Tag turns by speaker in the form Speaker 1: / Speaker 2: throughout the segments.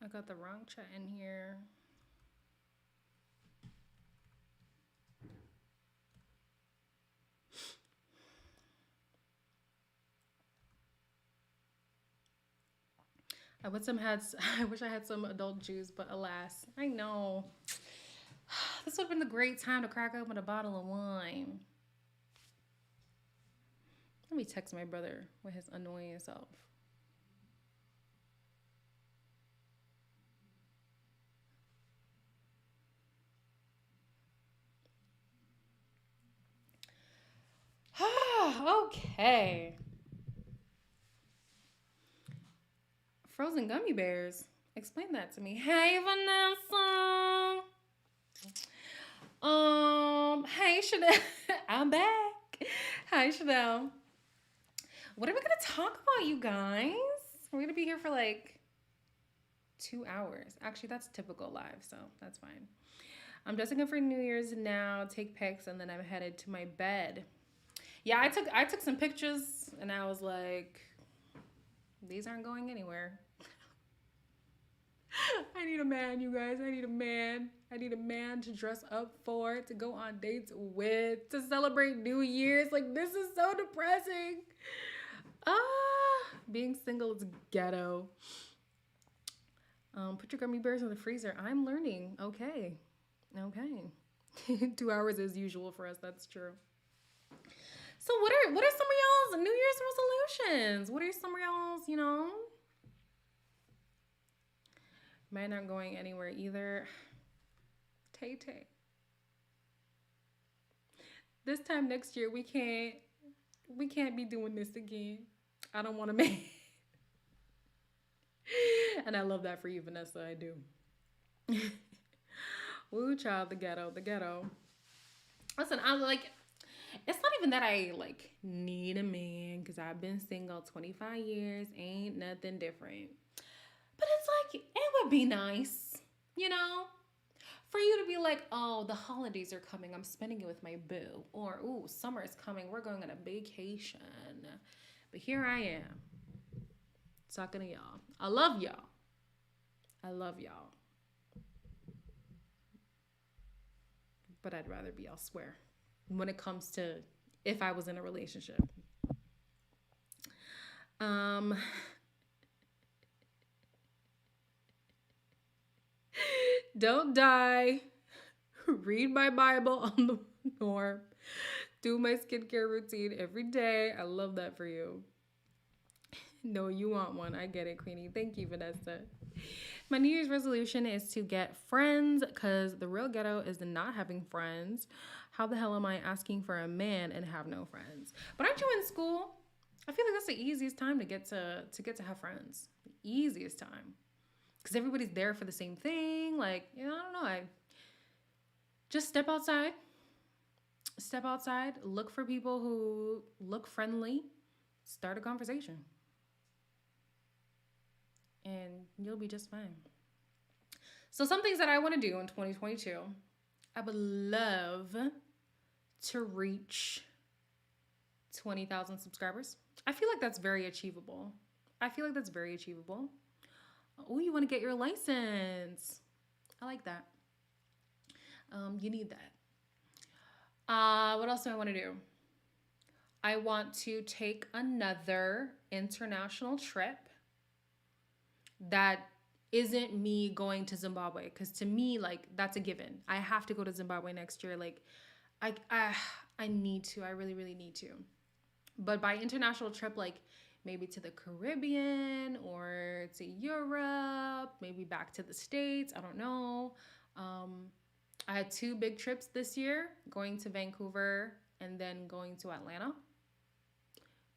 Speaker 1: I got the wrong chat in here. I wish I wish I had some adult juice, but alas, I know. This would have been the great time to crack open a bottle of wine. Let me text my brother with his annoying self. Okay. Frozen gummy bears. Explain that to me. Hey, Vanessa. Hey, Chanel. I'm back. Hi, Chanel. What are we gonna talk about, you guys? We're gonna be here for like 2 hours. Actually, that's typical live, so that's fine. I'm dressing up for New Year's now. Take pics, and then I'm headed to my bed. Yeah, I took some pictures, and I was like, these aren't going anywhere. I need a man, you guys. I need a man. I need a man to dress up for, to go on dates with, to celebrate New Year's. Like, this is so depressing. Being single is ghetto. Put your gummy bears in the freezer. I'm learning. Okay. Okay. 2 hours as usual for us. That's true. So what are some of y'all's New Year's resolutions? What are some of y'all's? Mine aren't going anywhere either. Tay Tay. This time next year we can't be doing this again. I don't want to make and I love that for you, Vanessa. I do. Woo child, the ghetto, the ghetto. Listen, I'm like, it's not even that I like need a man because I've been single 25 years, ain't nothing different. But it's like, it would be nice, you know, for you to be like, oh, the holidays are coming, I'm spending it with my boo. Or, ooh, summer is coming, we're going on a vacation. But here I am, talking to y'all. I love y'all. I love y'all. But I'd rather be elsewhere when it comes to if I was in a relationship. Um, don't die. Read my Bible on the norm. Do my skincare routine every day. I love that for you. No, you want one. I get it, Queenie. Thank you, Vanessa. My New Year's resolution is to get friends because the real ghetto is not having friends. How the hell am I asking for a man and have no friends? But aren't you in school? I feel like that's the easiest time to have friends. The easiest time. Because everybody's there for the same thing. Like, I don't know. I just step outside. Step outside. Look for people who look friendly. Start a conversation. And you'll be just fine. So some things that I want to do in 2022, I would love to reach 20,000 subscribers. I feel like that's very achievable. Oh, you want to get your license. I like that. You need that. What else do I want to do? I want to take another international trip that isn't me going to Zimbabwe, because to me, like, that's a given. I have to go to Zimbabwe next year. Like, I need to. I really, really need to. But by international trip, like maybe to the Caribbean or to Europe, maybe back to the States. I don't know. I had 2 big trips this year, going to Vancouver and then going to Atlanta.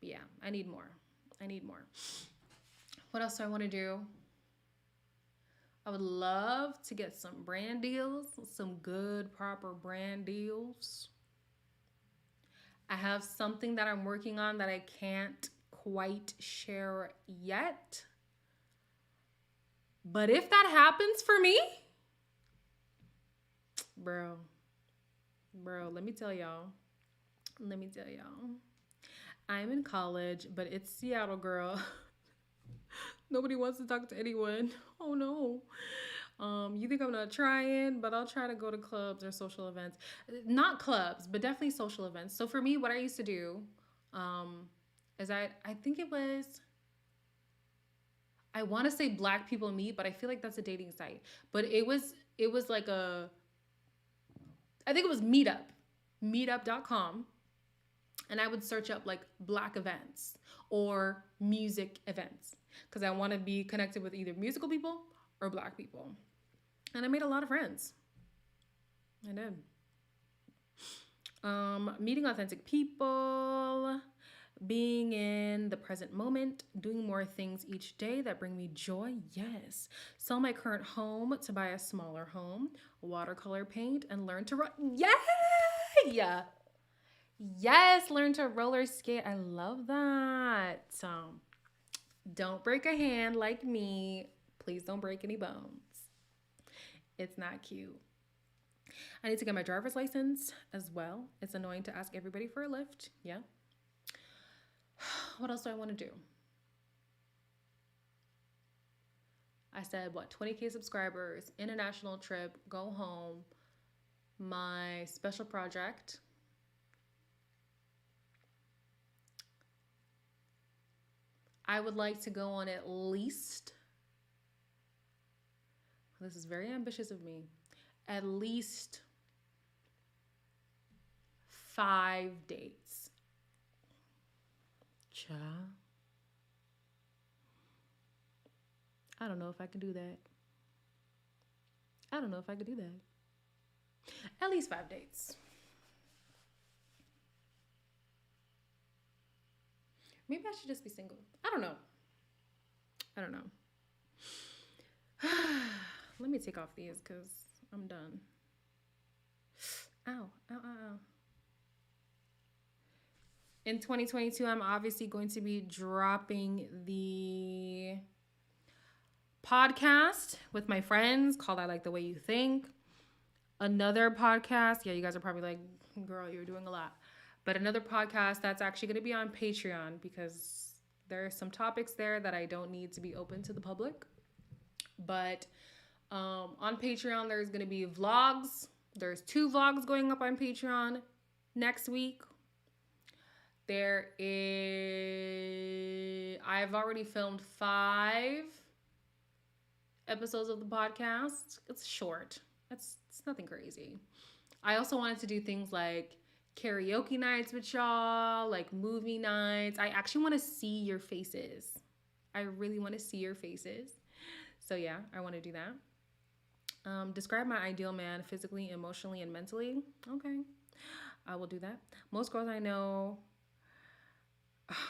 Speaker 1: But yeah, I need more. What else do I want to do? I would love to get some brand deals, some good, proper brand deals. I have something that I'm working on that I can't quite share yet. But if that happens for me, bro, let me tell y'all. I'm in college, but it's Seattle, girl. Nobody wants to talk to anyone. Oh no. You think I'm not trying, but I'll try to go to clubs or social events. Not clubs, but definitely social events. So for me, what I used to do, um, is I think it was, I want to say Black People Meet, but I feel like that's a dating site. But it was like a, I think it was meetup.com, and I would search up like Black events or music events because I want to be connected with either musical people or Black people. And I made a lot of friends. I did. Meeting authentic people, being in the present moment, doing more things each day that bring me joy. Yes. Sell my current home to buy a smaller home, watercolor paint, and learn to run. Yeah. Yes, learn to roller skate. I love that. Don't break a hand like me. Please don't break any bones. It's not cute. I need to get my driver's license as well. It's annoying to ask everybody for a lift. Yeah. What else do I want to do? I said, what, 20K subscribers, international trip, go home, my special project. I would like to go on at least, this is very ambitious of me, at least 5 dates. Cha. I don't know if I can do that. I don't know if I could do that. At least 5 dates. Maybe I should just be single. I don't know. I don't know. Let me take off these because I'm done. Ow, ow, ow, ow. In 2022, I'm obviously going to be dropping the podcast with my friends called I Like the Way You Think. Another podcast. Yeah, you guys are probably like, girl, you're doing a lot. But another podcast that's actually going to be on Patreon because there are some topics there that I don't need to be open to the public. But on Patreon, there's going to be vlogs. There's 2 vlogs going up on Patreon next week. I've already filmed 5 episodes of the podcast. It's short. It's nothing crazy. I also wanted to do things like karaoke nights with y'all, like movie nights. I actually want to see your faces. I really want to see your faces. So yeah, I want to do that. Describe my ideal man physically, emotionally, and mentally. Okay, I will do that. Most girls I know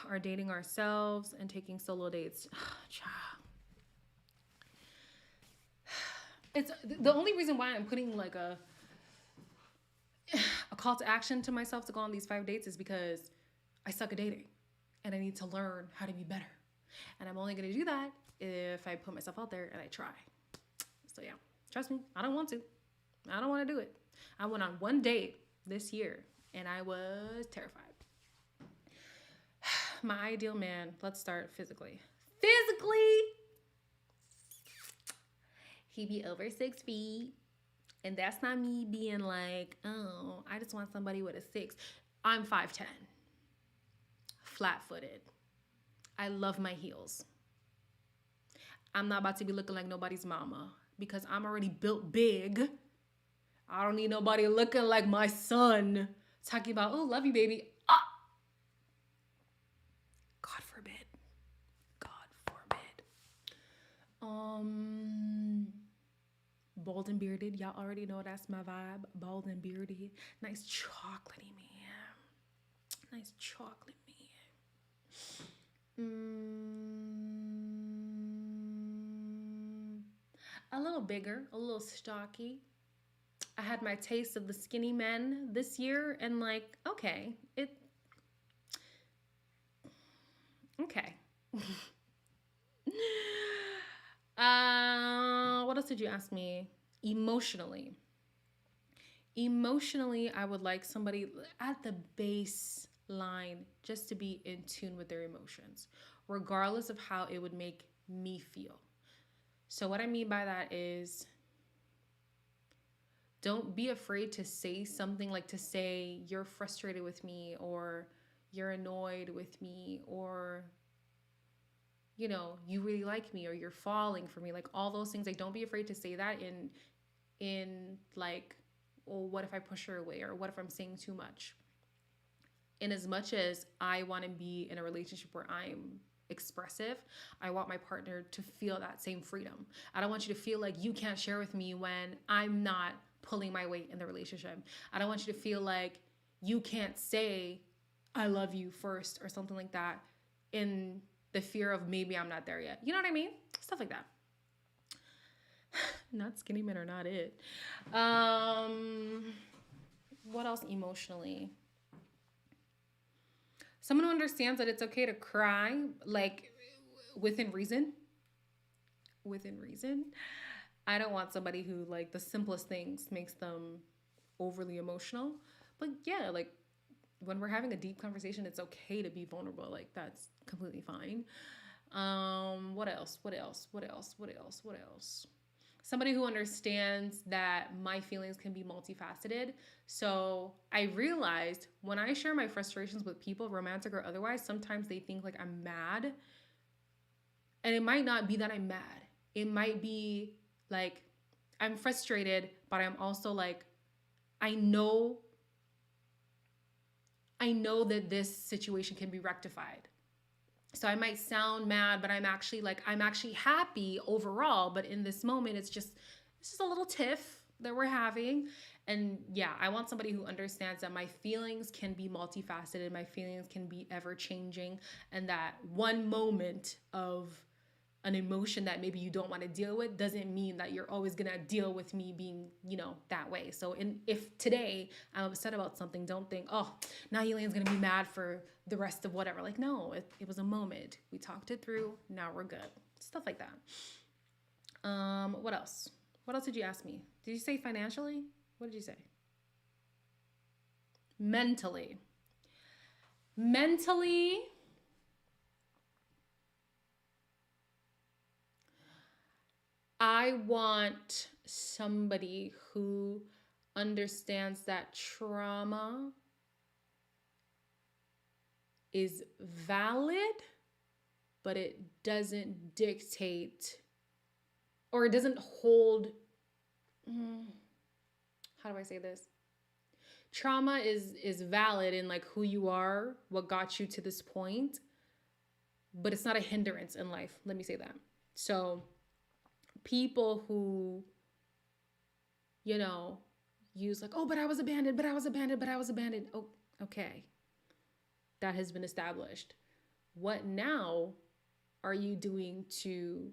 Speaker 1: are dating ourselves and taking solo dates. It's the only reason why I'm putting like a call to action to myself to go on these 5 dates is because I suck at dating and I need to learn how to be better. And I'm only going to do that if I put myself out there and I try. So yeah, trust me, I don't want to. I don't want to do it. I went on 1 date this year and I was terrified. My ideal man, let's start physically. He be over 6 feet. And that's not me being like, oh, I just want somebody with a 6. I'm 5'10", flat-footed. I love my heels. I'm not about to be looking like nobody's mama because I'm already built big. I don't need nobody looking like my son talking about, oh, love you, baby. Ah! God forbid. Bald and bearded. Y'all already know that's my vibe. Bald and bearded. Nice chocolatey man. Nice chocolate man. A little bigger. A little stocky. I had my taste of the skinny men this year. And like, okay. Okay. What else did you ask me? Emotionally, I would like somebody at the baseline just to be in tune with their emotions, regardless of how it would make me feel. So what I mean by that is, don't be afraid to say something, like to say you're frustrated with me, or you're annoyed with me, or you really like me, or you're falling for me, like all those things. Like, don't be afraid to say that in like, well, what if I push her away, or what if I'm saying too much? In as much as I want to be in a relationship where I'm expressive, I want my partner to feel that same freedom. I don't want you to feel like you can't share with me when I'm not pulling my weight in the relationship. I don't want you to feel like you can't say I love you first, or something like that, in the fear of maybe I'm not there yet. You know what I mean? Stuff like that. Not skinny men are not it. What else emotionally? Someone who understands that it's okay to cry, like within reason. Within reason. I don't want somebody who, like, the simplest things makes them overly emotional. But yeah, like, when we're having a deep conversation, it's okay to be vulnerable. Like, that's completely fine. What else? What else? What else? What else? What else? Somebody who understands that my feelings can be multifaceted. So I realized when I share my frustrations with people, romantic or otherwise, sometimes they think like I'm mad. And it might not be that I'm mad. It might be like I'm frustrated, but I'm also like, I know that this situation can be rectified. So I might sound mad, but I'm actually happy overall. But in this moment, it's just a little tiff that we're having. And yeah, I want somebody who understands that my feelings can be multifaceted. My feelings can be ever changing. And that one moment of an emotion that maybe you don't want to deal with doesn't mean that you're always going to deal with me being, that way. So if today I'm upset about something, don't think, oh, now Elian's going to be mad for the rest of whatever. Like, no, it was a moment. We talked it through. Now we're good. Stuff like that. What else? What else did you ask me? Did you say financially? What did you say? Mentally. I want somebody who understands that trauma is valid, but it doesn't dictate, or it doesn't hold. How do I say this? Trauma is valid in like who you are, what got you to this point, but it's not a hindrance in life. Let me say that. So people who, use like, oh, but I was abandoned. Oh, okay. That has been established. What now are you doing to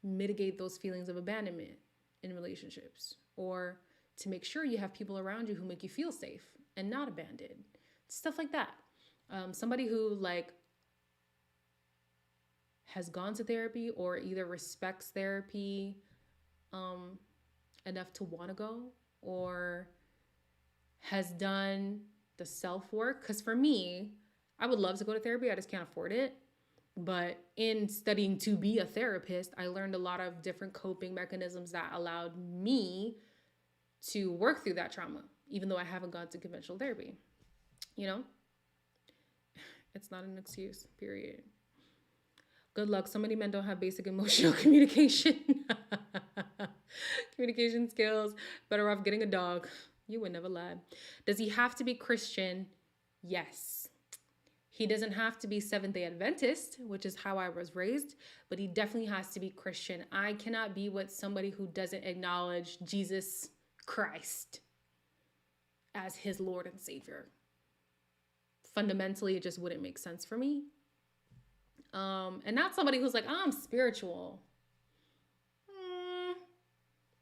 Speaker 1: mitigate those feelings of abandonment in relationships, or to make sure you have people around you who make you feel safe and not abandoned? Stuff like that. Somebody who like has gone to therapy, or either respects therapy enough to want to go, or has done the self-work. Because for me, I would love to go to therapy. I just can't afford it. But in studying to be a therapist, I learned a lot of different coping mechanisms that allowed me to work through that trauma, even though I haven't gone to conventional therapy. It's not an excuse, period. Good luck. So many men don't have basic emotional communication. Communication skills. Better off getting a dog. You would never lie. Does he have to be Christian? Yes. He doesn't have to be Seventh-day Adventist, which is how I was raised, but he definitely has to be Christian. I cannot be with somebody who doesn't acknowledge Jesus Christ as his Lord and Savior. Fundamentally, it just wouldn't make sense for me. And not somebody who's like, oh, I'm spiritual.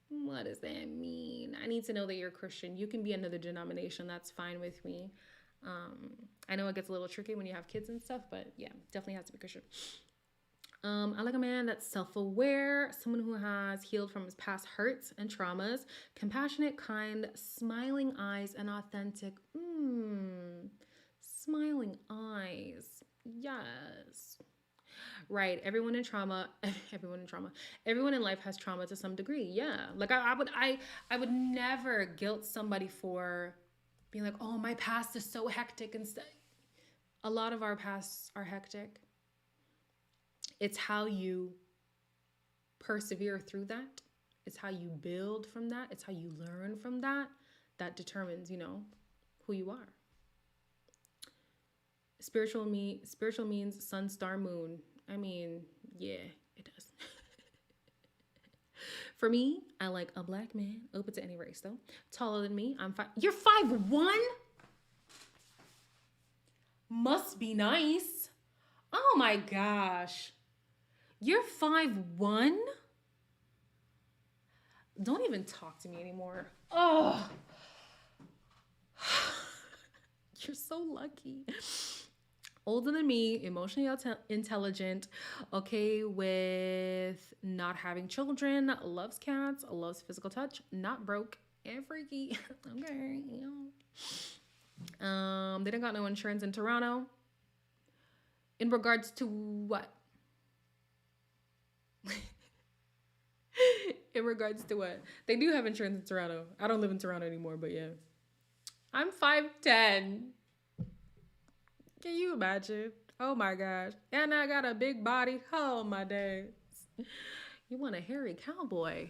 Speaker 1: What does that mean? I need to know that you're Christian. You can be another denomination. That's fine with me. I know it gets a little tricky when you have kids and stuff, but yeah, definitely has to be Christian. I like a man that's self-aware, someone who has healed from his past hurts and traumas, compassionate, kind, smiling eyes, and authentic. Smiling eyes. Yes. Right. Everyone in life has trauma to some degree. Yeah. Like I would never guilt somebody for being like, oh, my past is so hectic and stuff. A lot of our pasts are hectic. It's how you persevere through that. It's how you build from that. It's how you learn from that. That determines, who you are. Spiritual means sun, star, moon. I mean, yeah, it does. For me, I like a black man, open to any race though. Taller than me, I'm five. You're 5'1"? Must be nice. Oh my gosh. You're 5'1"? Don't even talk to me anymore. Oh, you're so lucky. Older than me, emotionally intelligent, okay with not having children, loves cats, loves physical touch, not broke, and freaky. Okay. They don't got no insurance in Toronto. In regards to what? In regards to what? They do have insurance in Toronto. I don't live in Toronto anymore, but yeah. I'm 5'10". Can you imagine? Oh my gosh. And I got a big body. Oh my days. You want a hairy cowboy.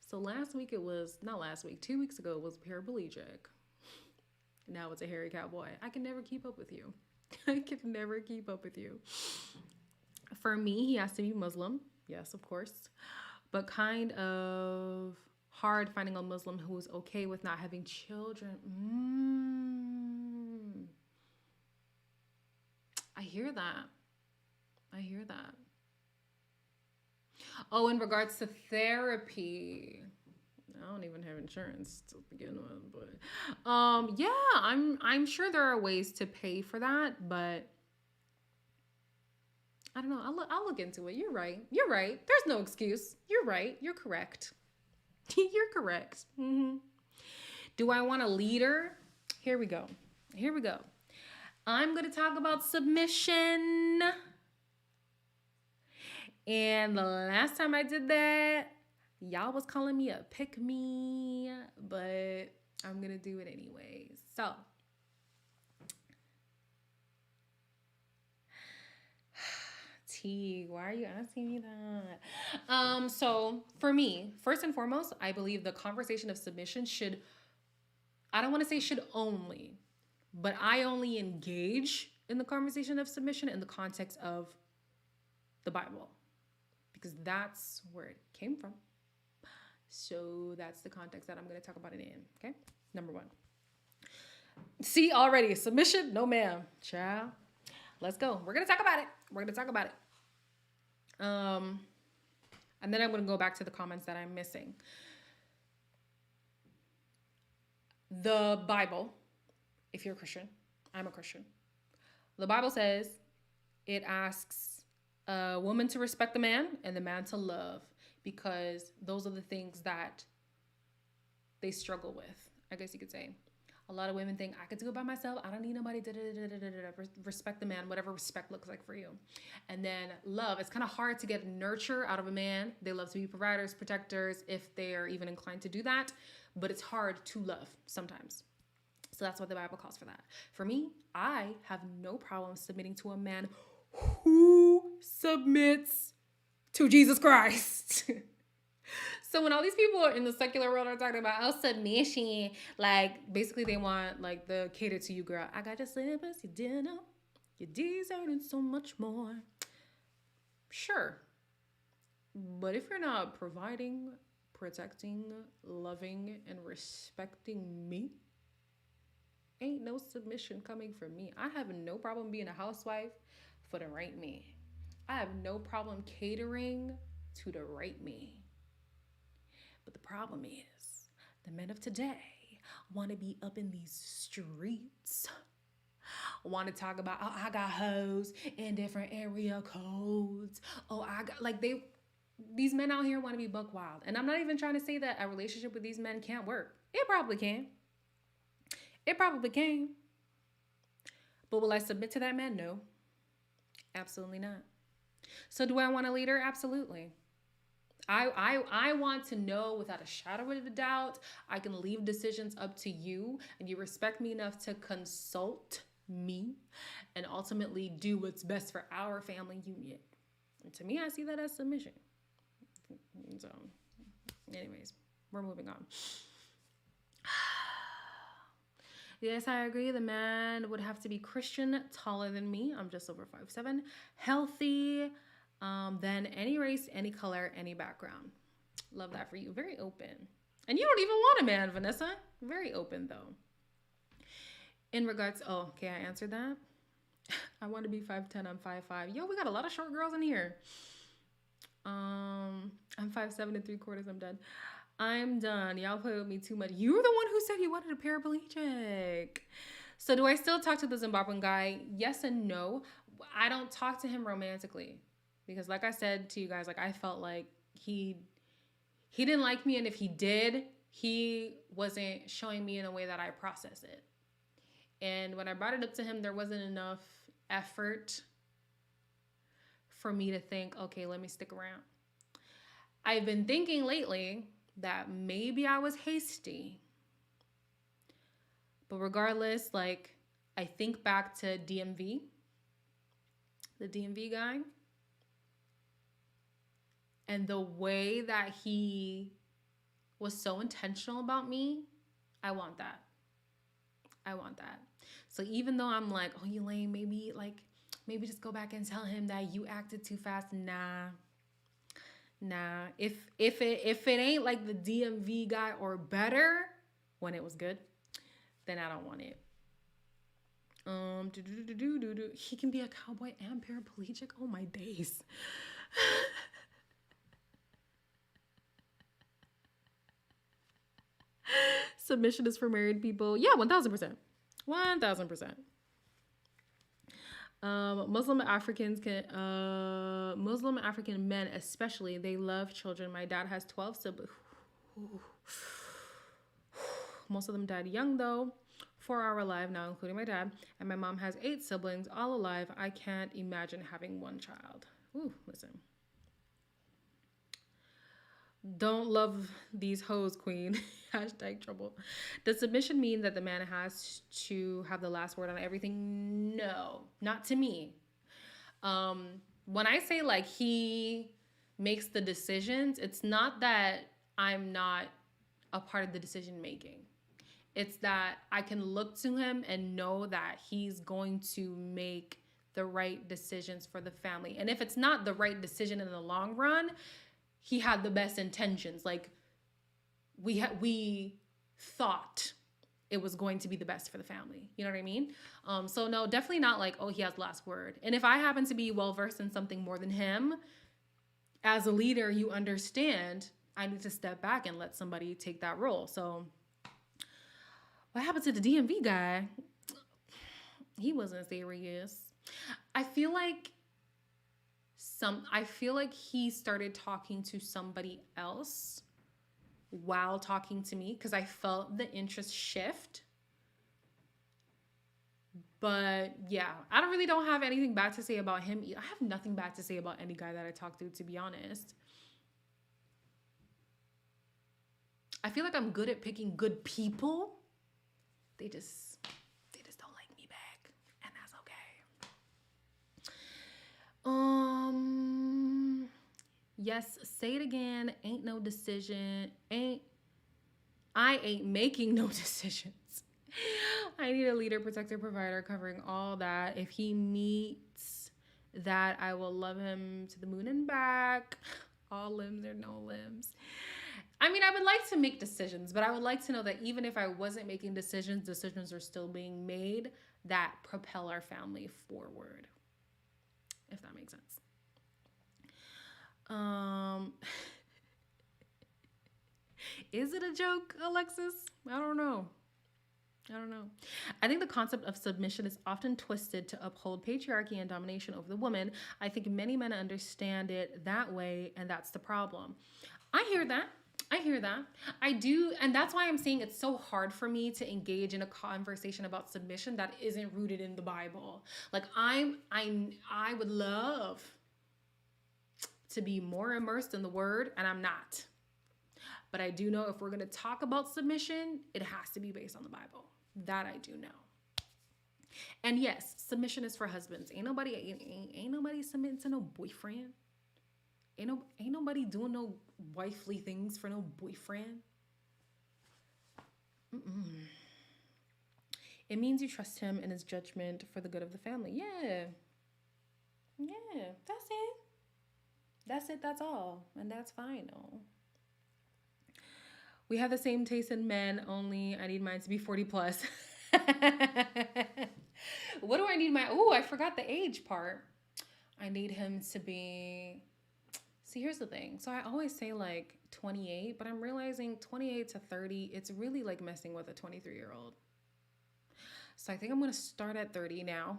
Speaker 1: So not last week, 2 weeks ago it was paraplegic. Now it's a hairy cowboy. I can never keep up with you. I can never keep up with you. For me, he has to be Muslim. Yes, of course. But kind of hard finding a Muslim who is okay with not having children. I hear that. Oh, in regards to therapy, I don't even have insurance to begin with, but yeah, I'm sure there are ways to pay for that, but I don't know. I'll look into it. You're right. There's no excuse. You're right. You're correct. You're correct. Mm-hmm. Do I want a leader? Here we go. I'm going to talk about submission. And the last time I did that, y'all was calling me a pick me, but I'm going to do it anyway. So, T, why are you asking me that? So for me, first and foremost, I believe the conversation of submission I don't want to say should only, but I only engage in the conversation of submission in the context of the Bible, because that's where it came from. So that's the context that I'm going to talk about it in. Okay. Number one. See, already submission? No, ma'am. Child. Let's go. We're going to talk about it. And then I'm going to go back to the comments that I'm missing. The Bible, if you're a Christian, I'm a Christian. The Bible says it asks a woman to respect the man and the man to love, because those are the things that they struggle with, I guess you could say. A lot of women think, I could do it by myself. I don't need nobody. Respect the man, whatever respect looks like for you. And then love. It's kind of hard to get nurture out of a man. They love to be providers, protectors, if they are even inclined to do that. But it's hard to love sometimes. So that's what the Bible calls for that. For me, I have no problem submitting to a man who submits to Jesus Christ. So when all these people in the secular world are talking about submission, like basically they want like the cater to you girl. I got your slippers, your dinner, your dessert, and so much more. Sure. But if you're not providing, protecting, loving, and respecting me, ain't no submission coming from me. I have no problem being a housewife for the right man. I have no problem catering to the right man. But the problem is, the men of today want to be up in these streets, want to talk about, oh, I got hoes in different area codes. Oh, I got, like these men out here want to be buck wild. And I'm not even trying to say that a relationship with these men can't work. It probably can. But will I submit to that man? No. Absolutely not. So do I want a leader? Absolutely. I want to know without a shadow of a doubt. I can leave decisions up to you, and you respect me enough to consult me and ultimately do what's best for our family union. And to me, I see that as submission. So, anyways, we're moving on. Yes, I agree. The man would have to be Christian, taller than me. I'm just over 5'7", healthy, then any race, any color, any background. Love that for you. Very open. And you don't even want a man, Vanessa. Very open, though. In regards, oh, okay, I answered that. I want to be 5'10", I'm 5'5". Yo, we got a lot of short girls in here. I'm 5'7 3/4". I'm done. I'm done. Y'all play with me too much. You were the one who said you wanted a paraplegic. So do I still talk to the Zimbabwean guy? Yes and no. I don't talk to him romantically because, like I said to you guys, like I felt like he didn't like me, and if he did, he wasn't showing me in a way that I process it. And when I brought it up to him, there wasn't enough effort for me to think, okay, let me stick around. I've been thinking lately that maybe I was hasty. But regardless, like, I think back to DMV, the DMV guy, and the way that he was so intentional about me. I want that. I want that. So even though I'm like, oh, you lame, maybe just go back and tell him that you acted too fast. Nah. If it ain't like the DMV guy or better when it was good, then I don't want it. He can be a cowboy and paraplegic. Oh my days. Submission is for married people. Yeah, 1000%. 1000%. Muslim African men especially, they love children. My dad has 12 siblings. Most of them died young though. 4 are alive now, including my dad. And my mom has 8 siblings, all alive. I can't imagine having one child. Ooh, listen. Don't love these hoes, queen. Hashtag trouble. Does submission mean that the man has to have the last word on everything? No, not to me. When I say like he makes the decisions, it's not that I'm not a part of the decision making. It's that I can look to him and know that he's going to make the right decisions for the family. And if it's not the right decision in the long run, he had the best intentions. Like we thought it was going to be the best for the family. You know what I mean? So no, definitely not like, oh, he has the last word. And if I happen to be well-versed in something more than him, as a leader, you understand I need to step back and let somebody take that role. So what happened to the DMV guy? He wasn't serious. I feel like he started talking to somebody else while talking to me because I felt the interest shift. But yeah, I don't have anything bad to say about him. I have nothing bad to say about any guy that I talk to be honest. I feel like I'm good at picking good people. They just don't like me back, and that's okay. Yes, say it again. Ain't no decision. I ain't making no decisions. I need a leader, protector, provider covering all that. If he meets that, I will love him to the moon and back. All limbs or no limbs. I mean, I would like to make decisions, but I would like to know that even if I wasn't making decisions are still being made that propel our family forward. If that makes sense. Is it a joke, Alexis? I don't know. I think the concept of submission is often twisted to uphold patriarchy and domination over the woman. I think many men understand it that way, and that's the problem. I hear that. I hear that. I do, and that's why I'm saying it's so hard for me to engage in a conversation about submission that isn't rooted in the Bible. Like I would love to be more immersed in the word, and I'm not. But I do know if we're going to talk about submission, it has to be based on the Bible. That I do know. And yes, submission is for husbands. Ain't nobody submitting to no boyfriend. Ain't nobody doing no wifely things for no boyfriend. Mm-mm. It means you trust him in his judgment for the good of the family. Yeah. Yeah, that's it. That's it, that's all. And that's fine. Oh. We have the same taste in men, only I need mine to be 40 plus. What do I need my I forgot the age part. I need him to be. See, here's the thing. So I always say like 28, but I'm realizing 28 to 30, it's really like messing with a 23-year-old. So I think I'm going to start at 30 now.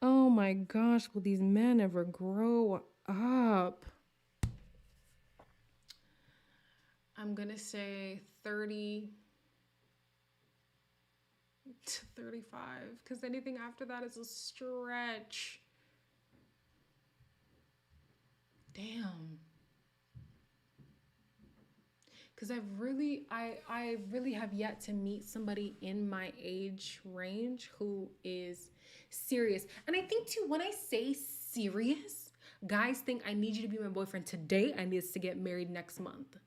Speaker 1: Oh my gosh, will these men ever grow up? I'm going to say 30 to 35, because anything after that is a stretch. Damn. Because I really have yet to meet somebody in my age range who is serious. And I think too, when I say serious, guys think I need you to be my boyfriend today. I need us to get married next month.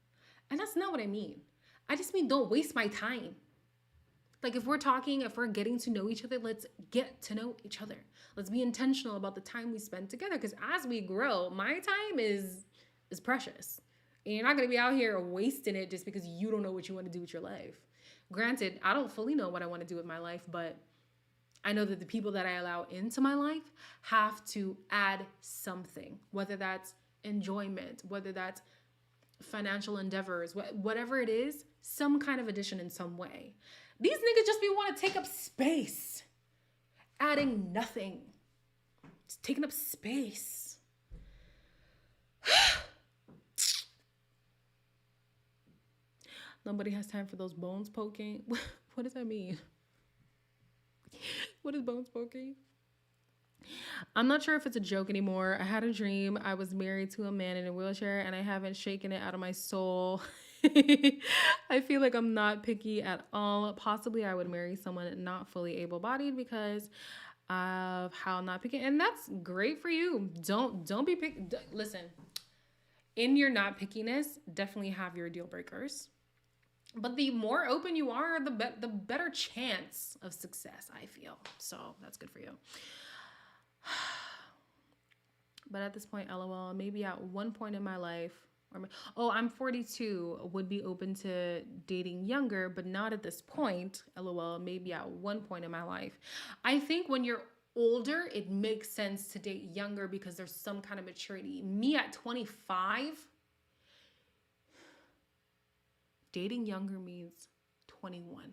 Speaker 1: And that's not what I mean. I just mean don't waste my time. Like if we're talking, if we're getting to know each other, let's get to know each other. Let's be intentional about the time we spend together. Because as we grow, my time is precious. And you're not going to be out here wasting it just because you don't know what you want to do with your life. Granted, I don't fully know what I want to do with my life, but I know that the people that I allow into my life have to add something, whether that's enjoyment, whether that's financial endeavors, whatever it is, some kind of addition in some way. These niggas just be want to take up space, adding nothing, just taking up space. Nobody has time for those bones poking. What does that mean? What is bones poking? I'm not sure if it's a joke anymore. I had a dream. I was married to a man in a wheelchair and I haven't shaken it out of my soul. I feel like I'm not picky at all. Possibly I would marry someone not fully able-bodied because of how not picky. And that's great for you. Don't be picky. Listen, in your not pickiness, definitely have your deal breakers. But the more open you are, the better chance of success, I feel. So that's good for you. But at this point, LOL, maybe at one point in my life, I'm 42, would be open to dating younger, but not at this point. LOL, maybe at one point in my life. I think when you're older, it makes sense to date younger because there's some kind of maturity. Me at 25, dating younger means 21.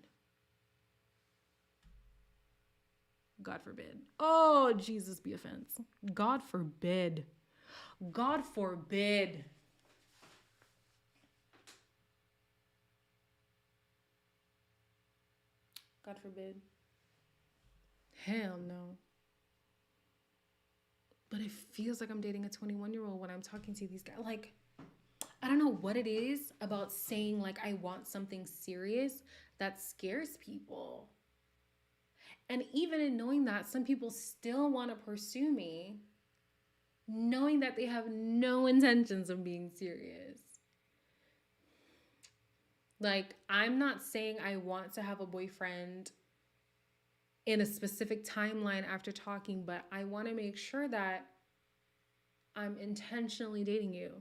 Speaker 1: God forbid. Oh, Jesus be offense. God forbid. God forbid. God forbid. Hell no. But it feels like I'm dating a 21-year-old when I'm talking to these guys. Like, I don't know what it is about saying, like, I want something serious that scares people. And even in knowing that, some people still want to pursue me, knowing that they have no intentions of being serious. Like, I'm not saying I want to have a boyfriend in a specific timeline after talking, but I want to make sure that I'm intentionally dating you.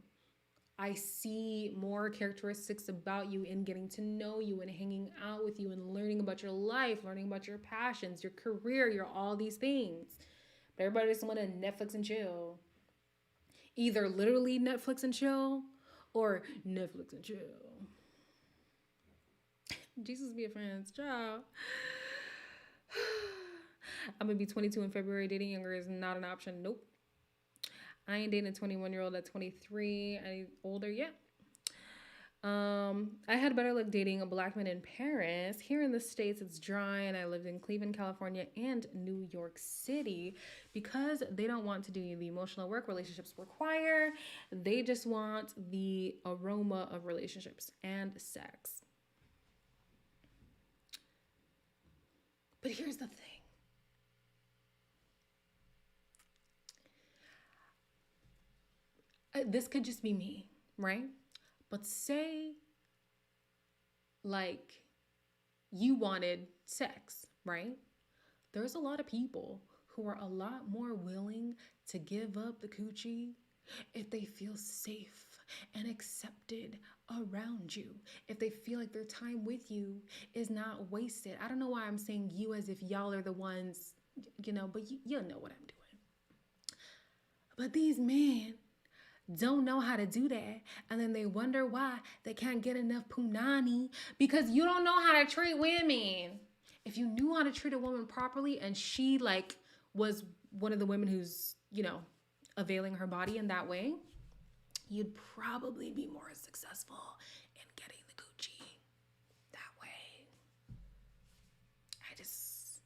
Speaker 1: I see more characteristics about you in getting to know you and hanging out with you and learning about your life, learning about your passions, your career, your all these things. But everybody just want to Netflix and chill. Either literally Netflix and chill or Netflix and chill. Jesus be a friend, ciao. I'm gonna be 22 in February. Dating younger is not an option. Nope. I ain't dating a 21-year-old at 23. I need older. Yeah. I had better luck dating a black man in Paris. Here in the States, it's dry, and I lived in Cleveland, California, and New York City because they don't want to do the emotional work relationships require. They just want the aroma of relationships and sex. But here's the thing. This could just be me, right? But say, like, you wanted sex, right? There's a lot of people who are a lot more willing to give up the coochie if they feel safe and accepted around you. If they feel like their time with you is not wasted. I don't know why I'm saying you as if y'all are the ones, but you know what I'm doing. But these men don't know how to do that, and then they wonder why they can't get enough punani because you don't know how to treat women. If you knew how to treat a woman properly and she was one of the women who's availing her body in that way, you'd probably be more successful in getting the Gucci that way. I just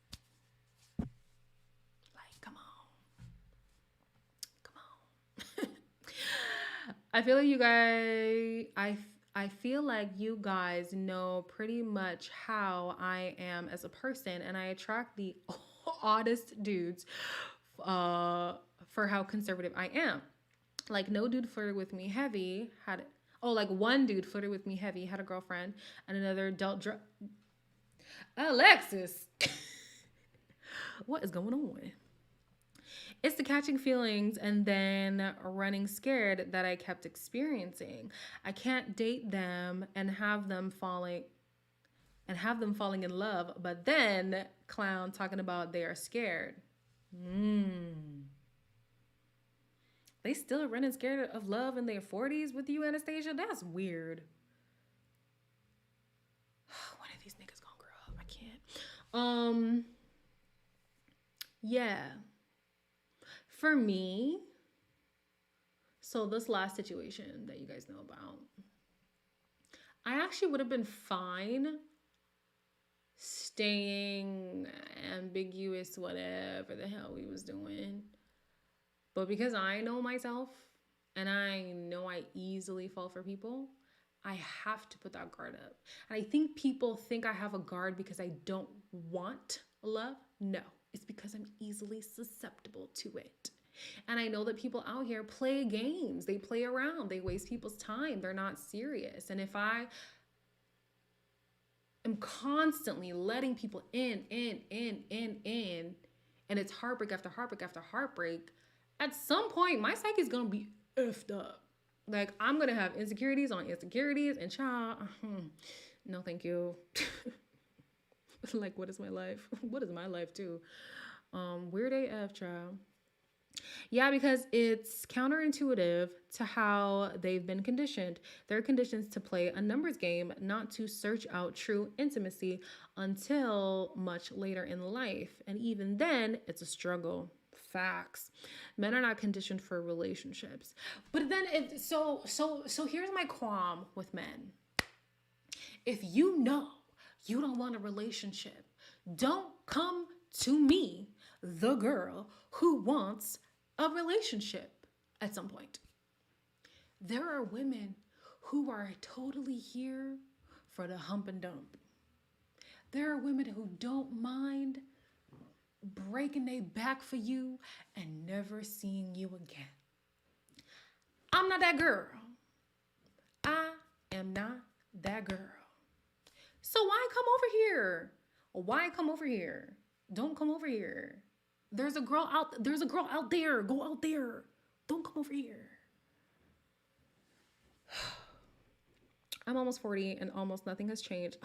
Speaker 1: come on. I feel like you guys, I feel like you guys know pretty much how I am as a person, and I attract the oddest dudes for how conservative I am. Like, no dude flirted with me heavy, one dude flirted with me heavy, had a girlfriend, and another dealt Alexis. What is going on? It's the catching feelings and then running scared that I kept experiencing. I can't date them and have them falling in love, but then clown talking about they are scared. They still running scared of love in their 40s with you, Anastasia? That's weird. When are these niggas gonna grow up? I can't. Yeah. For me, so this last situation that you guys know about, I actually would have been fine staying ambiguous, whatever the hell we was doing. But because I know myself and I know I easily fall for people, I have to put that guard up. And I think people think I have a guard because I don't want love. No, it's because I'm easily susceptible to it. And I know that people out here play games. They play around. They waste people's time. They're not serious. And if I am constantly letting people in, and it's heartbreak after heartbreak after heartbreak, at some point, my psyche is going to be effed up. Like, I'm going to have insecurities on insecurities, and child, no thank you. Like, what is my life? What is my life too? Weird AF, child. Yeah, because it's counterintuitive to how they've been conditioned. They're conditioned to play a numbers game, not to search out true intimacy until much later in life. And even then, it's a struggle. Facts. Men are not conditioned for relationships. But then, so here's my qualm with men. If you know you don't want a relationship, don't come to me, the girl who wants a relationship at some point. There are women who are totally here for the hump and dump. There are women who don't mind breaking their back for you and never seeing you again. I'm not that girl. I am not that girl. So why come over here? Why come over here? Don't come over here. There's a girl out there. Go out there. Don't come over here. I'm almost 40 and almost nothing has changed.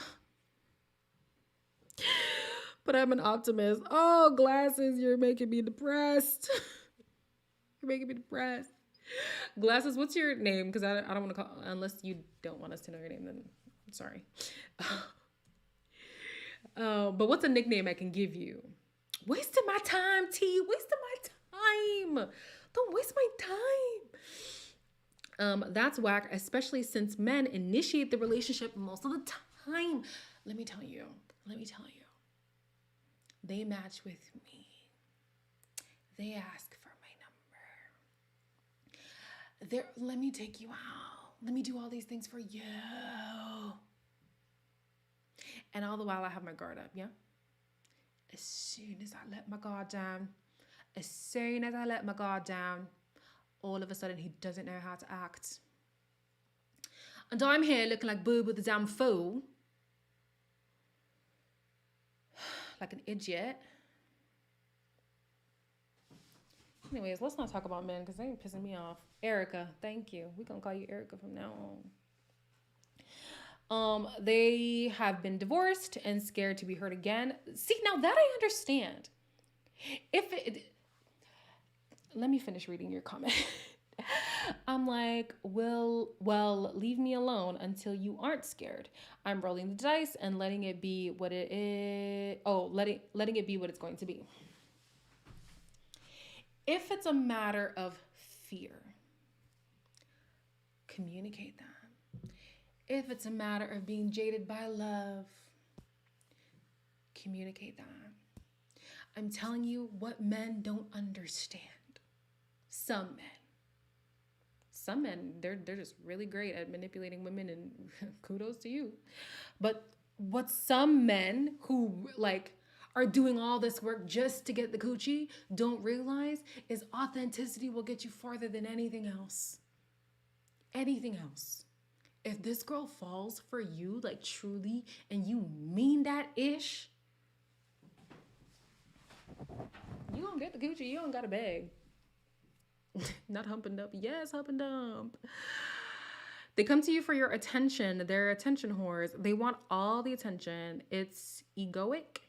Speaker 1: But I'm an optimist. Oh, glasses, you're making me depressed. You're making me depressed. Glasses, what's your name? Because I don't want to call, unless you don't want us to know your name, then I'm sorry. But what's a nickname I can give you? Wasting my time, T. Wasting my time. Don't waste my time. That's whack, especially since men initiate the relationship most of the time. Let me tell you. Let me tell you. They match with me. They ask for my number. Let me take you out. Let me do all these things for you. And all the while I have my guard up, yeah? As soon as I let my guard down, all of a sudden he doesn't know how to act. And I'm here looking like boob with a damn fool. Like an idiot. Anyways, let's not talk about men because they ain't pissing me off. Erica, thank you. We're going to call you Erica from now on. They have been divorced and scared to be hurt again. See, now that I understand. Let me finish reading your comment. I'm like, well, leave me alone until you aren't scared. I'm rolling the dice and letting it be what it is. Oh, letting it be what it's going to be. If it's a matter of fear, communicate that. If it's a matter of being jaded by love, communicate that. I'm telling you what men don't understand. Some men, they're just really great at manipulating women, and kudos to you. But what some men who like are doing all this work just to get the coochie don't realize is authenticity will get you farther than anything else. Anything else. If this girl falls for you like truly and you mean that ish, you gonna get the coochie. You don't gotta beg. Not hump and dump. Yes, hump and dump. They come to you for your attention. They're attention whores. They want all the attention. It's egoic.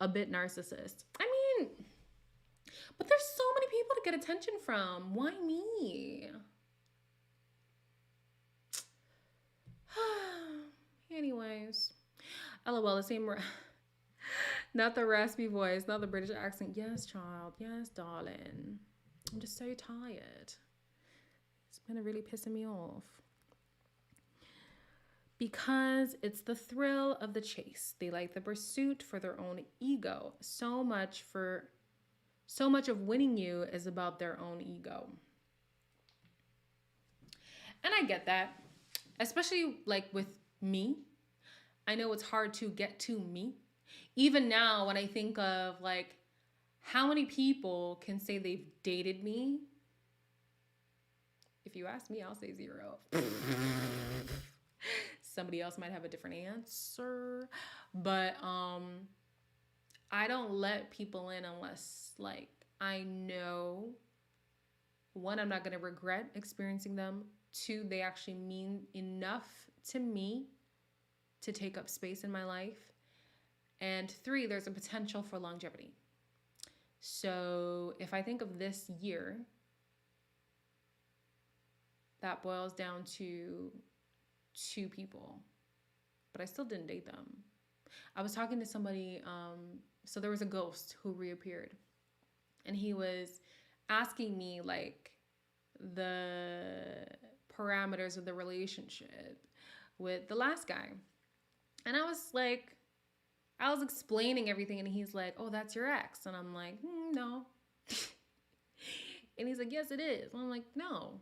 Speaker 1: A bit narcissist. I mean, but there's so many people to get attention from. Why me? Anyways. LOL, the same... Not the raspy voice, not the British accent. Yes, child. Yes, darling. I'm just so tired. It's been really pissing me off. Because it's the thrill of the chase. They like the pursuit for their own ego. So much of winning you is about their own ego. And I get that. Especially like with me. I know it's hard to get to me. Even now, when I think of like how many people can say they've dated me, if you ask me, I'll say 0. Somebody else might have a different answer, but I don't let people in unless like I know, 1, I'm not going to regret experiencing them. 2, they actually mean enough to me to take up space in my life. And 3, there's a potential for longevity. So if I think of this year, that boils down to 2 people, but I still didn't date them. I was talking to somebody, so there was a ghost who reappeared, and he was asking me like the parameters of the relationship with the last guy. And I was explaining everything, and he's like, oh, that's your ex. And I'm like, no. And he's like, yes, it is. And I'm like, no.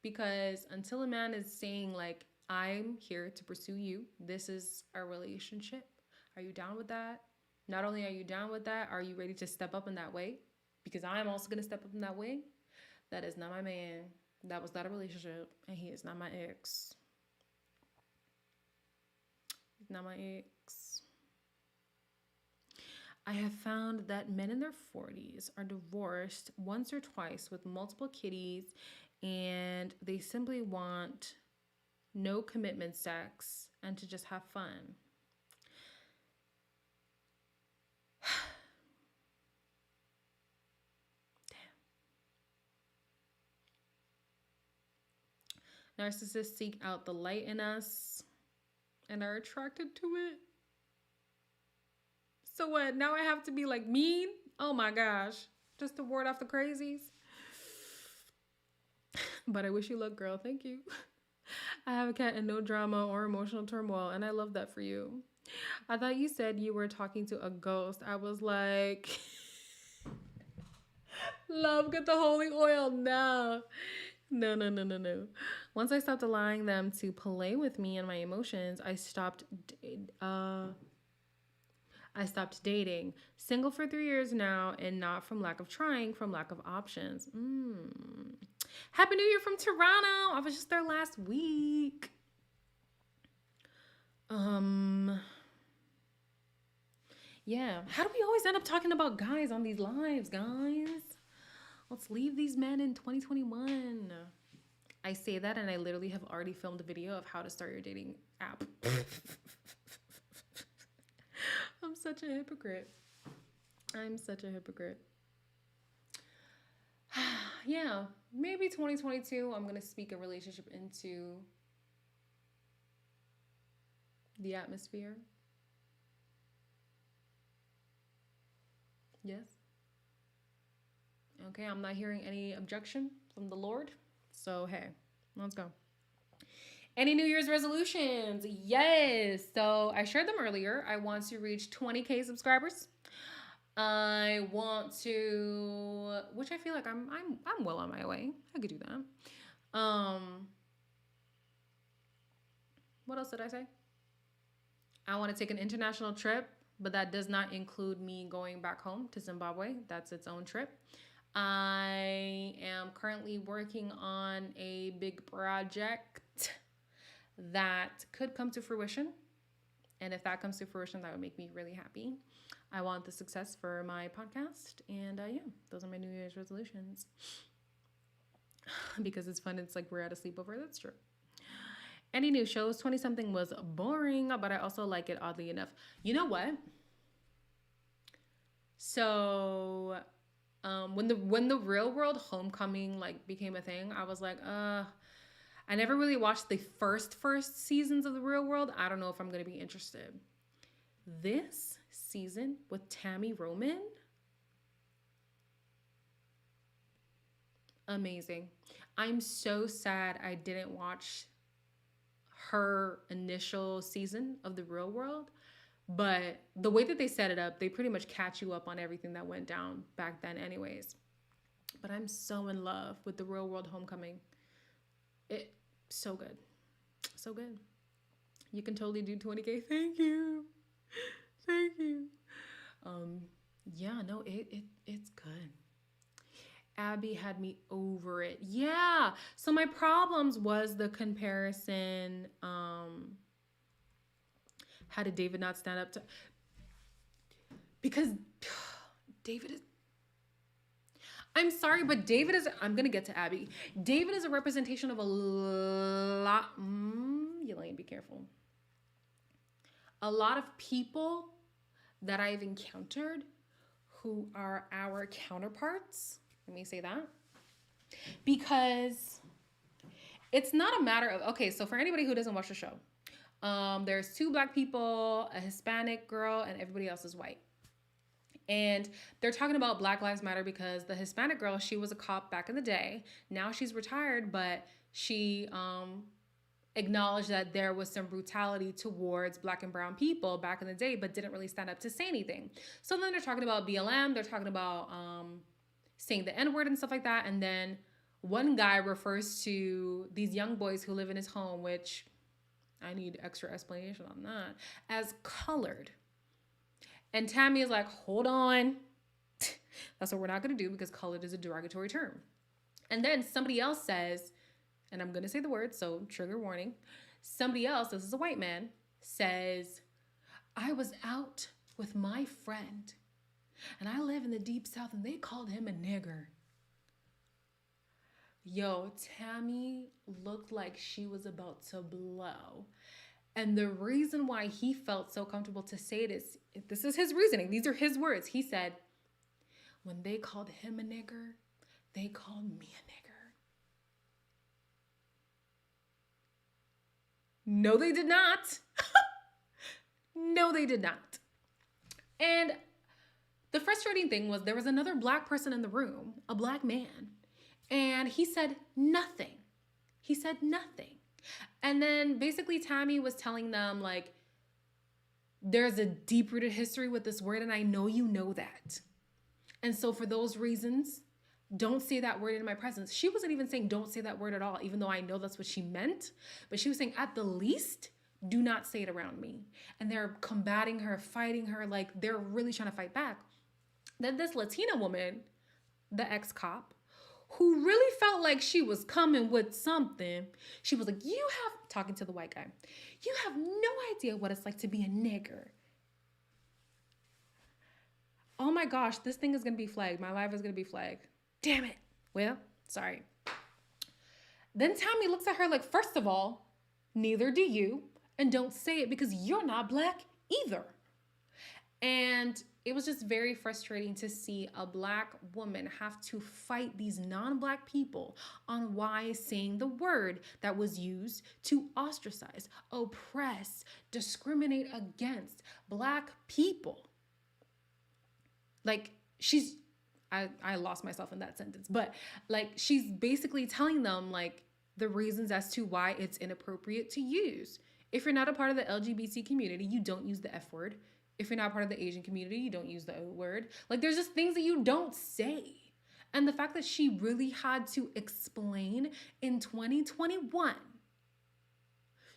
Speaker 1: Because until a man is saying like, I'm here to pursue you, this is our relationship, are you down with that? Not only are you down with that, are you ready to step up in that way? Because I'm also going to step up in that way. That is not my man. That was not a relationship. And he is not my ex. He's not my ex. I have found that men in their 40s are divorced once or twice with multiple kitties, and they simply want no commitment sex and to just have fun. Damn. Narcissists seek out the light in us and are attracted to it. So what? Now I have to be like mean? Oh my gosh. Just to ward off the crazies. But I wish you luck, girl. Thank you. I have a cat and no drama or emotional turmoil, and I love that for you. I thought you said you were talking to a ghost. I was like, love, get the holy oil. No. No, no, no, no, no. Once I stopped allowing them to play with me and my emotions, I stopped dating. Single for 3 years now, and not from lack of trying, from lack of options. Happy New Year from Toronto. I was just there last week. Yeah. How do we always end up talking about guys on these lives, guys? Let's leave these men in 2021. I say that, and I literally have already filmed a video of how to start your dating app. I'm such a hypocrite. I'm such a hypocrite. Yeah, maybe 2022, I'm going to speak a relationship into the atmosphere. Yes. Okay, I'm not hearing any objection from the Lord. So, hey, let's go. Any New Year's resolutions? Yes. So I shared them earlier. I want to reach 20K subscribers. I want to, which I feel like I'm well on my way. I could do that. What else did I say? I want to take an international trip, but that does not include me going back home to Zimbabwe. That's its own trip. I am currently working on a big project that could come to fruition. And if that comes to fruition, that would make me really happy. I want the success for my podcast. And yeah, those are my New Year's resolutions. Because it's fun. It's like we're at a sleepover. That's true. Any new shows? 20-something was boring, but I also like it, oddly enough. You know what? So when the Real World Homecoming like became a thing, I was like, I never really watched the first seasons of The Real World. I don't know if I'm going to be interested. This season with Tammy Roman, amazing. I'm so sad I didn't watch her initial season of The Real World, but the way that they set it up, they pretty much catch you up on everything that went down back then anyways. But I'm so in love with The Real World Homecoming. It so good. So good. You can totally do 20K. Thank you. Thank you. Yeah, no, it's good. Abby had me over it. Yeah. So my problems was the comparison. How did David not stand up to? Because David is. I'm sorry, but David is. I'm gonna get to Abby. David is a representation of a lot. Elaine, be careful. A lot of people that I've encountered who are our counterparts. Let me say that. Because it's not a matter of, okay, so for anybody who doesn't watch the show, there's 2 Black people, a Hispanic girl, and everybody else is white. And they're talking about Black Lives Matter because the Hispanic girl, she was a cop back in the day. Now she's retired, but she acknowledged that there was some brutality towards Black and brown people back in the day, but didn't really stand up to say anything. So then they're talking about BLM. They're talking about saying the N-word and stuff like that. And then one guy refers to these young boys who live in his home, which I need extra explanation on that, as colored. And Tammy is like, hold on. That's what we're not going to do because colored is a derogatory term. And then somebody else says, and I'm going to say the word, so trigger warning. Somebody else, this is a white man, says, I was out with my friend and I live in the deep south and they called him a nigger. Yo, Tammy looked like she was about to blow. And the reason why he felt so comfortable to say this is his reasoning. These are his words. He said, when they called him a nigger, they called me a nigger. No, they did not. No, they did not. And the frustrating thing was there was another black person in the room, a black man, and he said nothing. He said nothing. And then basically Tammy was telling them, like, there's a deep rooted history with this word, and I know you know that. And so for those reasons, don't say that word in my presence. She wasn't even saying don't say that word at all, even though I know that's what she meant. But she was saying, at the least, do not say it around me. And they're combating her, fighting her, like they're really trying to fight back. Then this Latina woman, the ex-cop, who really felt like she was coming with something, she was like, you have, talking to the white guy, you have no idea what it's like to be a nigger. Oh my gosh, this thing is going to be flagged. My live is going to be flagged. Damn it. Well, sorry. Then Tammy looks at her like, first of all, neither do you. And don't say it because you're not black either. And it was just very frustrating to see a black woman have to fight these non-black people on why saying the word that was used to ostracize, oppress, discriminate against black people. Like, I lost myself in that sentence, but like she's basically telling them like the reasons as to why it's inappropriate to use. If you're not a part of the LGBT community, you don't use the F word. If you're not part of the Asian community, you don't use the O word. Like there's just things that you don't say. And the fact that she really had to explain in 2021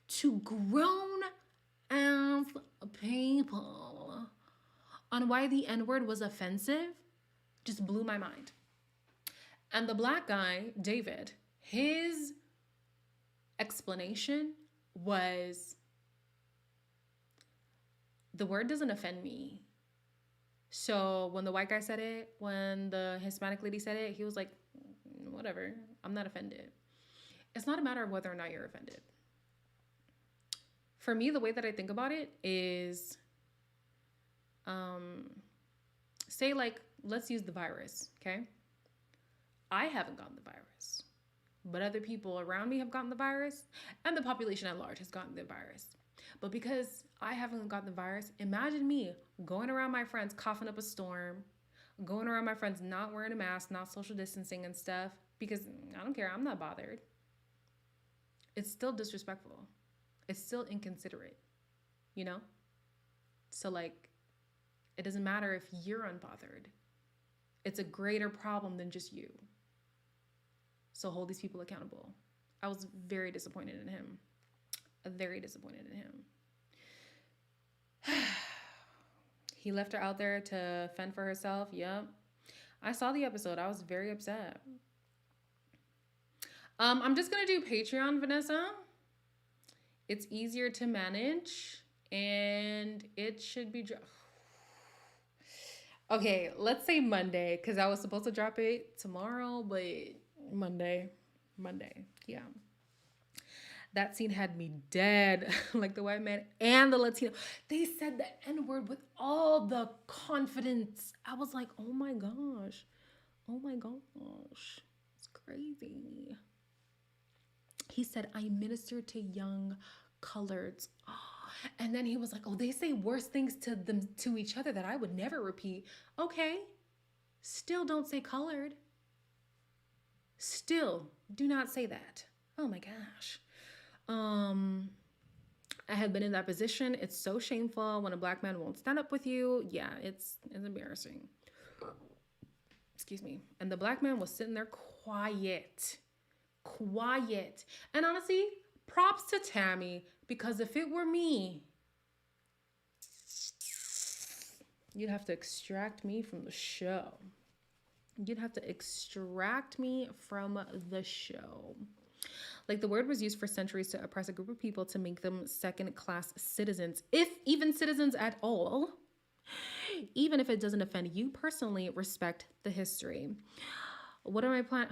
Speaker 1: to grown ass people on why the N-word was offensive just blew my mind. And the black guy, David, his explanation was, the word doesn't offend me. So when the white guy said it, when the Hispanic lady said it, he was like, whatever, I'm not offended. It's not a matter of whether or not you're offended. For me, the way that I think about it is, say like, let's use the virus, okay? I haven't gotten the virus, but other people around me have gotten the virus, and the population at large has gotten the virus. But because I haven't gotten the virus, imagine me going around my friends coughing up a storm, going around my friends not wearing a mask, not social distancing and stuff, because I don't care, I'm not bothered. It's still disrespectful. It's still inconsiderate, you know? So like, it doesn't matter if you're unbothered. It's a greater problem than just you. So hold these people accountable. I was very disappointed in him. Very disappointed in him. He left her out there to fend for herself. Yep. I saw the episode. I was very upset. I'm just going to do Patreon, Vanessa. It's easier to manage and it should be... Okay, let's say Monday, because I was supposed to drop it tomorrow, but Monday, yeah. That scene had me dead, like the white man and the Latino. They said the N-word with all the confidence. I was like, oh my gosh, it's crazy. He said, I minister to young coloreds. And then he was like, oh, they say worse things to each other that I would never repeat. Okay. Still don't say colored. Still do not say that. Oh my gosh. I had been in that position. It's so shameful when a black man won't stand up with you. Yeah, it's embarrassing. Excuse me. And the black man was sitting there quiet. And honestly, props to Tammy, because if it were me, you'd have to extract me from the show. Like, the word was used for centuries to oppress a group of people to make them second-class citizens, if even citizens at all. Even if it doesn't offend you personally, respect the history. What am I planning?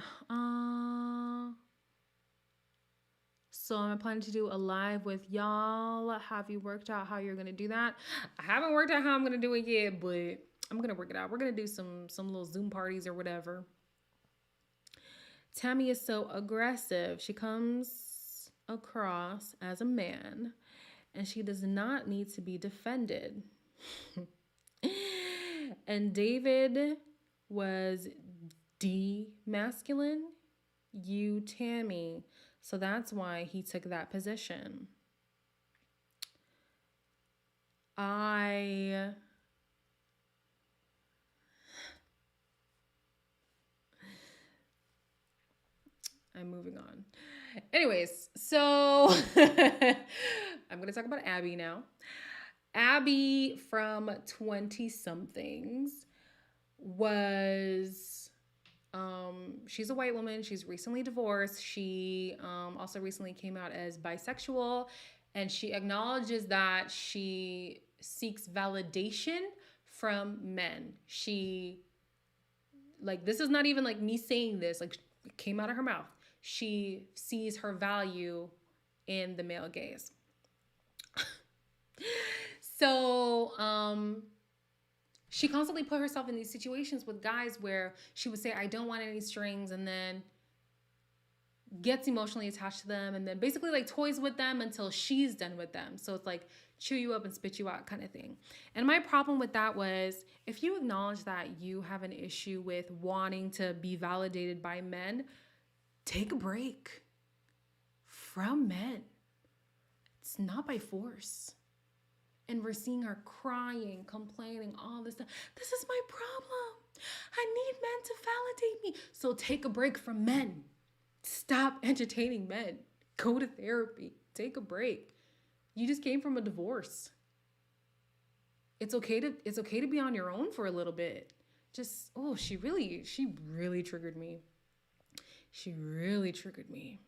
Speaker 1: So I'm planning to do a live with y'all. Have you worked out how you're going to do that? I haven't worked out how I'm going to do it yet, but I'm going to work it out. We're going to do some little Zoom parties or whatever. Tammy is so aggressive. She comes across as a man, and she does not need to be defended. And David was D masculine, you Tammy. So that's why he took that position. I'm moving on. Anyways, so I'm going to talk about Abby now. Abby from 20 somethings was she's a white woman. She's recently divorced. She also recently came out as bisexual, and she acknowledges that she seeks validation from men. She, like, this is not even like me saying this, like, it came out of her mouth. She sees her value in the male gaze. So, she constantly put herself in these situations with guys where she would say, I don't want any strings, and then gets emotionally attached to them, and then basically like toys with them until she's done with them. So it's like chew you up and spit you out kind of thing. And my problem with that was, if you acknowledge that you have an issue with wanting to be validated by men, take a break from men. It's not by force. And we're seeing her crying, complaining, all this stuff. This is my problem. I need men to validate me. So take a break from men. Stop entertaining men. Go to therapy. Take a break. You just came from a divorce. It's okay to be on your own for a little bit. Just, she really triggered me. She really triggered me.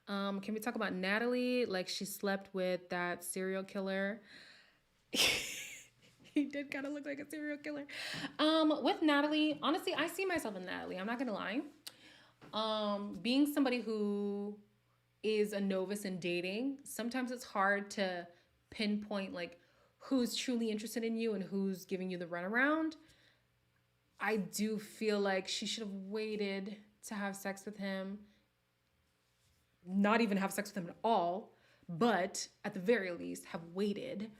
Speaker 1: Can we talk about Natalie? Like, she slept with that serial killer. He did kind of look like a serial killer. With Natalie, honestly, I see myself in Natalie. I'm not gonna lie. Being somebody who is a novice in dating, sometimes it's hard to pinpoint like who's truly interested in you and who's giving you the runaround. I do feel like she should have waited to have sex with him. Not even have sex with him at all, but at the very least have waited,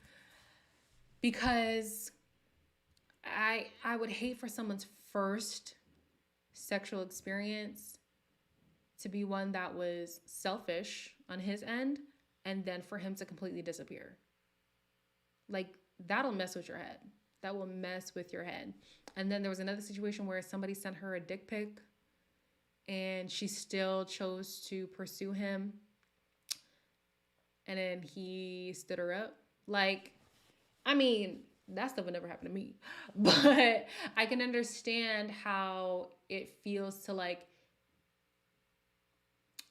Speaker 1: because I would hate for someone's first sexual experience to be one that was selfish on his end, and then for him to completely disappear. Like, that'll mess with your head. That will mess with your head. And then there was another situation where somebody sent her a dick pic, and she still chose to pursue him. And then he stood her up. Like, I mean, that stuff would never happen to me. But I can understand how it feels to, like,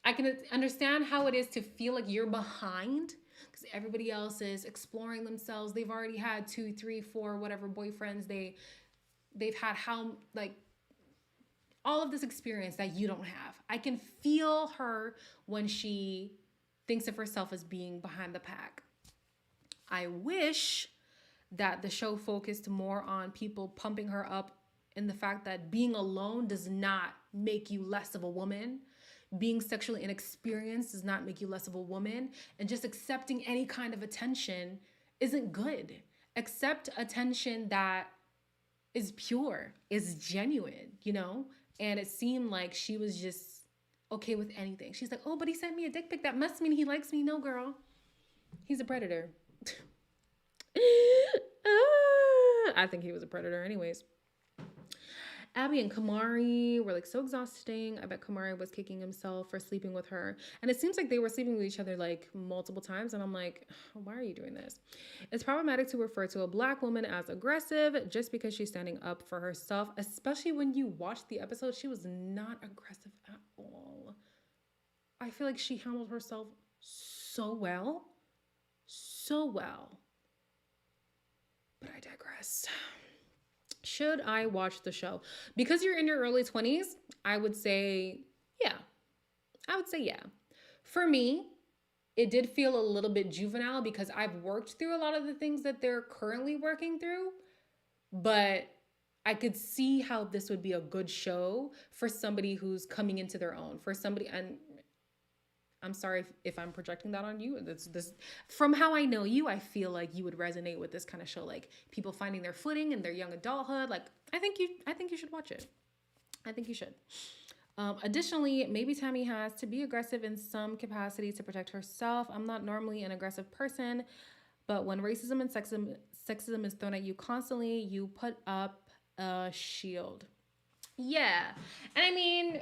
Speaker 1: I can understand how it is to feel like you're behind, because everybody else is exploring themselves. They've already had 2, 3, 4, whatever boyfriends. They've had how, like, all of this experience that you don't have. I can feel her when she thinks of herself as being behind the pack. I wish that the show focused more on people pumping her up in the fact that being alone does not make you less of a woman. Being sexually inexperienced does not make you less of a woman. And just accepting any kind of attention isn't good. Accept attention that is pure, is genuine, you know? And it seemed like she was just okay with anything. She's like, but he sent me a dick pic. That must mean he likes me. No, girl. He's a predator. I think he was a predator anyways. Abby and Kamari were like so exhausting. I bet Kamari was kicking himself for sleeping with her. And it seems like they were sleeping with each other like multiple times. And I'm like, why are you doing this? It's problematic to refer to a Black woman as aggressive just because she's standing up for herself, especially when you watch the episode. She was not aggressive at all. I feel like she handled herself so well. So well. But I digress. Should I watch the show? Because you're in your early 20s, I would say, yeah. For me, it did feel a little bit juvenile because I've worked through a lot of the things that they're currently working through. But I could see how this would be a good show for somebody who's coming into their own. For somebody, and I'm sorry if I'm projecting that on you. This from how I know you, I feel like you would resonate with this kind of show, like people finding their footing in their young adulthood. Like I think you should watch it. I think you should. Additionally, maybe Tammy has to be aggressive in some capacity to protect herself. I'm not normally an aggressive person, but when racism and sexism is thrown at you constantly, you put up a shield. Yeah. And I mean,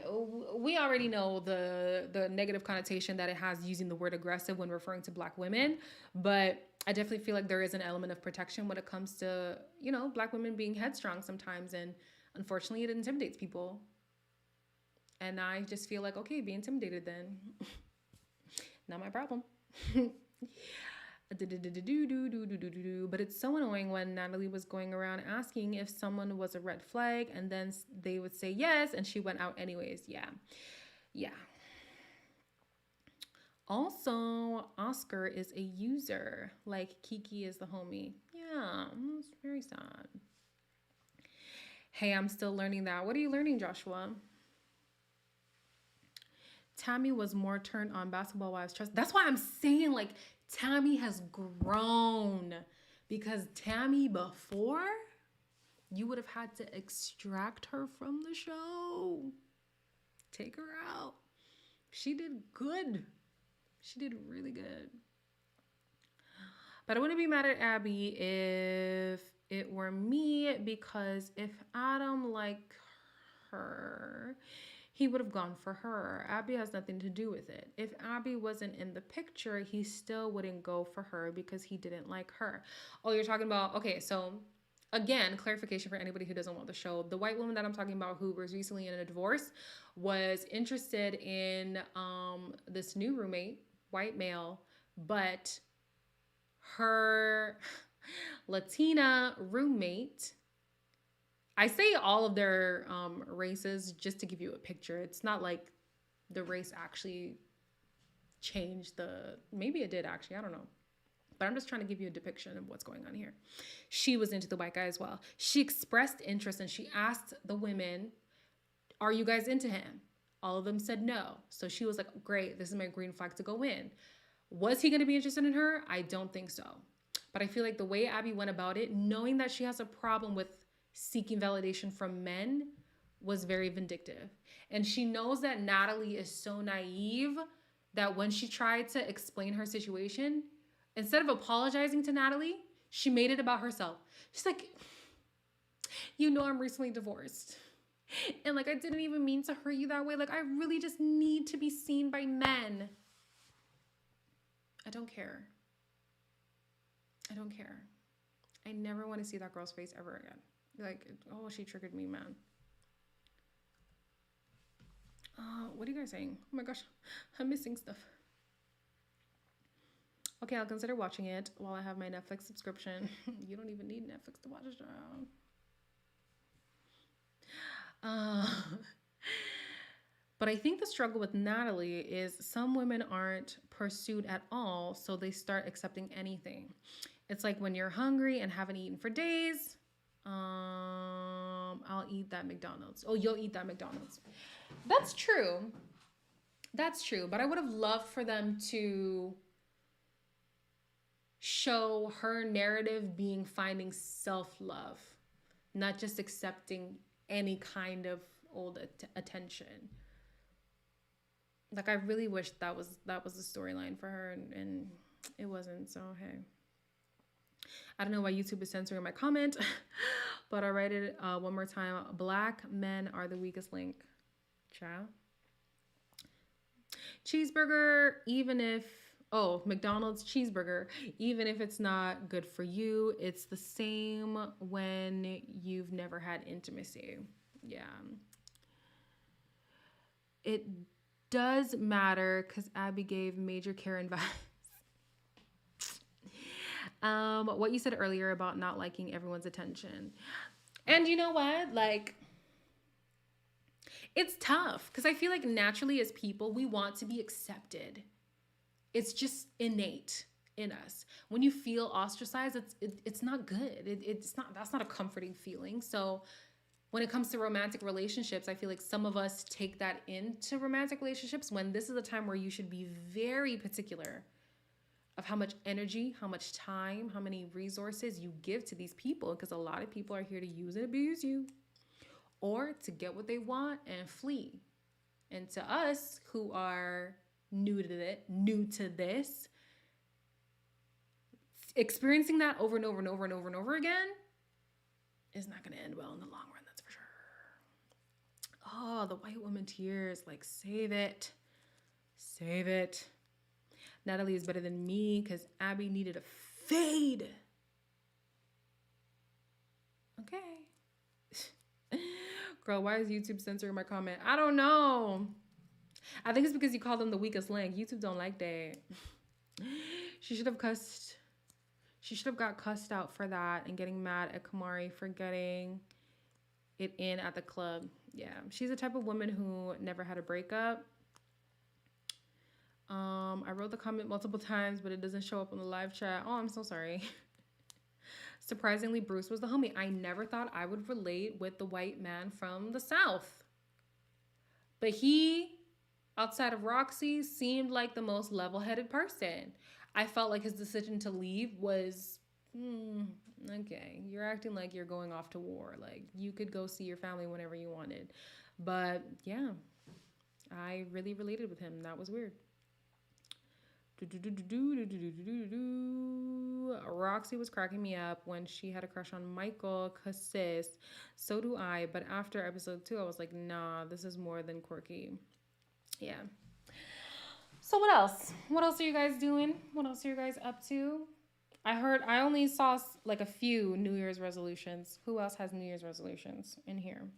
Speaker 1: we already know the negative connotation that it has using the word aggressive when referring to black women, but I definitely feel like there is an element of protection when it comes to, black women being headstrong sometimes, and unfortunately it intimidates people. And I just feel like, okay, be intimidated then. Not my problem. But it's so annoying when Natalie was going around asking if someone was a red flag, and then they would say yes, and she went out anyways. Yeah. Yeah. Also, Oscar is a user, like Kiki is the homie. Yeah, it's very sad. Hey, I'm still learning that. What are you learning, Joshua? Tammy was more turned on Basketball Wives Trust. That's why I'm saying, like, Tammy has grown, because Tammy before, you would have had to extract her from the show. Take her out. She did good. She did really good. But I wouldn't be mad at Abby if it were me, because if Adam liked her, he would have gone for her. Abby has nothing to do with it. If Abby wasn't in the picture, he still wouldn't go for her because he didn't like her. Oh, you're talking about, okay, so again, clarification for anybody who doesn't want the show. The white woman that I'm talking about who was recently in a divorce was interested in this new roommate, white male, but her Latina roommate, I say all of their races just to give you a picture. It's not like the race actually changed maybe it did actually, I don't know. But I'm just trying to give you a depiction of what's going on here. She was into the white guy as well. She expressed interest and she asked the women, are you guys into him? All of them said no. So she was like, great, this is my green flag to go in. Was he going to be interested in her? I don't think so. But I feel like the way Abby went about it, knowing that she has a problem with seeking validation from men, was very vindictive. And she knows that Natalie is so naive that when she tried to explain her situation, instead of apologizing to Natalie, she made it about herself. She's like, I'm recently divorced. And like, I didn't even mean to hurt you that way. Like, I really just need to be seen by men. I don't care. I don't care. I never want to see that girl's face ever again. Like, oh, she triggered me, man. What are you guys saying? Oh my gosh, I'm missing stuff. Okay, I'll consider watching it while I have my Netflix subscription. You don't even need Netflix to watch a show. But I think the struggle with Natalie is some women aren't pursued at all, so they start accepting anything. It's like when you're hungry and haven't eaten for days, I'll eat that McDonald's. Oh, you'll eat that McDonald's. That's true. That's true. But I would have loved for them to show her narrative being finding self-love, not just accepting any kind of old attention. Like, I really wish that was the storyline for her, and it wasn't. So hey, I don't know why YouTube is censoring my comment, but I'll write it one more time. Black men are the weakest link. Ciao. Cheeseburger, McDonald's cheeseburger, even if it's not good for you, it's the same when you've never had intimacy. Yeah. It does matter because Abby gave major Karen vibes. What you said earlier about not liking everyone's attention. And you know what? Like, it's tough because I feel like naturally as people, we want to be accepted. It's just innate in us. When you feel ostracized, it's not good. That's not a comforting feeling. So when it comes to romantic relationships, I feel like some of us take that into romantic relationships when this is a time where you should be very particular of how much energy, how much time, how many resources you give to these people, because a lot of people are here to use and abuse you or to get what they want and flee. And to us who are new to this, experiencing that over and over and over and over and over again is not going to end well in the long run, that's for sure. Oh, the white woman tears, like save it. Save it. Natalie is better than me because Abby needed a fade. Okay. Girl, why is YouTube censoring my comment? I don't know. I think it's because you called them the weakest link. YouTube don't like that. She should have got cussed out for that and getting mad at Kamari for getting it in at the club. Yeah, she's the type of woman who never had a breakup. I wrote the comment multiple times, but it doesn't show up on the live chat. Oh, I'm so sorry. Surprisingly, Bruce was the homie. I never thought I would relate with the white man from the South. But he, outside of Roxy, seemed like the most level-headed person. I felt like his decision to leave was, okay, you're acting like you're going off to war. Like, you could go see your family whenever you wanted. But, yeah, I really related with him. That was weird. Roxy was cracking me up when she had a crush on Michael, cause sis, so do I. But after episode 2, I was like, nah, this is more than quirky. Yeah. So what else? What else are you guys doing? What else are you guys up to? I only saw like a few New Year's resolutions. Who else has New Year's resolutions in here?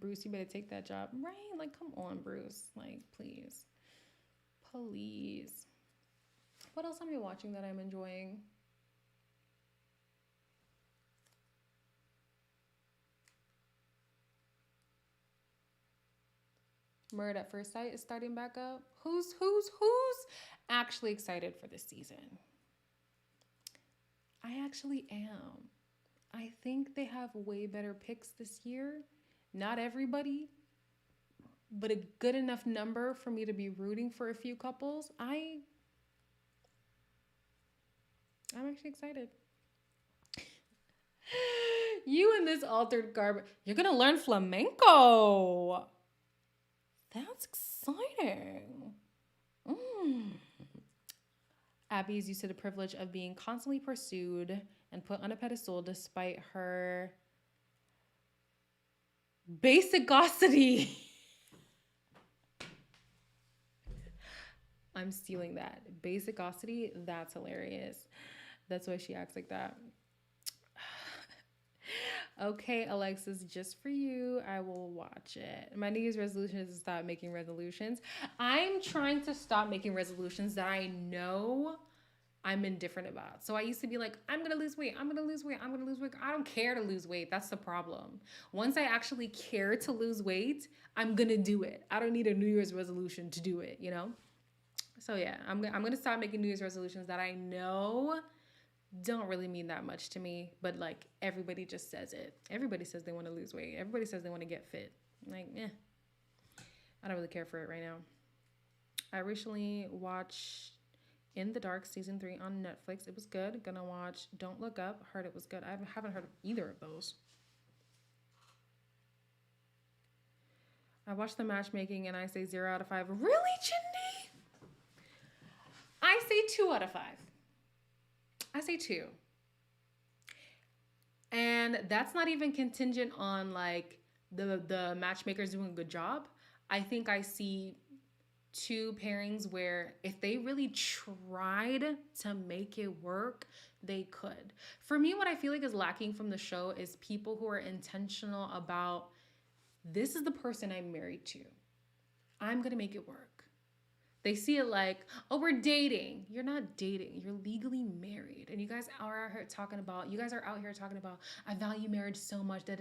Speaker 1: Bruce, you better take that job. Right? Like, come on, Bruce. Like, please. Please. What else am I watching that I'm enjoying? Married at First Sight is starting back up. Who's actually excited for this season? I actually am. I think they have way better picks this year. Not everybody, but a good enough number for me to be rooting for a few couples. I'm actually excited. You in this altered garb, you're gonna learn flamenco. That's exciting. Abby is used to the privilege of being constantly pursued and put on a pedestal despite her basicosity. I'm stealing that. Basicosity, that's hilarious. That's why she acts like that. Okay, Alexis, just for you, I will watch it. My New Year's resolution is to stop making resolutions. I'm trying to stop making resolutions that I know I'm indifferent about. So I used to be like, I'm going to lose weight. I'm going to lose weight. I'm going to lose weight. I don't care to lose weight. That's the problem. Once I actually care to lose weight, I'm going to do it. I don't need a New Year's resolution to do it, you know? So yeah, I'm going to stop making New Year's resolutions that I know don't really mean that much to me, but like everybody just says it. Everybody says they want to lose weight. Everybody says they want to get fit. Like, I don't really care for it right now. I recently watched In the Dark season 3 on Netflix. It was good. Gonna watch Don't Look Up. Heard it was good. I haven't heard of either of those. I watched The Matchmaking and I say 0 out of 5. Really, Chindi? I say 2 out of 5. I say 2. And that's not even contingent on like the matchmakers doing a good job. I think I see 2 pairings where if they really tried to make it work, they could. For me, what I feel like is lacking from the show is people who are intentional about, this is the person I'm married to. I'm going to make it work. They see it like, oh, we're dating. You're not dating. You're legally married. And you guys are out here talking about, I value marriage so much, 3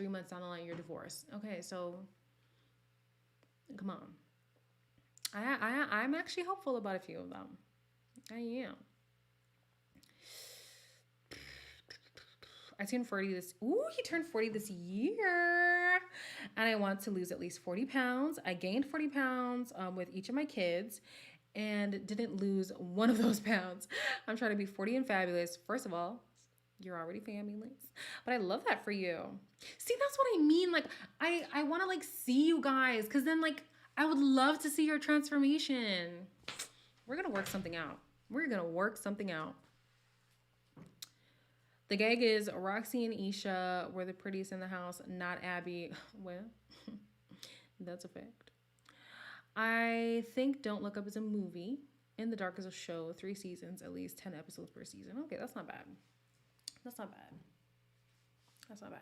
Speaker 1: months down the line, you're divorced. Okay, so come on. I'm actually hopeful about a few of them. I am. I turned 40 this. Ooh, he turned 40 this year, and I want to lose at least 40 pounds. I gained 40 pounds with each of my kids, and didn't lose one of those pounds. I'm trying to be 40 and fabulous. First of all, you're already fabulous, but I love that for you. See, that's what I mean. Like, I want to like see you guys, because then like I would love to see your transformation. We're gonna work something out. We're gonna work something out. The gag is Roxy and Isha were the prettiest in the house, not Abby. Well, that's a fact. I think Don't Look Up is a movie. In the Dark is a show, 3 seasons, at least 10 episodes per season. Okay, that's not bad. That's not bad. That's not bad.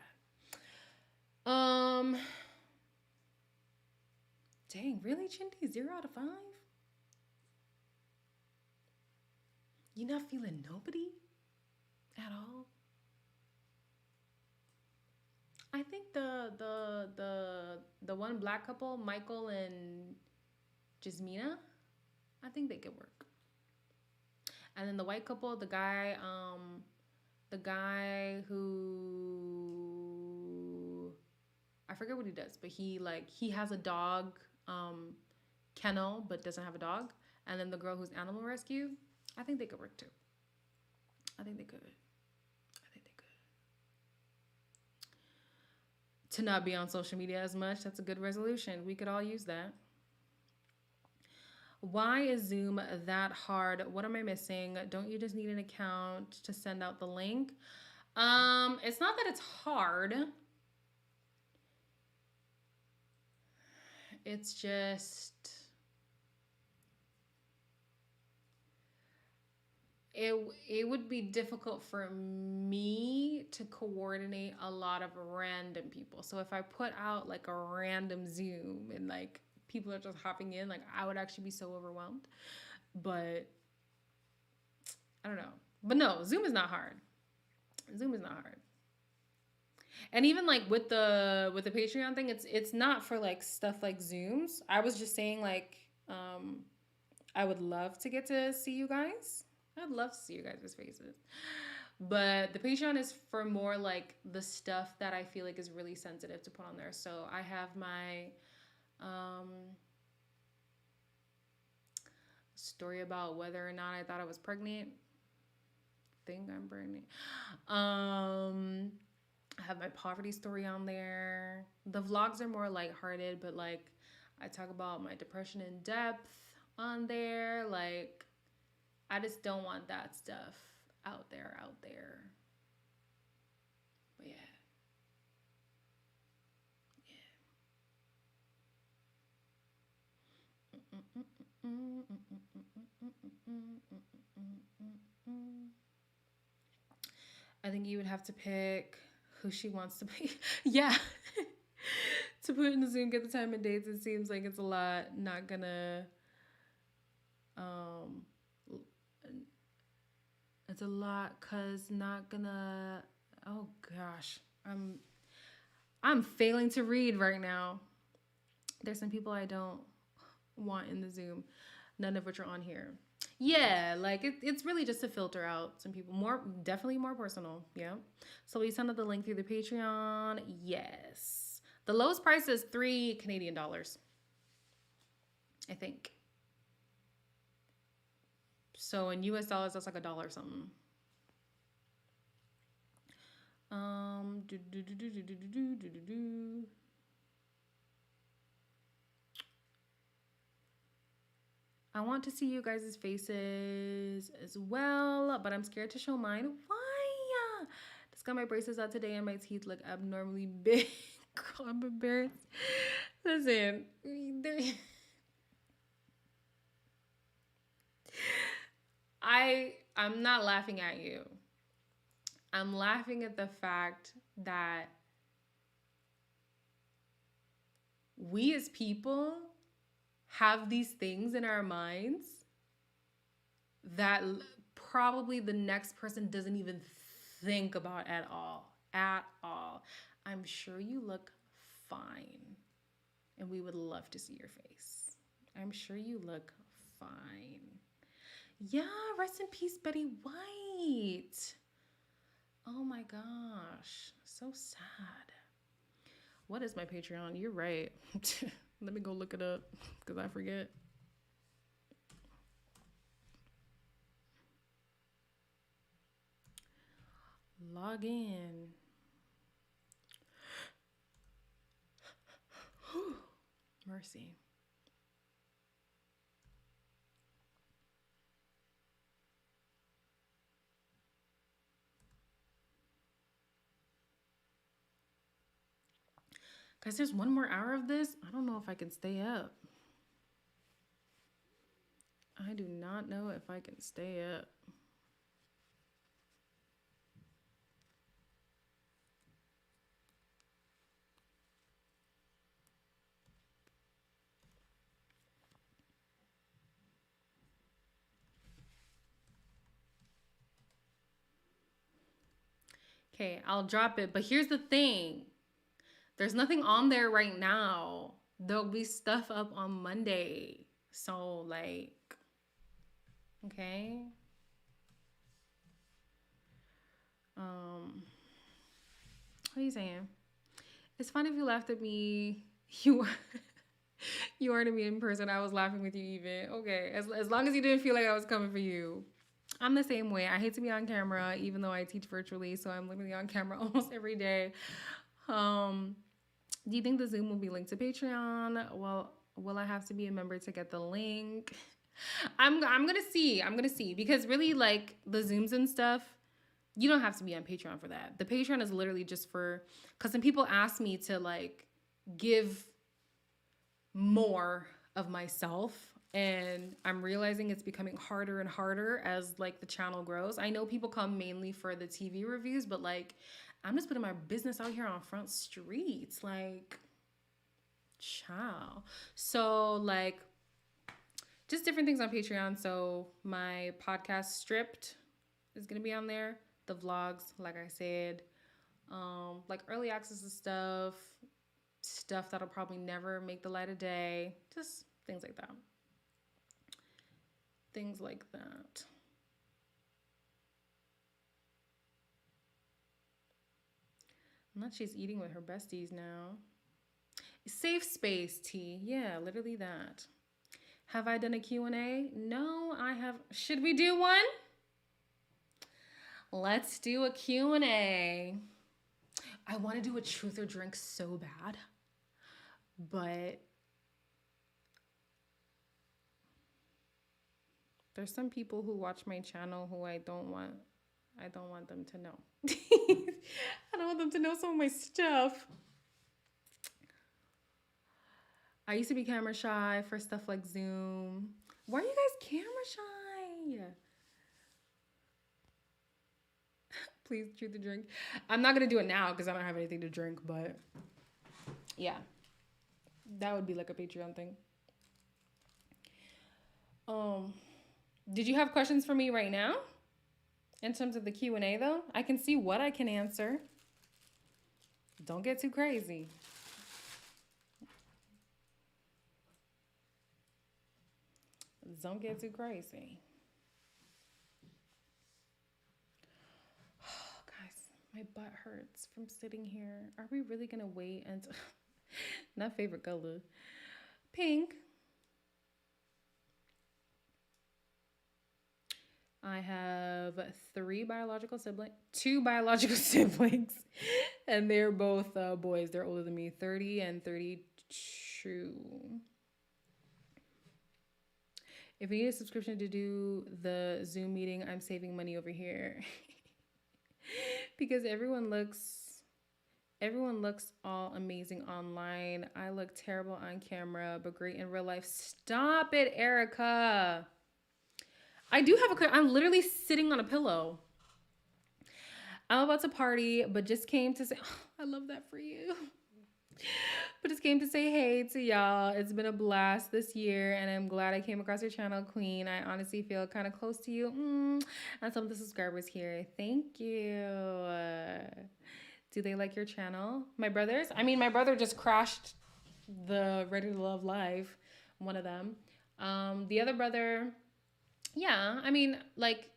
Speaker 1: Dang, really, Chindy? 0 out of 5? You not feeling nobody at all? I think the one black couple, Michael and Jasmina, I think they could work. And then the white couple, the guy who I forget what he does, but he has a dog, kennel, but doesn't have a dog. And then the girl who's animal rescue, I think they could work too. I think they could. To not be on social media as much, that's a good resolution. We could all use that. Why is Zoom that hard? What am I missing? Don't you just need an account to send out the link? It's not that it's hard. It's just it would be difficult for me to coordinate a lot of random people. So if I put out like a random Zoom and like people are just hopping in, like I would actually be so overwhelmed. But I don't know. But no, Zoom is not hard. Zoom is not hard. And even like with the Patreon thing, it's not for like stuff like Zooms. I was just saying like I would love to get to see you guys. I'd love to see you guys' faces. But the Patreon is for more like the stuff that I feel like is really sensitive to put on there. So I have my story about whether or not I thought I was pregnant. Think I'm pregnant. I have my poverty story on there. The vlogs are more lighthearted, but like I talk about my depression in depth on there. Like I just don't want that stuff out there. But yeah. I think you would have to pick who she wants to be. Yeah. To put in the Zoom, get the time and dates, it seems like it's a lot. Not gonna it's a lot cause not gonna oh gosh. I'm failing to read right now. There's some people I don't want in the Zoom, none of which are on here. Yeah, like it's really just to filter out some people. Definitely more personal. Yeah. So we send out the link through the Patreon. Yes. The lowest price is $3 Canadian, I think. So in US dollars, that's like $1 or something. I want to see you guys' faces as well, but I'm scared to show mine. Why? Just got my braces out today and my teeth look abnormally big. Girl, I'm embarrassed. Listen, I'm not laughing at you. I'm laughing at the fact that we as people have these things in our minds that probably the next person doesn't even think about at all. At all. I'm sure you look fine, and we would love to see your face. I'm sure you look fine. Yeah, rest in peace, Betty White. Oh my gosh. So sad. What is my Patreon? You're right. Let me go look it up because I forget. Log in. Mercy. Guys, there's one more hour of this. I don't know if I can stay up. I do not know if I can stay up. Okay, I'll drop it. But here's the thing. There's nothing on there right now. There'll be stuff up on Monday. So, like, okay. What are you saying? It's fun if you laughed at me. You you weren't me in person. I was laughing with you even. Okay. As long as you didn't feel like I was coming for you. I'm the same way. I hate to be on camera, even though I teach virtually, so I'm literally on camera almost every day. Do you think the Zoom will be linked to Patreon? Well, will I have to be a member to get the link? I'm gonna see. I'm gonna see because really, like the Zooms and stuff, you don't have to be on Patreon for that. The Patreon is literally just for because some people ask me to like give more of myself, and I'm realizing it's becoming harder and harder as like the channel grows. I know people come mainly for the TV reviews, but like I'm just putting my business out here on front streets, like ciao. So like just different things on Patreon. So my podcast Stripped is gonna be on there. The vlogs, like I said, like early access to stuff that'll probably never make the light of day, just things like that. Things like that. Not she's eating with her besties now. Safe space, T. Yeah, literally that. Have I done a Q&A? No, I have. Should we do one? Let's do a Q&A. I want to do a truth or drink so bad, but there's some people who watch my channel who I don't want them to know. I don't want them to know some of my stuff. I used to be camera shy for stuff like Zoom. Why are you guys camera shy? Please choose the drink. I'm not gonna do it now because I don't have anything to drink, but yeah, that would be like a Patreon thing. Did you have questions for me right now? In terms of the Q&A though, I can see what I can answer. Don't get too crazy. Don't get too crazy. Oh, guys, my butt hurts from sitting here. Are we really gonna wait until not favorite color? Pink. I have two biological siblings, and they're both boys. They're older than me, 30 and 32. If you need a subscription to do the Zoom meeting, I'm saving money over here. Because everyone looks all amazing online. I look terrible on camera, but great in real life. Stop it, Erica. I do have I'm literally sitting on a pillow. I'm about to party, but just came to say, oh, I love that for you. But just came to say hey to y'all. It's been a blast this year, and I'm glad I came across your channel, Queen. I honestly feel kind of close to you. And some of the subscribers here. Thank you. Do they like your channel? My brothers? I mean, my brother just crashed the Ready to Love Live, one of them. The other brother, yeah, I mean, like,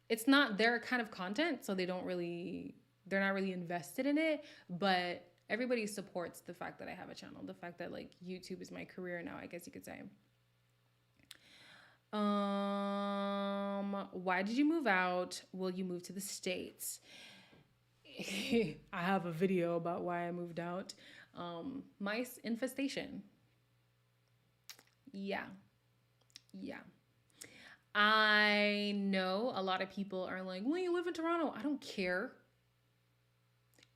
Speaker 1: it's not their kind of content, so they're not really invested in it, but everybody supports the fact that I have a channel, the fact that like YouTube is my career now, I guess you could say. Why did you move out? Will you move to the States? I have a video about why I moved out. Mice infestation. Yeah. Yeah. I know a lot of people are like, well, you live in Toronto. I don't care.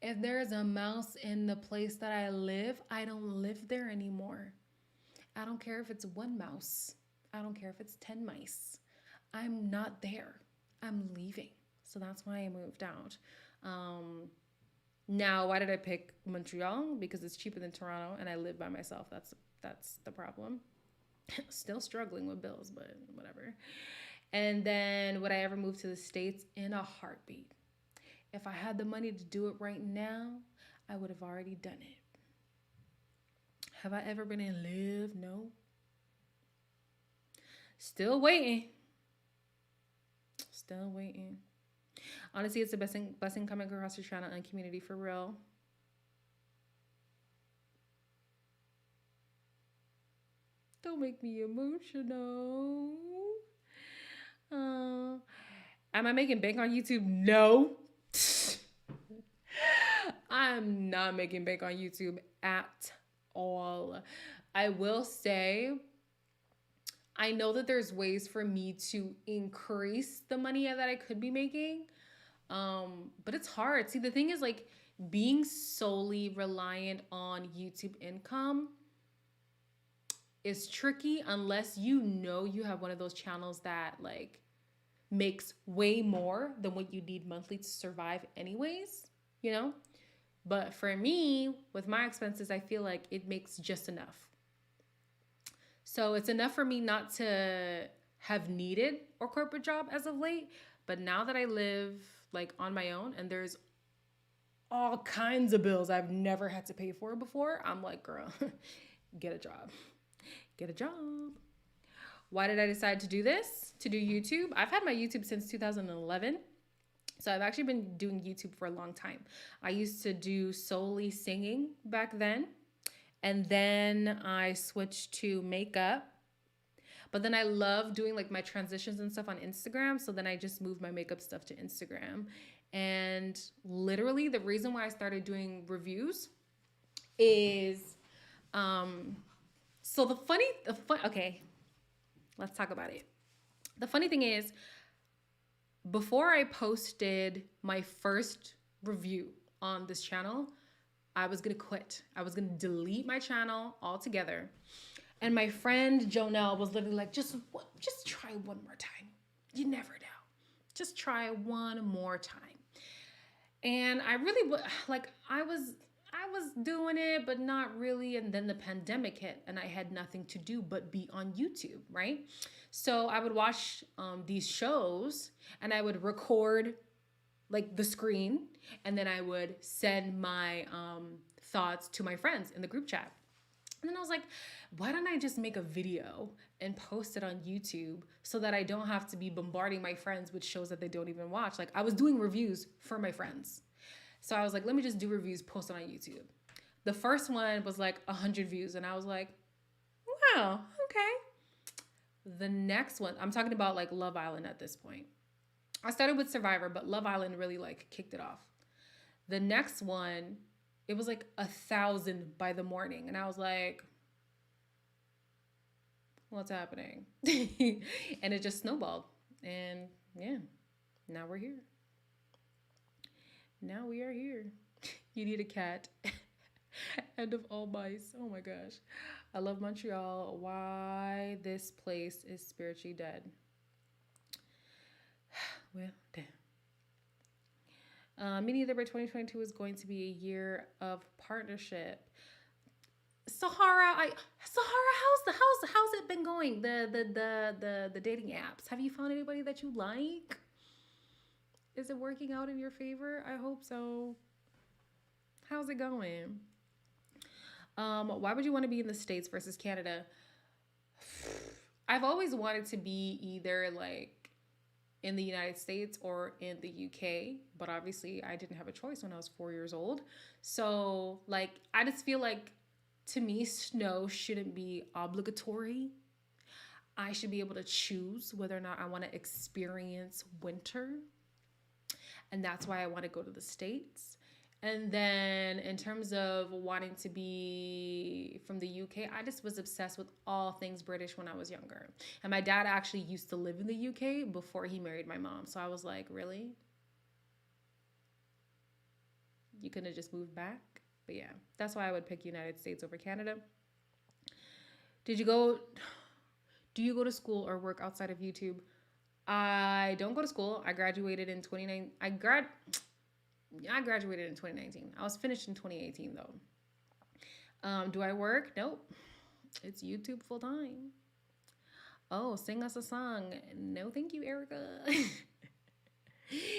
Speaker 1: If there's a mouse in the place that I live, I don't live there anymore. I don't care if it's one mouse. I don't care if it's 10 mice. I'm not there. I'm leaving. So that's why I moved out. Um, Now, why did I pick Montreal? Because it's cheaper than Toronto and I live by myself. That's the problem. Still struggling with bills, but whatever. And then would I ever move to the States? In a heartbeat. If I had the money to do it right now, I would have already done it. Have I ever been in live? No. Still waiting. Still waiting. Honestly, it's a blessing coming across your channel and community for real. Don't make me emotional. Am I making bank on YouTube? No. I'm not making bank on YouTube at all. I will say, I know that there's ways for me to increase the money that I could be making. But it's hard. See, the thing is like being solely reliant on YouTube income is tricky unless you know you have one of those channels that like makes way more than what you need monthly to survive anyways, you know? But for me, with my expenses, I feel like it makes just enough. So it's enough for me not to have needed a corporate job as of late. But now that I live like on my own and there's all kinds of bills I've never had to pay for before, I'm like, girl, get a job. Get a job. Why did I decide to do this? To do YouTube? I've had my YouTube since 2011. So I've actually been doing YouTube for a long time. I used to do solely singing back then. And then I switched to makeup. But then I love doing like my transitions and stuff on Instagram. So then I just moved my makeup stuff to Instagram. And literally the reason why I started doing reviews is, so okay, let's talk about it. The funny thing is, before I posted my first review on this channel, I was gonna quit. I was gonna delete my channel altogether. And my friend Jonelle was literally like, just try one more time. You never know. Just try one more time. And I really like I was doing it, but not really. And then the pandemic hit and I had nothing to do but be on YouTube, right? So I would watch these shows and I would record like the screen and then I would send my thoughts to my friends in the group chat. And then I was like, why don't I just make a video and post it on YouTube so that I don't have to be bombarding my friends with shows that they don't even watch? Like I was doing reviews for my friends. So I was like, let me just do reviews, post it on YouTube. The first one was like 100 views and I was like, wow, okay. The next one, I'm talking about like Love Island at this point. I started with Survivor, but Love Island really like kicked it off. The next one, it was like 1,000 by the morning. And I was like, what's happening? And it just snowballed. And yeah, now we're here. Now we are here. You need a cat. End of all mice. Oh my gosh. I love Montreal. Why this place is spiritually dead. Well, damn. Me neither, but 2022 is going to be a year of partnership. Sahara, how's it been going? The dating apps. Have you found anybody that you like? Is it working out in your favor? I hope so. How's it going? Why would you want to be in the States versus Canada? I've always wanted to be either like in the United States or in the UK, but obviously I didn't have a choice when I was 4 years old. So, like, I just feel like to me, snow shouldn't be obligatory. I should be able to choose whether or not I want to experience winter. And that's why I want to go to the States. And then in terms of wanting to be from the UK, I just was obsessed with all things British when I was younger. And my dad actually used to live in the UK before he married my mom. So I was like, really? You couldn't have just moved back? But yeah, that's why I would pick United States over Canada. Did you go do you go to school or work outside of YouTube? I don't go to school. I graduated in 29 I graduated in 2019. I was finished in 2018 though. Do I work? Nope. It's YouTube full time. Oh, sing us a song. No, thank you, Erica.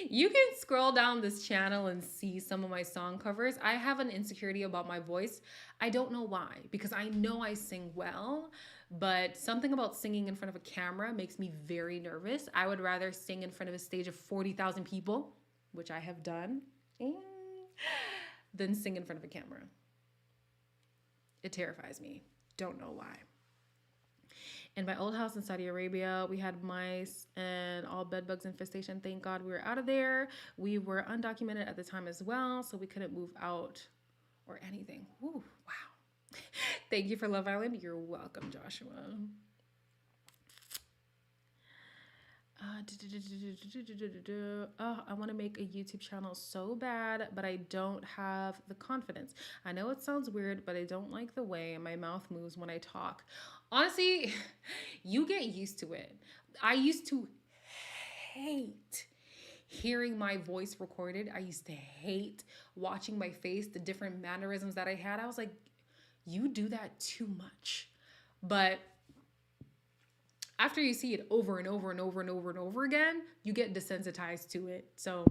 Speaker 1: You can scroll down this channel and see some of my song covers. I have an insecurity about my voice. I don't know why, because I know I sing well, but something about singing in front of a camera makes me very nervous. I would rather sing in front of a stage of 40,000 people, which I have done, than sing in front of a camera. It terrifies me. Don't know why. In my old house in Saudi Arabia, we had mice and all bed bugs infestation. Thank God we were out of there. We were undocumented at the time as well, so we couldn't move out or anything. Ooh, wow. Thank you for Love Island. You're welcome, Joshua. Oh, I want to make a YouTube channel so bad, but I don't have the confidence. I know it sounds weird, but I don't like the way my mouth moves when I talk. Honestly, you get used to it. I used to hate hearing my voice recorded. I used to hate watching my face, the different mannerisms that I had. I was like, you do that too much. But after you see it over and over and over and over and over again, you get desensitized to it. So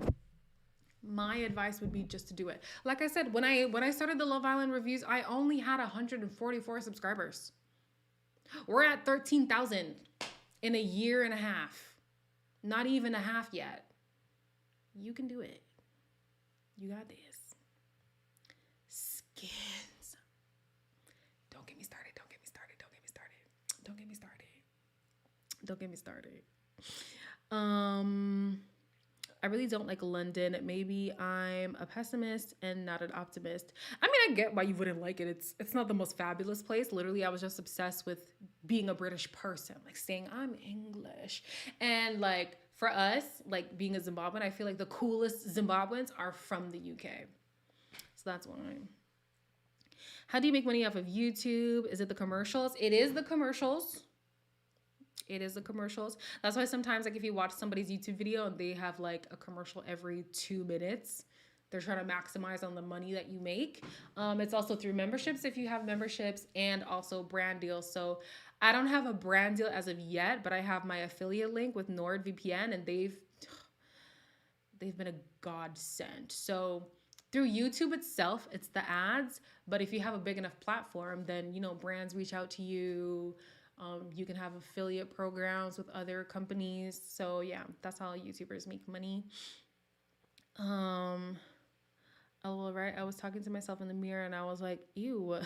Speaker 1: my advice would be just to do it. Like I said, when I started the Love Island reviews, I only had 144 subscribers. We're at 13,000 in a year and a half. Not even a half yet. You can do it. You got this. Skins. Don't get me started. Don't get me started. Don't get me started. Don't get me started. Don't get me started. I really don't like London. Maybe I'm a pessimist and not an optimist. I mean, I get why you wouldn't like it. It's not the most fabulous place. Literally, I was just obsessed with being a British person, like saying I'm English. And like for us, like being a Zimbabwean, I feel like the coolest Zimbabweans are from the UK. So that's why. How do you make money off of YouTube? Is it the commercials? It is the commercials. It is the commercials. That's why sometimes, like, if you watch somebody's YouTube video and they have like a commercial every 2 minutes, they're trying to maximize on the money that you make. It's also through memberships if you have memberships, and also brand deals. So I don't have a brand deal as of yet, but I have my affiliate link with NordVPN, and they've been a godsend. So through YouTube itself, it's the ads. But if you have a big enough platform, then, you know, brands reach out to you. You can have affiliate programs with other companies. So yeah, that's how YouTubers make money. Oh, right. I was talking to myself in the mirror and I was like, ew.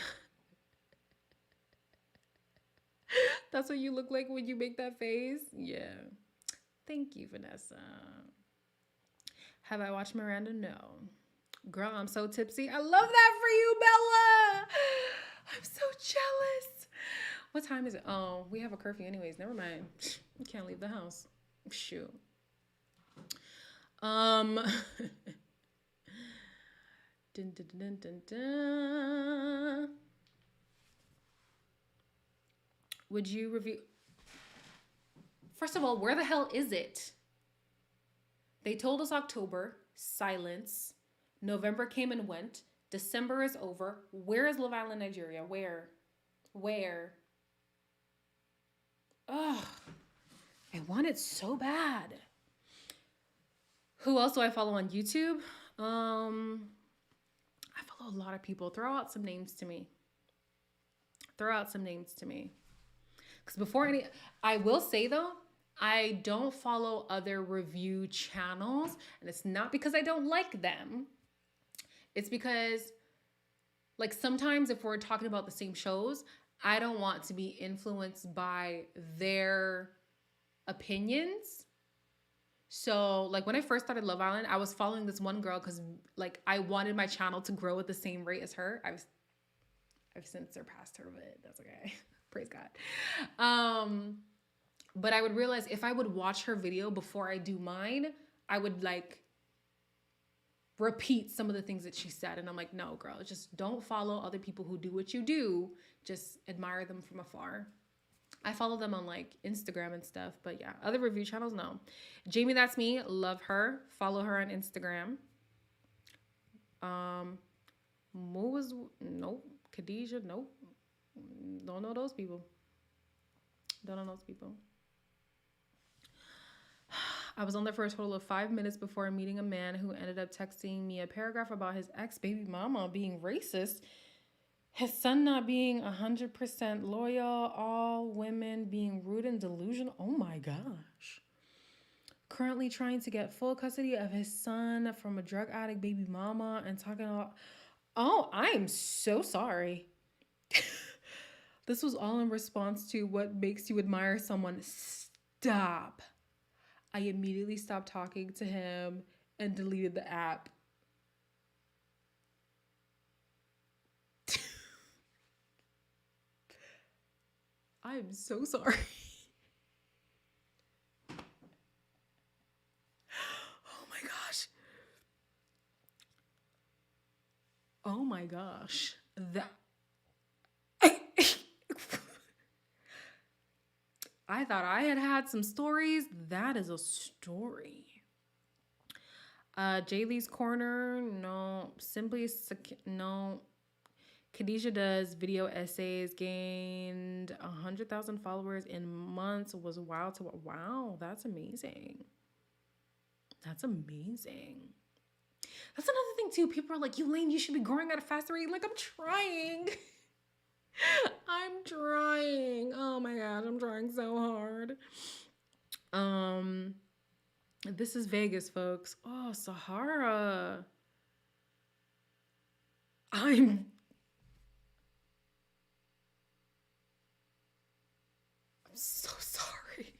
Speaker 1: That's what you look like when you make that face? Yeah. Thank you, Vanessa. Have I watched Miranda? No. Girl, I'm so tipsy. I love that for you, Bella. I'm so jealous. What time is it? Oh, we have a curfew anyways. Never mind. You can't leave the house. Shoot. Dun, dun, dun, dun, dun. Would you review? First of all, where the hell is it? They told us October. Silence. November came and went. December is over. Where is Love Island, Nigeria? Where? Ugh, I want it so bad. Who else do I follow on YouTube? I follow a lot of people. Throw out some names to me. Because I will say though, I don't follow other review channels, and it's not because I don't like them. It's because, like, sometimes if we're talking about the same shows, I don't want to be influenced by their opinions. So, like, when I first started Love Island, I was following this one girl because, like, I wanted my channel to grow at the same rate as her. I've since surpassed her, but that's okay. Praise God. But I would realize if I would watch her video before I do mine, I would like repeat some of the things that she said. And I'm like, no, girl, just don't follow other people who do what you do. Just admire them from afar. I follow them on like Instagram and stuff. But yeah, other review channels, no. Jamie, that's me. Love her. Follow her on Instagram. Mo was, nope. Khadijah, nope. Don't know those people. Don't know those people. I was on there for a total of 5 minutes before meeting a man who ended up texting me a paragraph about his ex-baby mama being racist, his son not being 100% loyal, all women being rude and delusional. Oh my gosh. Currently trying to get full custody of his son from a drug addict baby mama and talking about, oh, I'm so sorry. This was all in response to what makes you admire someone. Stop. I immediately stopped talking to him and deleted the app. I am so sorry. Oh my gosh. Oh my gosh. That I thought I had some stories. That is a story. Jaylee's Corner, no. No. Khadijah does video essays, gained 100,000 followers in months, was wild to wow, that's amazing. That's amazing. That's another thing too. People are like, Elaine, you should be growing at a faster rate. Like, I'm trying. I'm trying. Oh my gosh, I'm trying so hard. This is Vegas, folks. Oh, Sahara. I'm so sorry.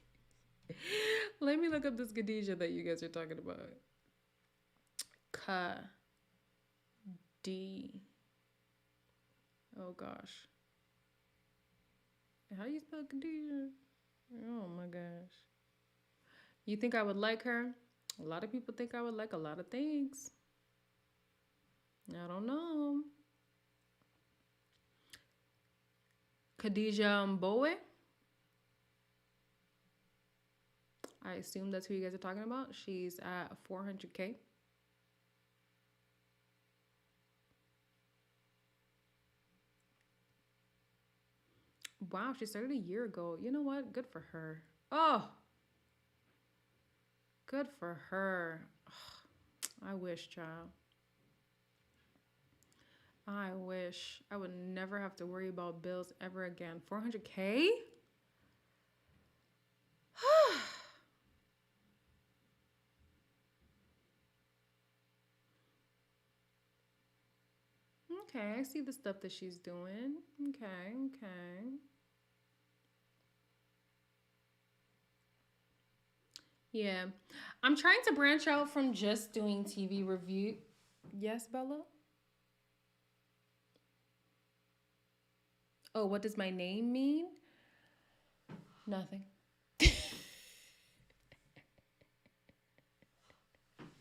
Speaker 1: Let me look up this Khadijah that you guys are talking about. D. Oh gosh. How do you spell Khadijah? Oh my gosh. You think I would like her? A lot of people think I would like a lot of things. I don't know. Khadijah Mbowe. I assume that's who you guys are talking about. She's at 400K. Wow, she started a year ago. You know what? Good for her. Oh, good for her. Ugh, I wish, child. I wish I would never have to worry about bills ever again. 400K? Okay, I see the stuff that she's doing. Okay. Yeah. I'm trying to branch out from just doing TV review. Yes, Bella? Oh, what does my name mean? Nothing.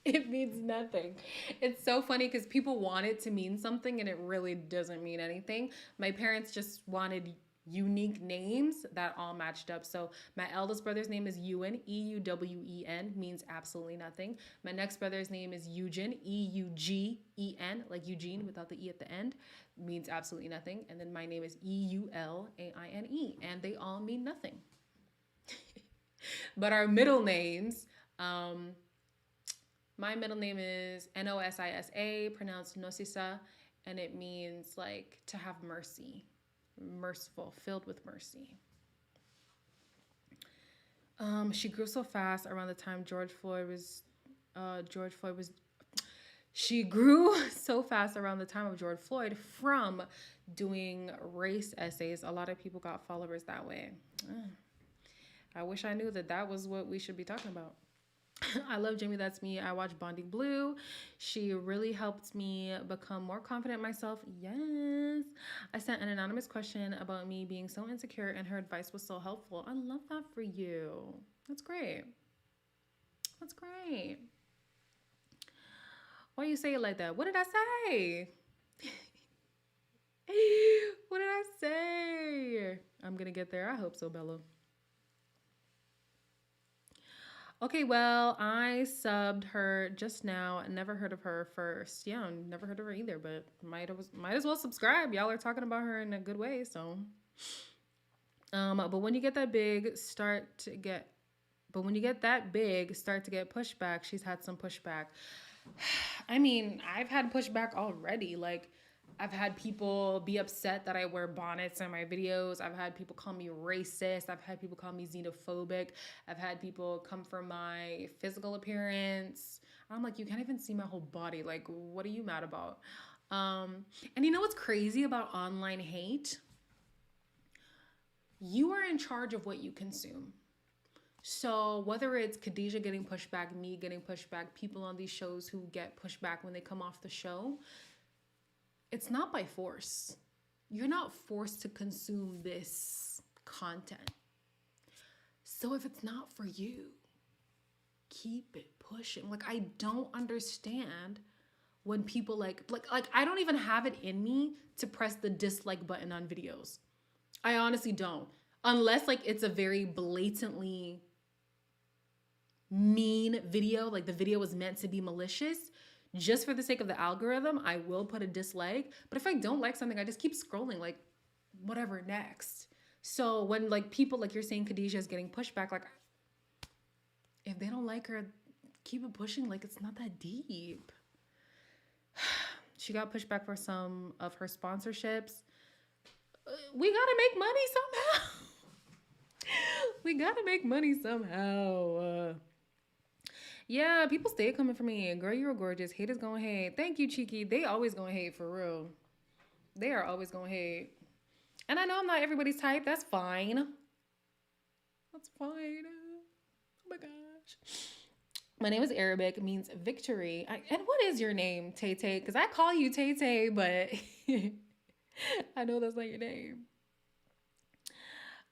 Speaker 1: It means nothing. It's so funny because people want it to mean something and it really doesn't mean anything. My parents just wanted unique names that all matched up. So my eldest brother's name is Ewan, Euwen, means absolutely nothing. My next brother's name is Eugen, Eugen, like Eugene without the E at the end, means absolutely nothing. And then my name is Eulaine, and they all mean nothing. But our middle names, my middle name is Nosisa, pronounced Nosisa, and it means like to have mercy, merciful, filled with mercy. She grew so fast around the time George Floyd was she grew so fast around the time of George Floyd from doing race essays. A lot of people got followers that way. I wish I knew that that was what we should be talking about. I love Jamie That's Me. I watched Bonding Blue. She really helped me become more confident in myself. Yes. I sent an anonymous question about me being so insecure, and her advice was so helpful. I love that for you. That's great. That's great. Why you say it like that? What did I say? What did I say? I'm going to get there. I hope so, Bella. Okay, well, I subbed her just now. Never heard of her first. Yeah, never heard of her either, but might as well subscribe. Y'all are talking about her in a good way, so. But when you get that big, start to get pushback. She's had some pushback. I mean, I've had pushback already. Like, I've had people be upset that I wear bonnets in my videos. I've had people call me racist. I've had people call me xenophobic. I've had people come for my physical appearance. I'm like, you can't even see my whole body. Like, what are you mad about? And you know what's crazy about online hate? You are in charge of what you consume. So whether it's Khadijah getting pushed back, me getting pushed back, people on these shows who get pushed back when they come off the show, it's not by force. You're not forced to consume this content. So if it's not for you, keep it pushing. Like, I don't understand when people like I don't even have it in me to press the dislike button on videos. I honestly don't. Unless like it's a very blatantly mean video, like the video was meant to be malicious. Just for the sake of the algorithm, I will put a dislike. But if I don't like something, I just keep scrolling, like, whatever, next. So when, like, people, like you're saying, Khadijah is getting pushback, like, if they don't like her, keep it pushing. Like, it's not that deep. She got pushback for some of her sponsorships. We gotta make money somehow. We gotta make money somehow. Yeah, people stay coming for me. Girl, you're gorgeous. Haters gonna hate. Thank you, Cheeky. They always gonna hate, for real. They are always gonna hate. And I know I'm not everybody's type. That's fine. That's fine. Oh my gosh. My name is Arabic. It means victory. And what is your name, Tay Tay? Because I call you Tay Tay, but I know that's not your name.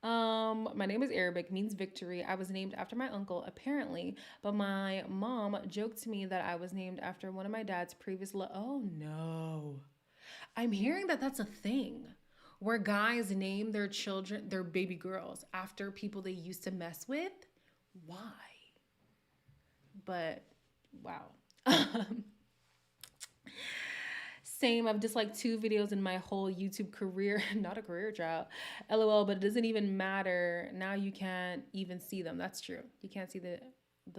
Speaker 1: My name is Arabic, means victory. I was named after my uncle, apparently, but my mom joked to me that I was named after one of my dad's previous oh no. I'm hearing that that's a thing where guys name their children, their baby girls, after people they used to mess with. Why? But wow. Same, I've disliked 2 videos in my whole YouTube career. Not a career drought. LOL, but it doesn't even matter. Now you can't even see them. That's true. You can't see the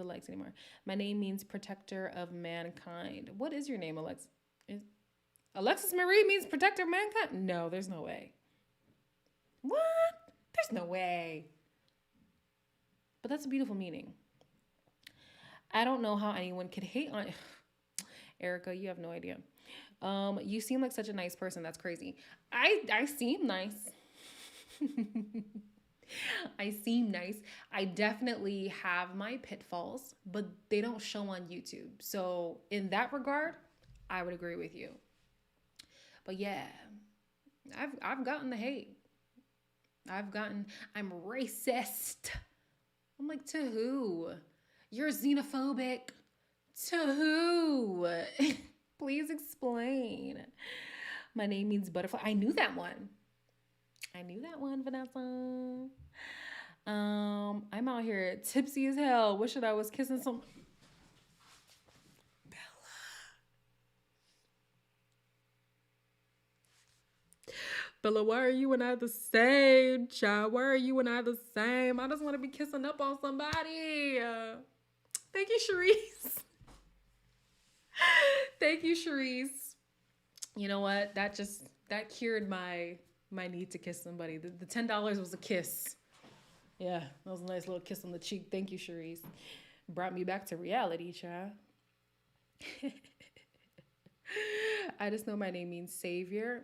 Speaker 1: likes anymore. My name means protector of mankind. What is your name, Alex? Alexis Marie means protector of mankind? No, there's no way. What? There's no way. But that's a beautiful meaning. I don't know how anyone could hate on Erica, you have no idea. You seem like such a nice person. That's crazy. I seem nice. I seem nice. I definitely have my pitfalls, but they don't show on YouTube. So in that regard, I would agree with you. But yeah, I've gotten the hate. I'm racist. I'm like, to who? You're xenophobic. To who? Please explain. My name means butterfly. I knew that one, Vanessa. I'm out here tipsy as hell. Wish that I was kissing some. Bella, why are you and I the same, child? Why are you and I the same? I just want to be kissing up on somebody. Thank you, Sharice. Thank you, Sharice. You know what? That cured my need to kiss somebody. The $10 was a kiss. Yeah, that was a nice little kiss on the cheek. Thank you, Charisse. Brought me back to reality, child. I just know my name means savior.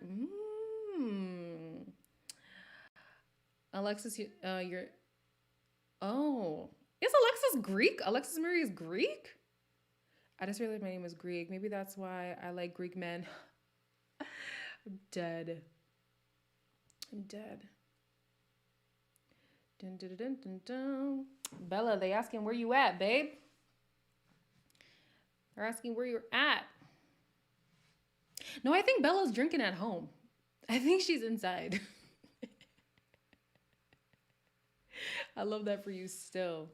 Speaker 1: Alexis, you're. Oh, is Alexis Greek? Alexis Marie is Greek? I just realized my name is Greek. Maybe that's why I like Greek men. I'm dead. I'm dead. Dun, dun, dun, dun, dun. Bella, they asking where you at, babe? They're asking where you're at. No, I think Bella's drinking at home. I think she's inside. I love that for you still.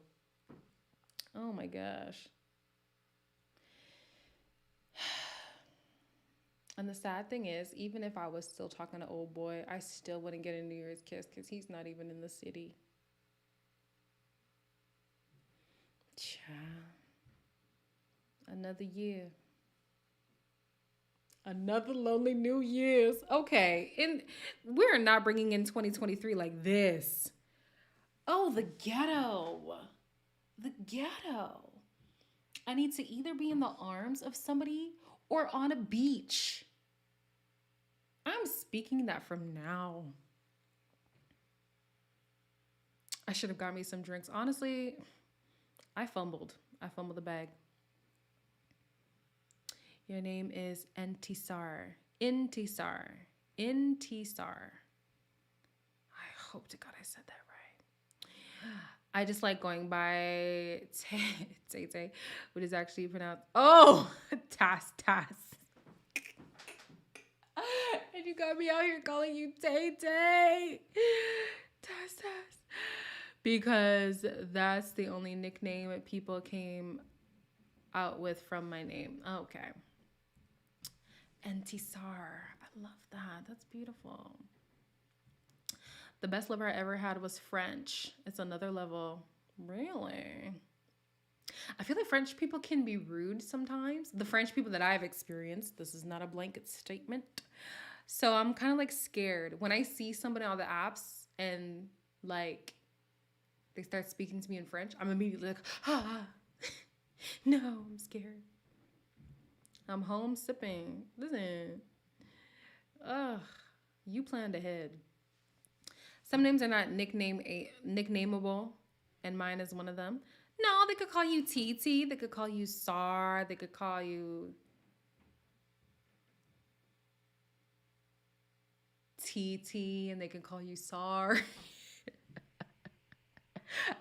Speaker 1: Oh my gosh. And the sad thing is, even if I was still talking to old boy, I still wouldn't get a New Year's kiss because he's not even in the city. Child. Another year. Another lonely New Year's. Okay, and we're not bringing in 2023 like this. Oh, the ghetto. The ghetto. I need to either be in the arms of somebody or on a beach. I'm speaking that from now. I should have got me some drinks. Honestly, I fumbled. I fumbled the bag. Your name is Intisar. Intisar. Intisar. I hope to God I said that right. I just like going by Tay Tay, which is actually pronounced Tas. And you got me out here calling you Tay Tay. Tas. Because that's the only nickname people came out with from my name. Okay. Intisar. I love that. That's beautiful. The best lover I ever had was French. It's another level. Really? I feel like French people can be rude sometimes. The French people that I've experienced, this is not a blanket statement. So I'm kind of like scared. When I see somebody on the apps and like they start speaking to me in French, I'm immediately like, no, I'm scared. I'm home sipping. Listen. Ugh. You planned ahead. Some names are not nicknameable, and mine is one of them. No, they could call you TT. They could call you Sar. They could call you TT, and they can call you Sar.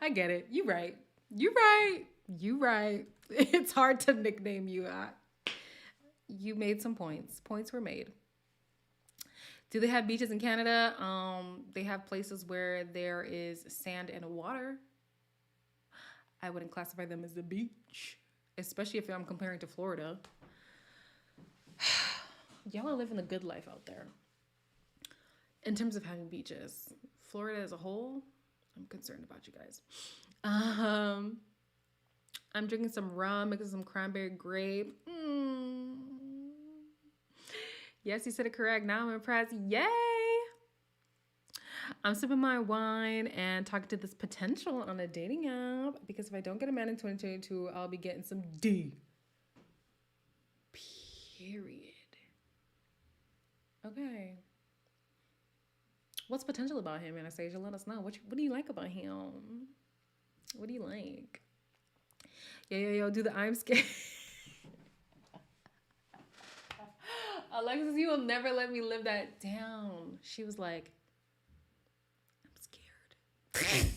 Speaker 1: I get it. You right. You right. You right. It's hard to nickname you. You made some points. Points were made. Do they have beaches in Canada? They have places where there is sand and water. I wouldn't classify them as a beach, especially if I'm comparing to Florida. Y'all are living the good life out there. In terms of having beaches, Florida as a whole, I'm concerned about you guys. I'm drinking some rum, making some cranberry grape. Yes, you said it correct. Now I'm impressed. Yay! I'm sipping my wine and talking to this potential on a dating app because if I don't get a man in 2022, I'll be getting some D. Period. Okay. What's potential about him, Anastasia? Let us know. What do you like about him? What do you like? Yo, do the I'm scared. Alexis, you will never let me live that down. She was like, I'm scared.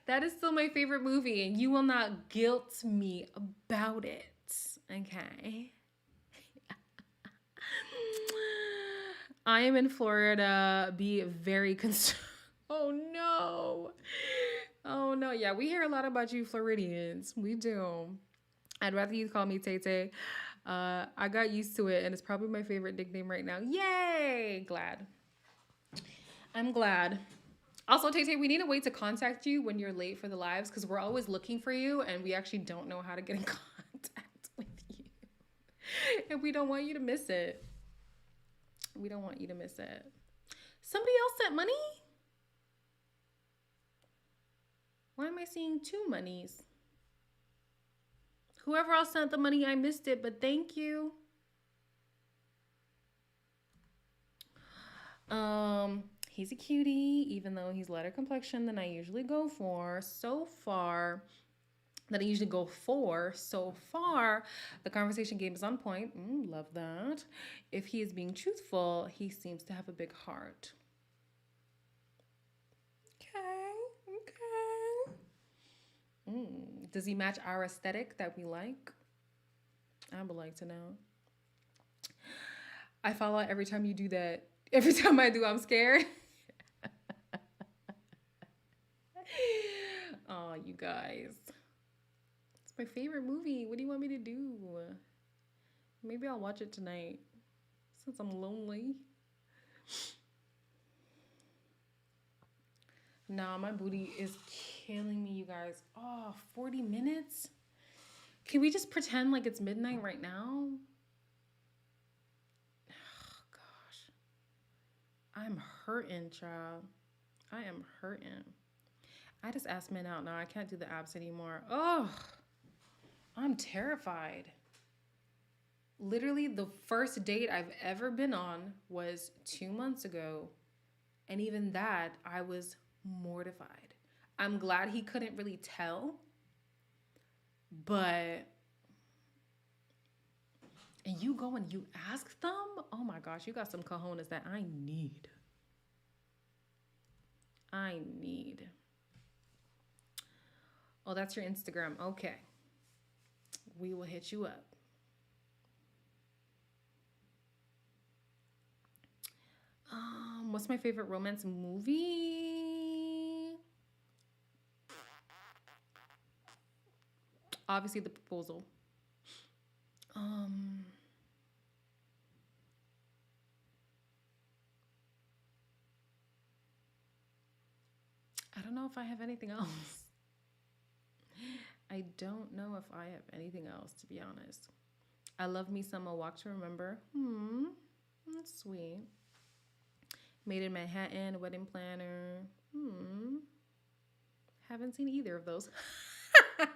Speaker 1: That is still my favorite movie, and you will not guilt me about it. Okay. I am in Florida. Be very concerned. Oh no. Oh no. Yeah, we hear a lot about you Floridians. We do. I'd rather you call me Tay Tay. I got used to it, and it's probably my favorite nickname right now. Yay! Glad. I'm glad. Also, Tay Tay, we need a way to contact you when you're late for the lives because we're always looking for you, and we actually don't know how to get in contact with you. And we don't want you to miss it. We don't want you to miss it. Somebody else sent money? Why am I seeing two monies? Whoever else sent the money, I missed it, but thank you. He's a cutie, even though he's lighter complexion than I usually go for. So far, the conversation game is on point. Love that. If he is being truthful, he seems to have a big heart. Okay. Does he match our aesthetic that we like? I would like to know. I fall out every time you do that. Every time I do, I'm scared. Oh, you guys. It's my favorite movie. What do you want me to do? Maybe I'll watch it tonight since I'm lonely. Nah, my booty is killing me, you guys. Oh, 40 minutes? Can we just pretend like it's midnight right now? Oh, gosh. I'm hurting, child. I am hurting. I just asked men out now. I can't do the abs anymore. Oh, I'm terrified. Literally, the first date I've ever been on was 2 months ago. And even that, I was mortified. I'm glad he couldn't really tell. But, and you go and you ask them? Oh my gosh, you got some cojones that I need. Oh, that's your Instagram. Okay. We will hit you up. What's my favorite romance movie? Obviously, The Proposal. I don't know if I have anything else. I don't know if I have anything else, to be honest. I love me some A Walk to Remember. That's sweet. Made in Manhattan, Wedding Planner. Haven't seen either of those.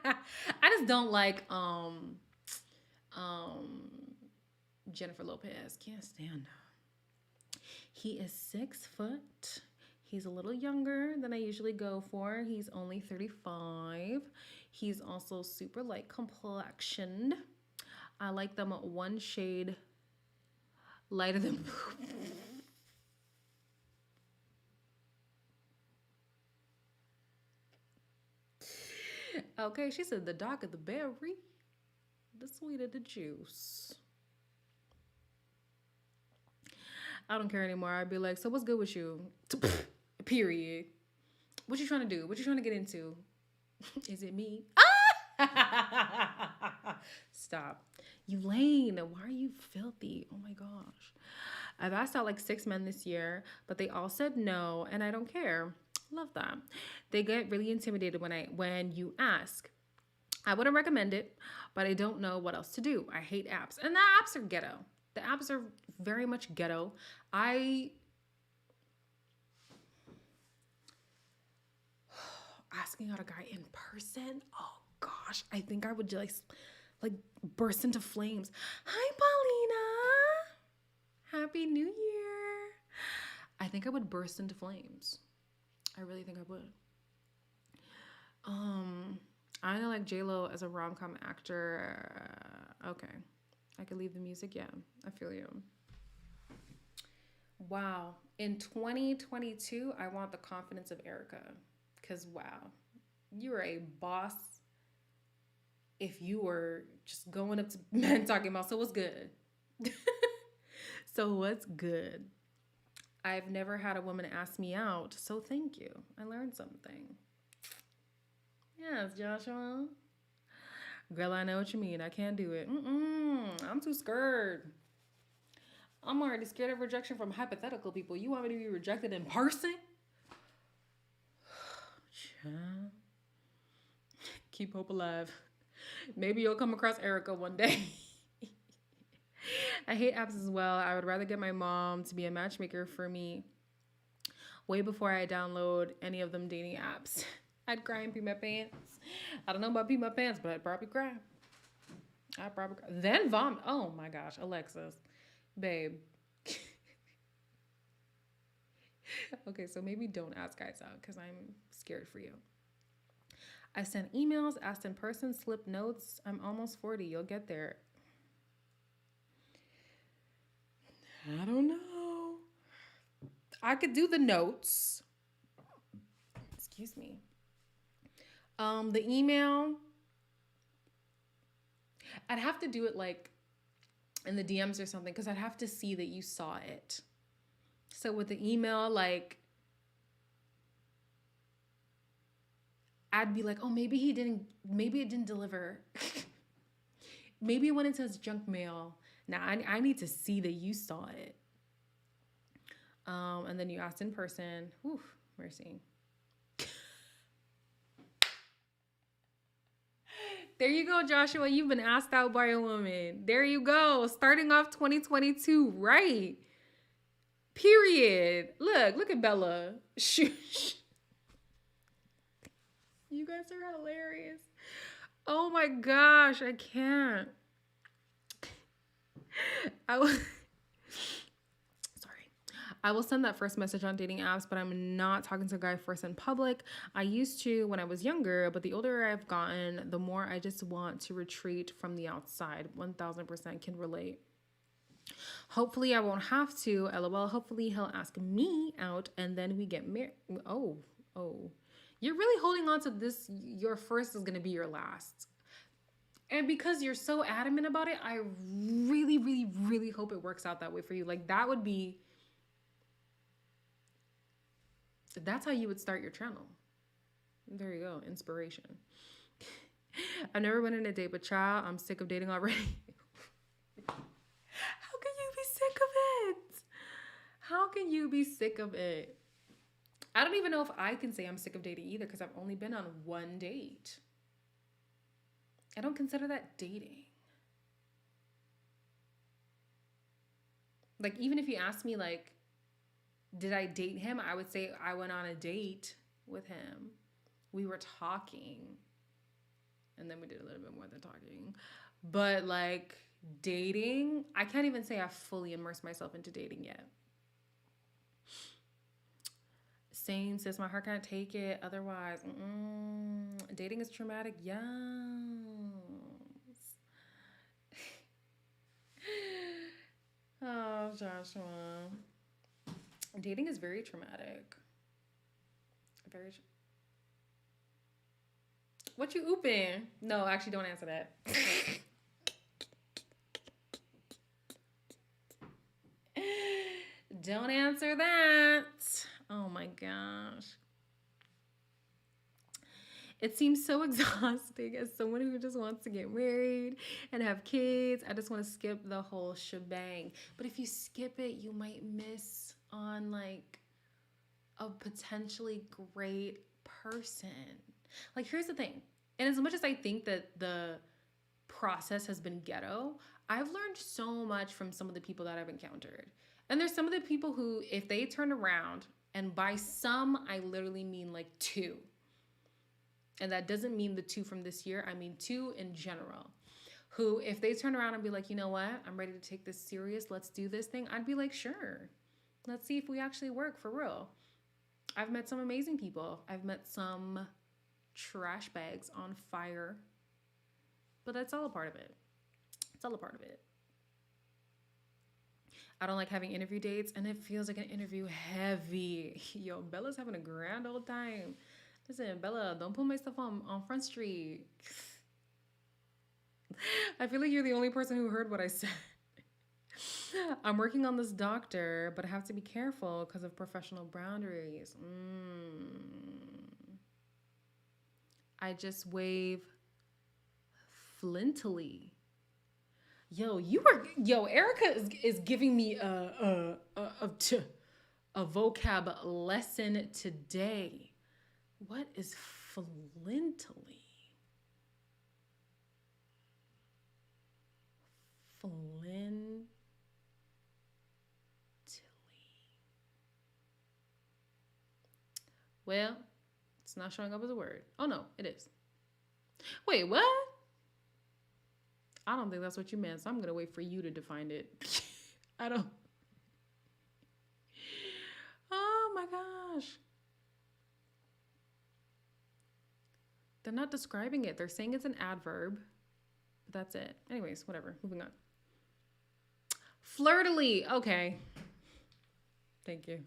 Speaker 1: I just don't like Jennifer Lopez. Can't stand her. He is 6 foot. He's a little younger than I usually go for. He's only 35. He's also super light complexioned. I like them one shade lighter than Okay, she said the darker the berry, the sweeter the juice. I don't care anymore. I'd be like, so what's good with you? Period. What you trying to do? What you trying to get into? Is it me? Stop. You lane. Why are you filthy? Oh my gosh. I've asked out like 6 men this year, but they all said no, and I don't care. Love that. They get really intimidated when you ask. I wouldn't recommend it, but I don't know what else to do. I hate apps. And the apps are ghetto. The apps are very much ghetto. Asking out a guy in person? Oh gosh, I think I would just like burst into flames. Hi, Paulina. Happy New Year. I think I would burst into flames. I really think I would. I know like J-Lo as a rom-com actor. Okay. I could leave the music. Yeah, I feel you. Wow. In 2022, I want the confidence of Erica. Because, wow, you were a boss if you were just going up to men talking about, so what's good? So what's good? I've never had a woman ask me out, so thank you. I learned something. Yes, Joshua. Girl, I know what you mean. I can't do it. I'm too scared. I'm already scared of rejection from hypothetical people. You want me to be rejected in person? Keep hope alive. Maybe you'll come across Erica one day. I hate apps as well. I would rather get my mom to be a matchmaker for me way before I download any of them dating apps. I'd cry and pee my pants. I don't know about pee my pants, but I'd probably cry. I'd probably cry. Then vomit. Oh my gosh, Alexis, babe. Okay, so maybe don't ask guys out because I'm scared for you. I sent emails, asked in person, slipped notes. I'm almost 40. You'll get there. I don't know. I could do the notes. Excuse me. The email, I'd have to do it like in the DMs or something because I'd have to see that you saw it. So with the email, like, I'd be like, oh, maybe it didn't deliver. Maybe it went into his junk mail. Now I need to see that you saw it. And then you asked in person. Whew, mercy. There you go, Joshua. You've been asked out by a woman. There you go. Starting off 2022, right? Period. Look at Bella. Shush. You guys are hilarious. Oh my gosh, I can't. I will send that first message on dating apps, but I'm not talking to a guy first in public. I used to when I was younger, but the older I've gotten, the more I just want to retreat from the outside. 1000% can relate. Hopefully I won't have to. LOL. Hopefully he'll ask me out and then we get married. Oh. You're really holding on to this. Your first is going to be your last. And because you're so adamant about it, I really, really, really hope it works out that way for you. Like that's how you would start your channel. There you go. Inspiration. I've never been on a date, but child, I'm sick of dating already. How can you be sick of it? How can you be sick of it? I don't even know if I can say I'm sick of dating either because I've only been on one date. I don't consider that dating. Like, even if you ask me, like, did I date him? I would say I went on a date with him. We were talking. And then we did a little bit more than talking. But, like, dating, I can't even say I've fully immersed myself into dating yet. Same, sis, my heart can't take it. Otherwise, dating is traumatic. Yes. Oh, Joshua. Dating is very traumatic. What you ooping? No, actually, don't answer that. Don't answer that. Oh my gosh. It seems so exhausting as someone who just wants to get married and have kids. I just want to skip the whole shebang. But if you skip it, you might miss on like a potentially great person. Like, here's the thing. And as much as I think that the process has been ghetto, I've learned so much from some of the people that I've encountered. And there's some of the people who, if they turn around, and by some, I literally mean like two. And that doesn't mean the two from this year. I mean two in general. Who, if they turn around and be like, you know what? I'm ready to take this serious. Let's do this thing. I'd be like, sure. Let's see if we actually work for real. I've met some amazing people. I've met some trash bags on fire. But that's all a part of it. It's all a part of it. I don't like having interview dates, and it feels like an interview heavy. Yo, Bella's having a grand old time. Listen, Bella, don't put my stuff on Front Street. I feel like you're the only person who heard what I said. I'm working on this doctor, but I have to be careful because of professional boundaries. I just wave flintily. Yo, Erica is giving me a vocab lesson today. What is flintily? Flintily. Well, It's not showing up as a word. Oh no, it is. Wait, what? I don't think that's what you meant, so I'm gonna wait for you to define it. I don't. Oh my gosh. They're not describing it. They're saying it's an adverb. But that's it. Anyways, whatever. Moving on. Flirtily. Okay. Thank you.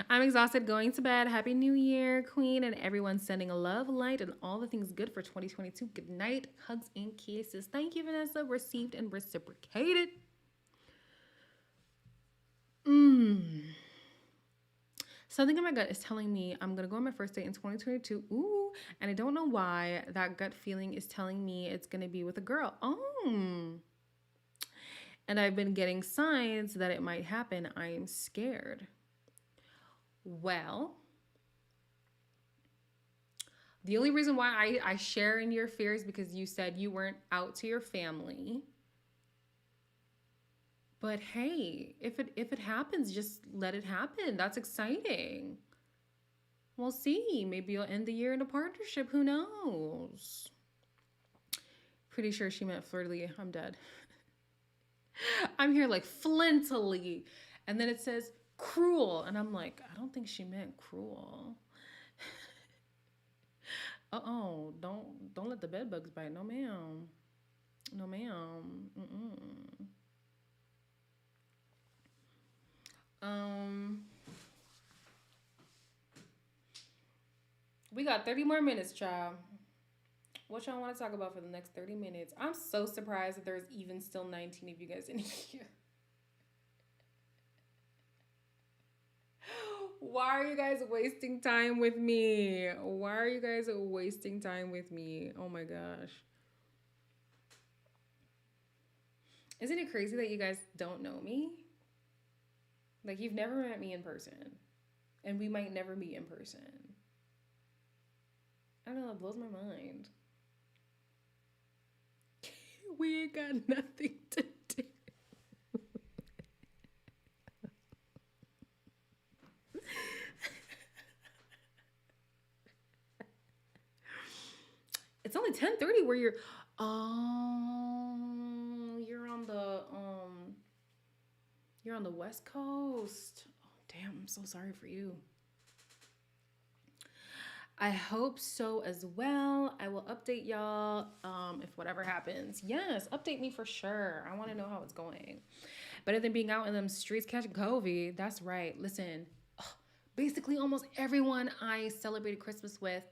Speaker 1: I'm exhausted going to bed. Happy New Year, Queen, and everyone sending a love, light, and all the things good for 2022. Good night. Hugs and kisses. Thank you, Vanessa. Received and reciprocated. Something in my gut is telling me I'm going to go on my first date in 2022. Ooh, and I don't know why that gut feeling is telling me it's going to be with a girl. Oh. And I've been getting signs that it might happen. I'm scared. Well, the only reason why I share in your fears because you said you weren't out to your family. But hey, if it happens, just let it happen. That's exciting. We'll see. Maybe you'll end the year in a partnership. Who knows? Pretty sure she meant flirtily. I'm dead. I'm here like flintily. And then it says cruel. And I'm like, I don't think she meant cruel. Uh-oh. Don't let the bed bugs bite. No, ma'am. No, ma'am. Mm-mm. We got 30 more minutes, child. What y'all want to talk about for the next 30 minutes? I'm so surprised that there's even still 19 of you guys in here. Why are you guys wasting time with me? Why are you guys wasting time with me? Oh my gosh. Isn't it crazy that you guys don't know me? Like, you've never met me in person. And we might never meet in person. I don't know, it blows my mind. We ain't got nothing to do. It's only 10:30 where you're you're on the West Coast. Oh, damn, I'm so sorry for you. I hope so as well. I will update y'all if whatever happens. Yes, update me for sure. I want to know how it's going. Better than being out in them streets catching COVID. That's right. Listen, basically almost everyone I celebrated Christmas with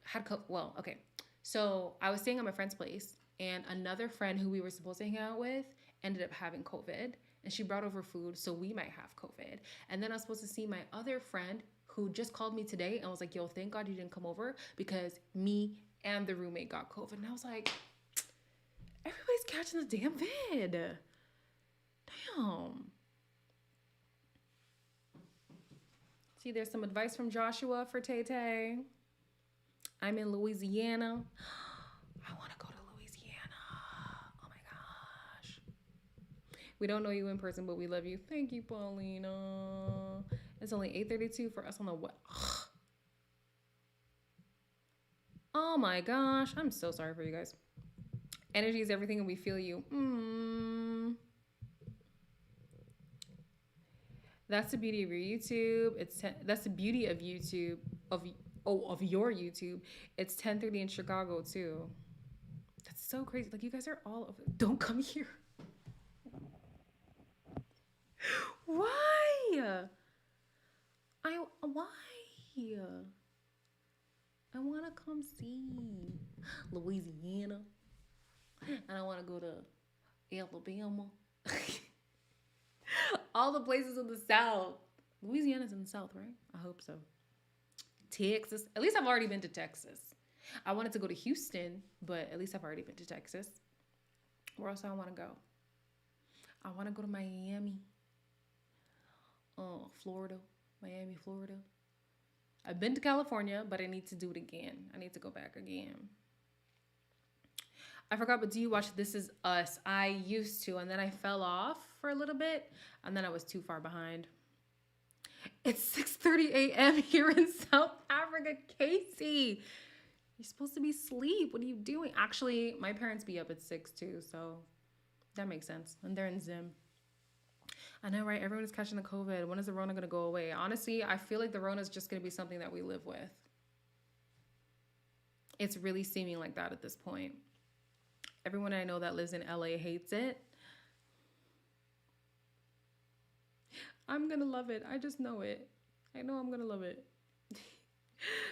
Speaker 1: had COVID. Well, okay. So I was staying at my friend's place and another friend who we were supposed to hang out with ended up having COVID and she brought over food so we might have COVID. And then I was supposed to see my other friend who just called me today and was like, yo, thank God you didn't come over because me and the roommate got COVID. And I was like, everybody's catching the damn vid. Damn. See, there's some advice from Joshua for Tay Tay. I'm in Louisiana. I want to go to Louisiana. Oh my gosh. We don't know you in person, but we love you. Thank you, Paulina. It's only 8:32 for us on the what? Oh my gosh. I'm so sorry for you guys. Energy is everything and we feel you. That's the beauty of your YouTube. That's the beauty of YouTube, of your YouTube. It's 10:30 in Chicago too. That's so crazy. Like, you guys are all over. Don't come here. Why? Why? I want to come see Louisiana. And I want to go to Alabama. All the places in the South. Louisiana's in the South, right? I hope so. Texas. At least I've already been to Texas. I wanted to go to Houston, but at least I've already been to Texas. Where else do I want to go? I want to go to Miami. Florida. Miami, Florida. I've been to California, but I need to do it again. I need to go back again. I forgot, but do you watch This Is Us? I used to, and then I fell off for a little bit, and then I was too far behind. It's 6:30 a.m. here in South Africa, Casey. You're supposed to be asleep. What are you doing? Actually, my parents be up at 6 too, so that makes sense. And they're in Zim. I know, right? Everyone is catching the COVID. When is the Rona gonna go away? Honestly, I feel like the Rona is just gonna be something that we live with. It's really seeming like that at this point. Everyone I know that lives in LA hates it. I'm gonna love it. I just know it. I know I'm gonna love it.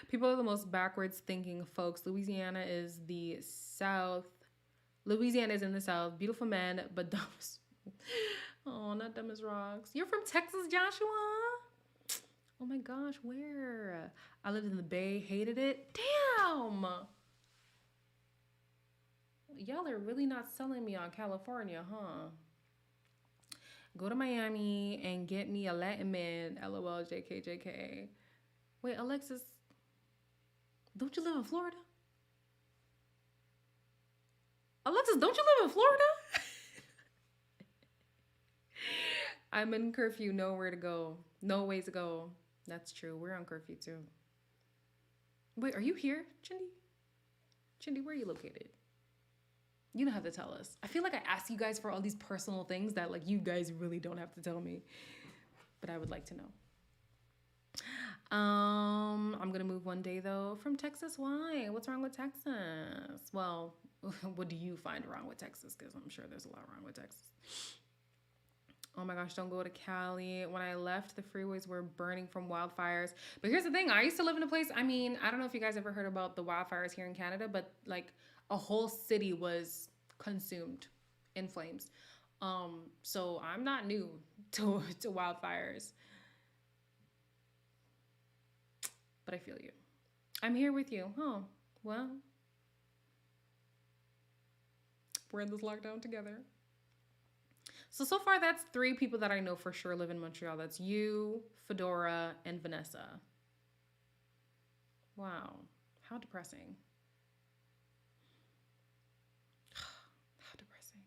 Speaker 1: People are the most backwards thinking folks. Louisiana is the South. Louisiana is in the South. Beautiful men, but dumb. Oh, not dumb as rocks. You're from Texas, Joshua? Oh my gosh, where? I lived in the Bay, hated it. Damn! Y'all are really not selling me on California, huh? Go to Miami and get me a Latin man. LOL, JK, JK. Wait, Alexis, don't you live in Florida? Alexis, don't you live in Florida? I'm in curfew, nowhere to go. No ways to go. That's true. We're on curfew too. Wait, are you here, Chindi? Chindi, where are you located? You don't have to tell us. I feel like I ask you guys for all these personal things that like you guys really don't have to tell me. But I would like to know. I'm gonna move one day though from Texas. Why? What's wrong with Texas? Well, what do you find wrong with Texas? Because I'm sure there's a lot wrong with Texas. Oh my gosh, don't go to Cali. When I left, the freeways were burning from wildfires. But here's the thing, I used to live in a place, I mean, I don't know if you guys ever heard about the wildfires here in Canada, but like a whole city was consumed in flames. So I'm not new to wildfires. But I feel you. I'm here with you. Oh, well, we're in this lockdown together. So far, that's 3 people that I know for sure live in Montreal. That's you, Fedora, and Vanessa. Wow. How depressing. How depressing.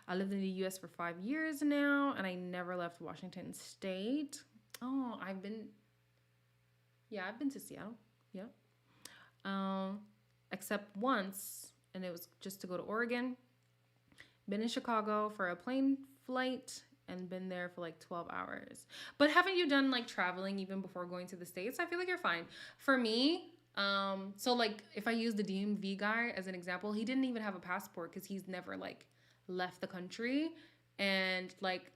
Speaker 1: I lived in the US for 5 years now, and I never left Washington State. Oh, I've been to Seattle. Yep. Except once, and it was just to go to Oregon. Been in Chicago for a plane flight and been there for like 12 hours. But haven't you done like traveling even before going to the States? I feel like you're fine. For me, so like if I use the DMV guy as an example, he didn't even have a passport because he's never like left the country. And like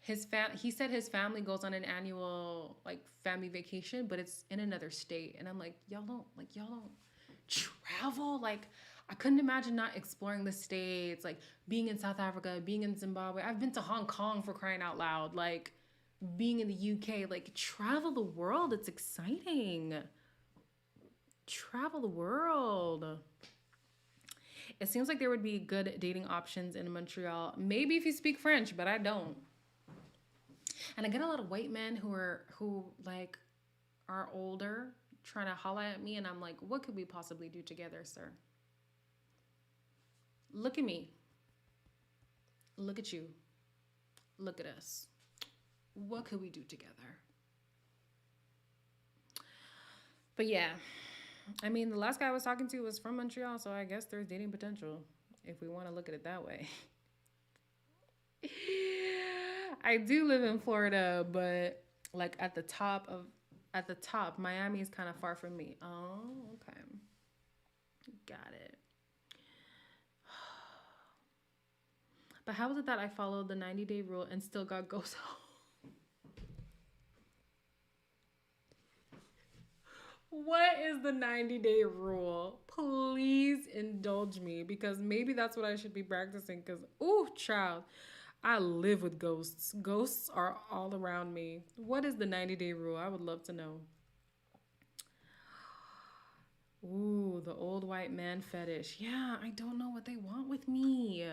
Speaker 1: he said his family goes on an annual like family vacation, but it's in another state. And I'm like, y'all don't travel. Like I couldn't imagine not exploring the states, like being in South Africa, being in Zimbabwe. I've been to Hong Kong, for crying out loud. Like being in the UK, like travel the world. It's exciting. Travel the world. It seems like there would be good dating options in Montreal. Maybe if you speak French, but I don't. And I get a lot of white men who like are older trying to holla at me, and I'm like, what could we possibly do together, sir? Look at me. Look at you. Look at us. What could we do together? But yeah, I mean, the last guy I was talking to was from Montreal, so I guess there's dating potential if we want to look at it that way. I do live in Florida, but like at the top, Miami is kind of far from me. Oh, okay. Got it. But how is it that I followed the 90-day rule and still got ghost home? What is the 90-day rule? Please indulge me, because maybe that's what I should be practicing, because, ooh, child, I live with ghosts. Ghosts are all around me. What is the 90-day rule? I would love to know. Ooh, the old white man fetish. Yeah, I don't know what they want with me.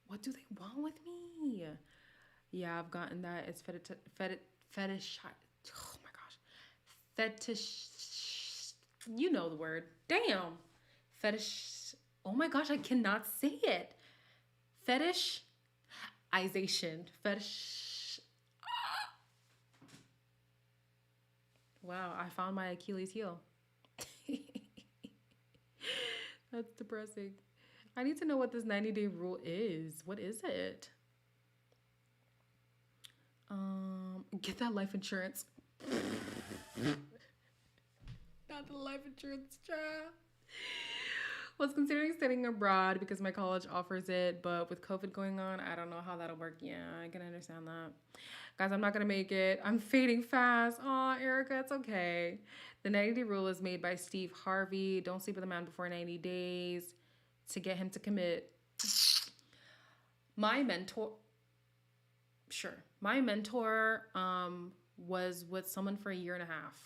Speaker 1: What do they want with me? Yeah, I've gotten that. It's fetish. Oh my gosh. Fetish. You know the word. Damn. Fetish. Oh my gosh, I cannot say it. Fetishization. Fetish. Wow, I found my Achilles heel. That's depressing. I need to know what this 90-day rule is. What is it? Get that life insurance. Not the life insurance job. Was considering studying abroad because my college offers it, but with COVID going on, I don't know how that'll work. Yeah, I can understand that. Guys, I'm not gonna make it. I'm fading fast. Aw, Erica, it's okay. The 90-day rule is made by Steve Harvey. Don't sleep with a man before 90 days to get him to commit. My mentor, sure. My mentor was with someone for a year and a half.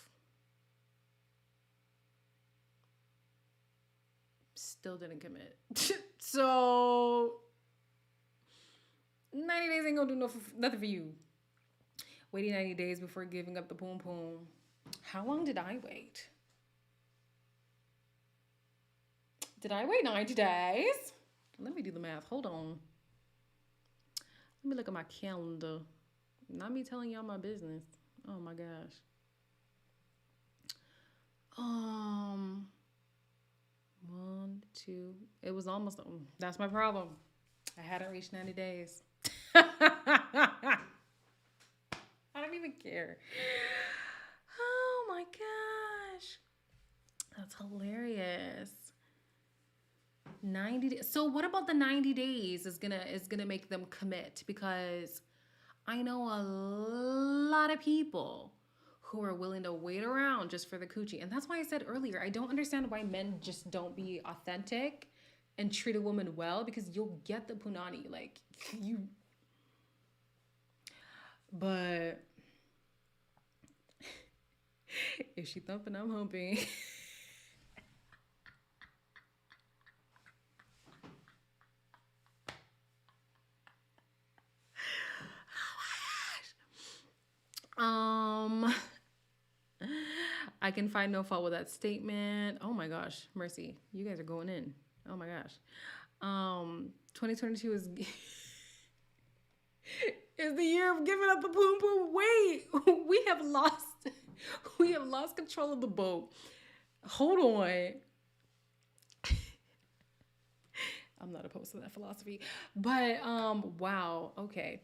Speaker 1: Still didn't commit. So 90 days ain't gonna do nothing for you. Waiting 90 days before giving up the poom poom. How long did I wait? Did I wait 90 days? Let me do the math. Hold on. Let me look at my calendar. Not me telling y'all my business. Oh my gosh. 1, 2. It was almost. That's my problem. I hadn't reached 90 days. I don't even care. Oh my gosh. That's hilarious. 90 days. So what about the 90 days is gonna make them commit? Because I know a lot of people who are willing to wait around just for the coochie. And that's why I said earlier, I don't understand why men just don't be authentic and treat a woman well, because you'll get the punani. Like, you. But if she thumping, I'm humping. I can find no fault with that statement. Oh my gosh, mercy. You guys are going in. Oh my gosh. 2022 is is the year of giving up the poom poom. Wait, we have lost control of the boat. Hold on. I'm not opposed to that philosophy, but wow, okay.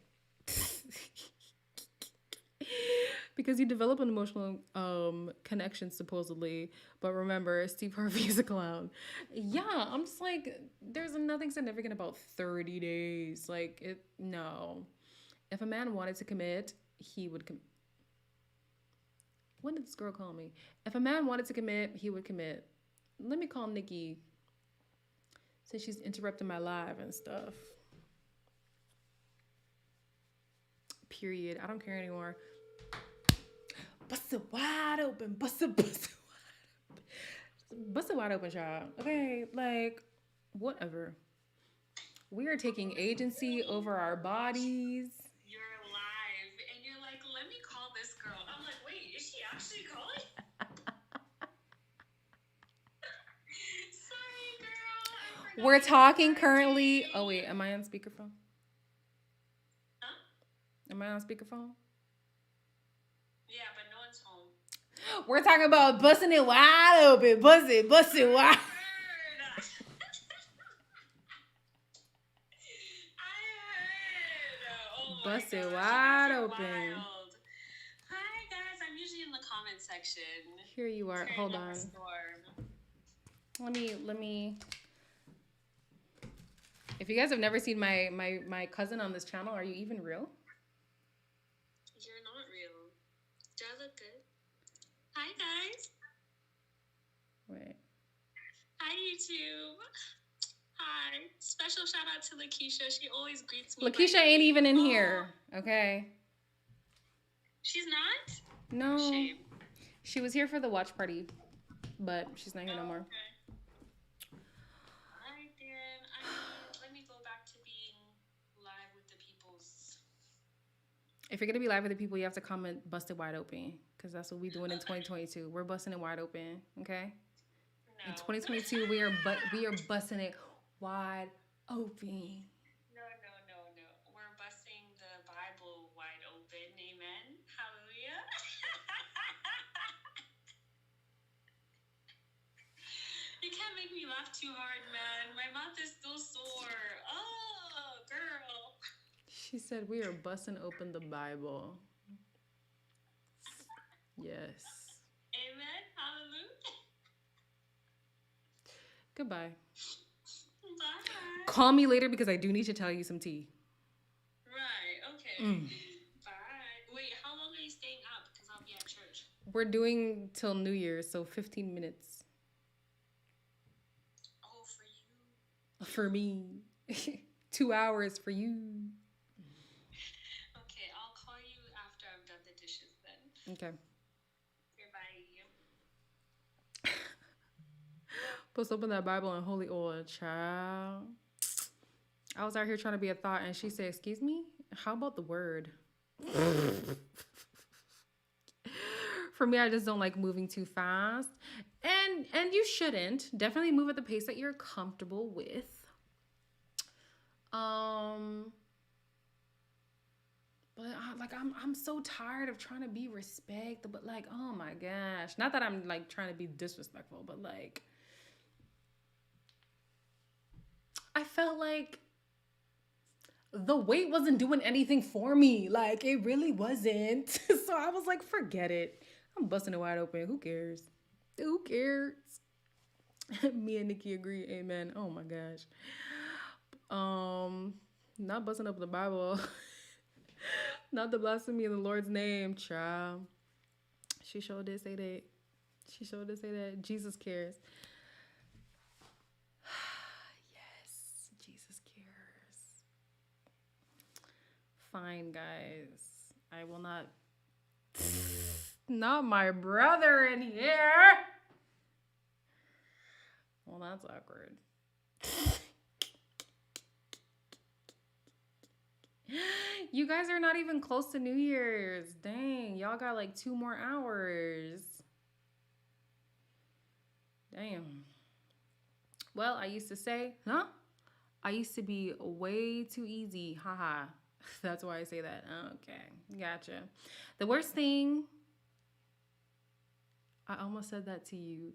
Speaker 1: Because you develop an emotional connection supposedly, but remember, Steve Harvey is a clown. Yeah, I'm just like, there's nothing significant about 30 days. Like, no. If a man wanted to commit, he would commit. When did this girl call me? If a man wanted to commit, he would commit. Let me call Nikki, since she's interrupting my live and stuff. Period. I don't care anymore. Bust it wide open. Bust it wide open, child. Okay, like, whatever. We are taking agency over our bodies.
Speaker 2: You're live, and you're like, let me call this girl. I'm like, wait, is she actually calling? Sorry, girl. I forgot.
Speaker 1: We're talking currently. Oh, wait, am I on speakerphone?
Speaker 2: Huh?
Speaker 1: Am I on speakerphone?
Speaker 2: Yeah, but no one's home.
Speaker 1: We're talking about busting it wide open. Bust it wide.
Speaker 2: I heard. Oh my
Speaker 1: Bust it
Speaker 2: gosh,
Speaker 1: wide
Speaker 2: you guys are
Speaker 1: open.
Speaker 2: wild. Hi guys, I'm usually in the comment section.
Speaker 1: Here you are. Hold on. Let me. If you guys have never seen my cousin on this channel, are you even real?
Speaker 2: You're not real. Do I look good? Hi guys.
Speaker 1: Wait.
Speaker 2: Hi YouTube. Hi. Special shout out to Lakeisha. She always greets me.
Speaker 1: Lakeisha ain't even in here. Okay.
Speaker 2: She's not?
Speaker 1: No.
Speaker 2: Shame.
Speaker 1: She was here for the watch party, but she's not here no more.
Speaker 2: Okay. Alright then. Let me go back to being live with the peoples.
Speaker 1: If you're gonna be live with the people, you have to comment "busted wide open" because that's what we're doing in 2022. We're busting it wide open, okay? No. In 2022, we are busting it wide open.
Speaker 2: No, laugh too hard, man. My mouth is still sore. Oh, girl.
Speaker 1: She said we are busting open the Bible. Yes.
Speaker 2: Amen. Hallelujah.
Speaker 1: Goodbye.
Speaker 2: Bye.
Speaker 1: Call me later because I do need to tell you some tea.
Speaker 2: Right. Okay.
Speaker 1: Mm.
Speaker 2: Bye. Wait, how long are you staying up? Because I'll be at church.
Speaker 1: We're doing till New Year's, so 15 minutes.
Speaker 2: Oh, for you.
Speaker 1: For me. 2 hours for you.
Speaker 2: Okay, I'll call you after I've done the dishes then.
Speaker 1: Okay.
Speaker 2: Goodbye.
Speaker 1: Post open that Bible in holy oil, child. I was out here trying to be a thought, and she said, "Excuse me? How about the word?" For me, I just don't like moving too fast, and you shouldn't. Definitely move at the pace that you're comfortable with. But I'm so tired of trying to be respectful. But like, oh my gosh, not that I'm like trying to be disrespectful, but like, I felt like the weight wasn't doing anything for me. Like, it really wasn't. So I was like, forget it. I'm busting it wide open. Who cares? Who cares? Me and Nikki agree. Amen. Oh my gosh. Not busting up the Bible. Not the blasphemy in the Lord's name, child. She sure did say that. She sure did say that. Jesus cares. Yes, Jesus cares. Fine, guys. I will not. Not my brother in here. Well, that's awkward. You guys are not even close to New Year's. Dang, y'all got like 2 more hours. Damn. Well, I used to say, huh? I used to be way too easy. Haha. That's why I say that. Okay, gotcha. The worst thing, I almost said that to you.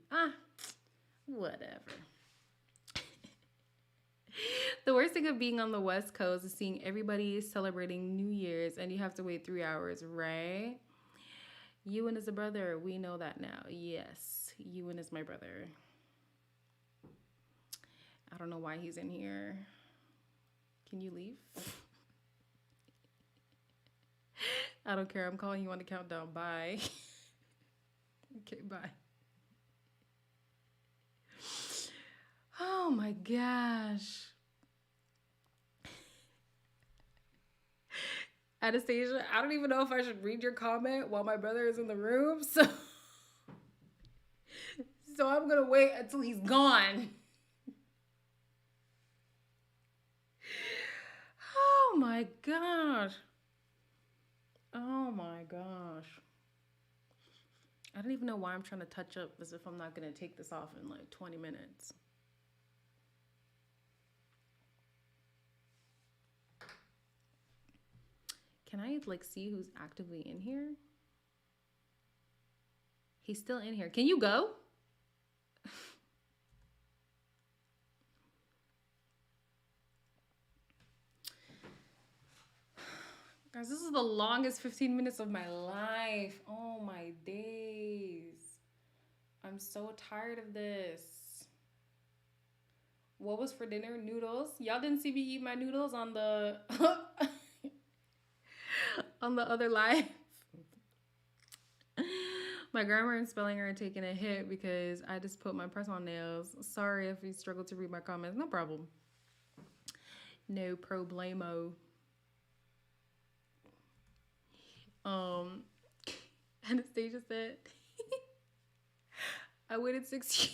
Speaker 1: Whatever. The worst thing of being on the West Coast is seeing everybody celebrating New Year's and you have to wait 3 hours, right? Ewan is a brother. We know that now. Yes, Ewan is my brother. I don't know why he's in here. Can you leave? I don't care. I'm calling you on the countdown. Bye. Okay, bye. Oh my gosh. Anastasia, I don't even know if I should read your comment while my brother is in the room. So I'm going to wait until he's gone. Oh my gosh. Oh my gosh. I don't even know why I'm trying to touch up as if I'm not going to take this off in like 20 minutes. Can I like see who's actively in here? He's still in here. Can you go? Guys, this is the longest 15 minutes of my life. Oh my days. I'm so tired of this. What was for dinner? Noodles. Y'all didn't see me eat my noodles on the on the other live. My grammar and spelling are taking a hit because I just put my press on nails. Sorry if you struggle to read my comments. No problem. No problemo. Anastasia said, I waited 6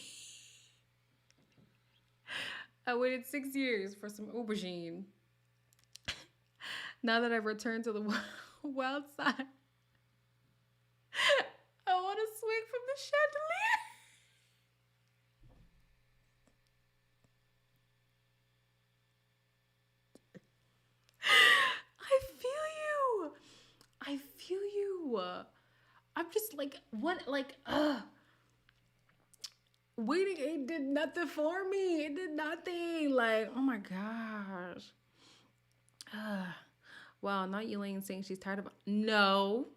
Speaker 1: years for some aubergine. Now that I've returned to the wild side, I want to swing from the chandelier. I feel you. I'm just like, what Waiting, it did nothing for me. It did nothing. Like, oh my gosh. Ugh. Wow, not Elaine saying she's tired of. No,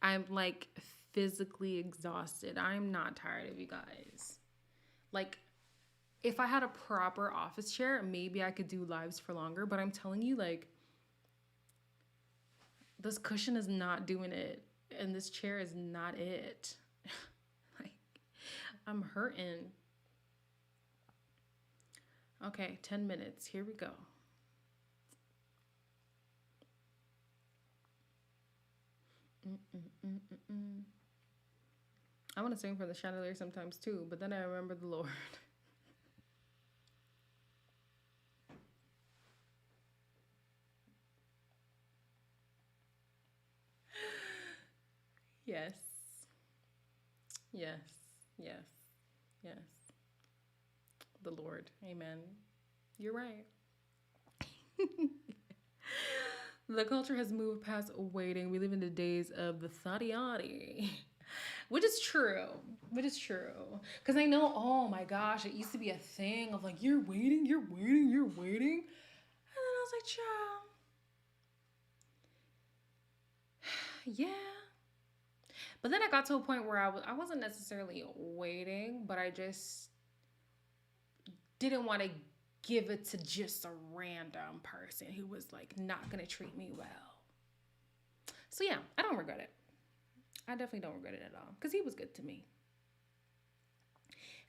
Speaker 1: I'm like physically exhausted. I'm not tired of you guys. Like, if I had a proper office chair, maybe I could do lives for longer. But I'm telling you, like, this cushion is not doing it, and this chair is not it. Like, I'm hurting. Okay, 10 minutes. Here we go. Mm-mm-mm-mm-mm. I want to sing from the chandelier sometimes too, but then I remember the Lord. Yes, yes, yes, yes. The Lord. Amen. You're right. The culture has moved past waiting. We live in the days of the thadiati. Which is true. Which is true. Because I know, oh my gosh, it used to be a thing of like, you're waiting, you're waiting, you're waiting. And then I was like, child, yeah. But then I got to a point where I wasn't necessarily waiting, but I just didn't want to give it to just a random person who was like not going to treat me well. So yeah, I don't regret it. I definitely don't regret it at all because he was good to me.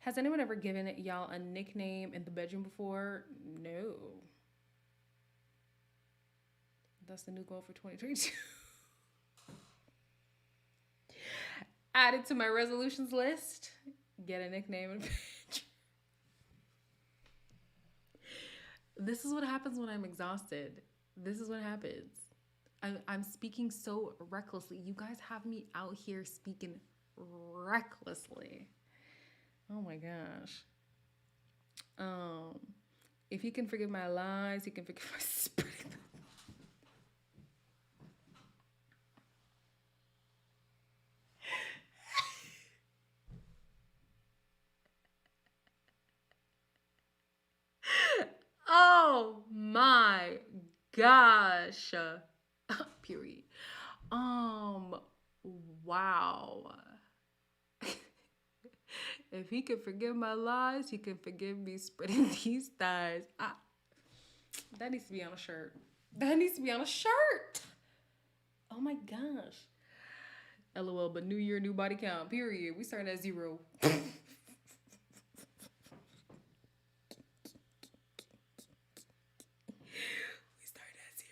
Speaker 1: Has anyone ever given y'all a nickname in the bedroom before? No. That's the new goal for 2022. Add it to my resolutions list. Get a nickname in the bedroom. This is what happens when I'm exhausted. This is what happens. I'm speaking so recklessly. You guys have me out here speaking recklessly. Oh my gosh. Um, if he can forgive my lies, he can forgive my spirit. Oh my gosh. Period. Um, wow. If he can forgive my lies, he can forgive me spreading these thighs. That needs to be on a shirt. That needs to be on a shirt. Oh my gosh. LOL, but new year, new body count. Period. We starting at 0. We started at 0.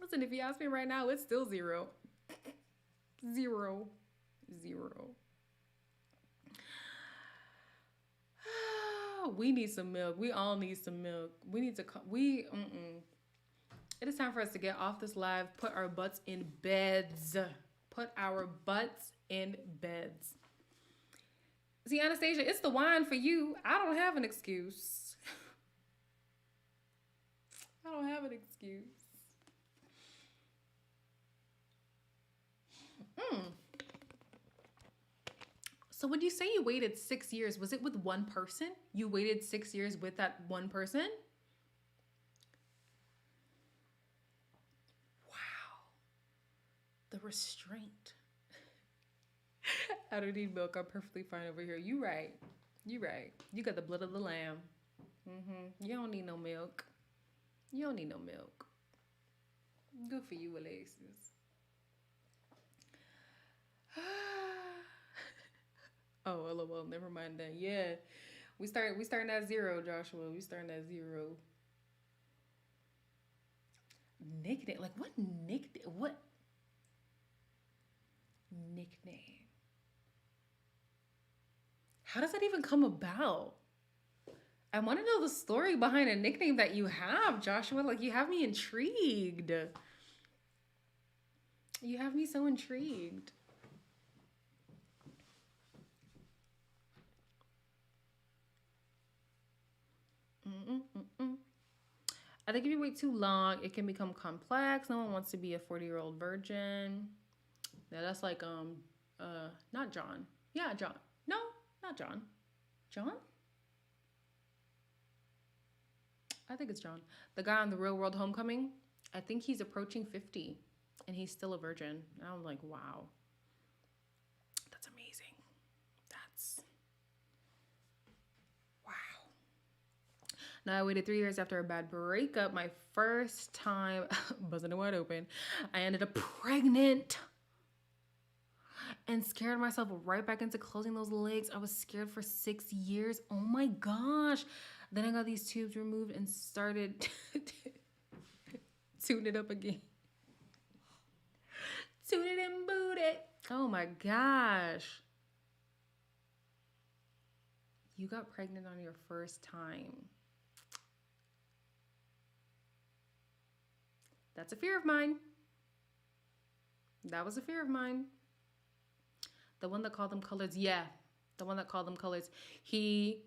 Speaker 1: Listen, if you ask me right now, it's still 0. 0. 0. We need some milk. We all need some milk. We need to. It is time for us to get off this live. Put our butts in beds. Put our butts in beds. See, Anastasia, it's the wine for you. I don't have an excuse. I don't have an excuse. So would you say you waited 6 years? Was it with one person? You waited 6 years with that one person? Wow. The restraint. I don't need milk. I'm perfectly fine over here. You right. You right. You got the blood of the lamb. You don't need no milk. You don't need no milk. Good for you, Alexis. Oh, lol. Never mind then. Yeah, we starting at 0, Joshua. We starting at 0. Nickname? Like what nickname? What nickname? How does that even come about? I want to know the story behind a nickname that you have, Joshua. Like you have me intrigued. You have me so intrigued. Mm-mm-mm-mm. I think if you wait too long, it can become complex. No one wants to be a 40-year-old virgin. Yeah, that's like not John. Yeah, John. No. Not John. John? I think it's John. The guy on the Real World Homecoming. I think he's approaching 50 and he's still a virgin. And I'm like, wow. That's amazing. That's wow. Now I waited 3 years after a bad breakup. My first time buzzing it wide open. I ended up pregnant and scared myself right back into closing those legs. I was scared for 6 years. Oh my gosh. Then I got these tubes removed and started tune it up again. Tune it and boot it. Oh my gosh. You got pregnant on your first time. That's a fear of mine. That was a fear of mine. The one that called them colors. Yeah. The one that called them colors. He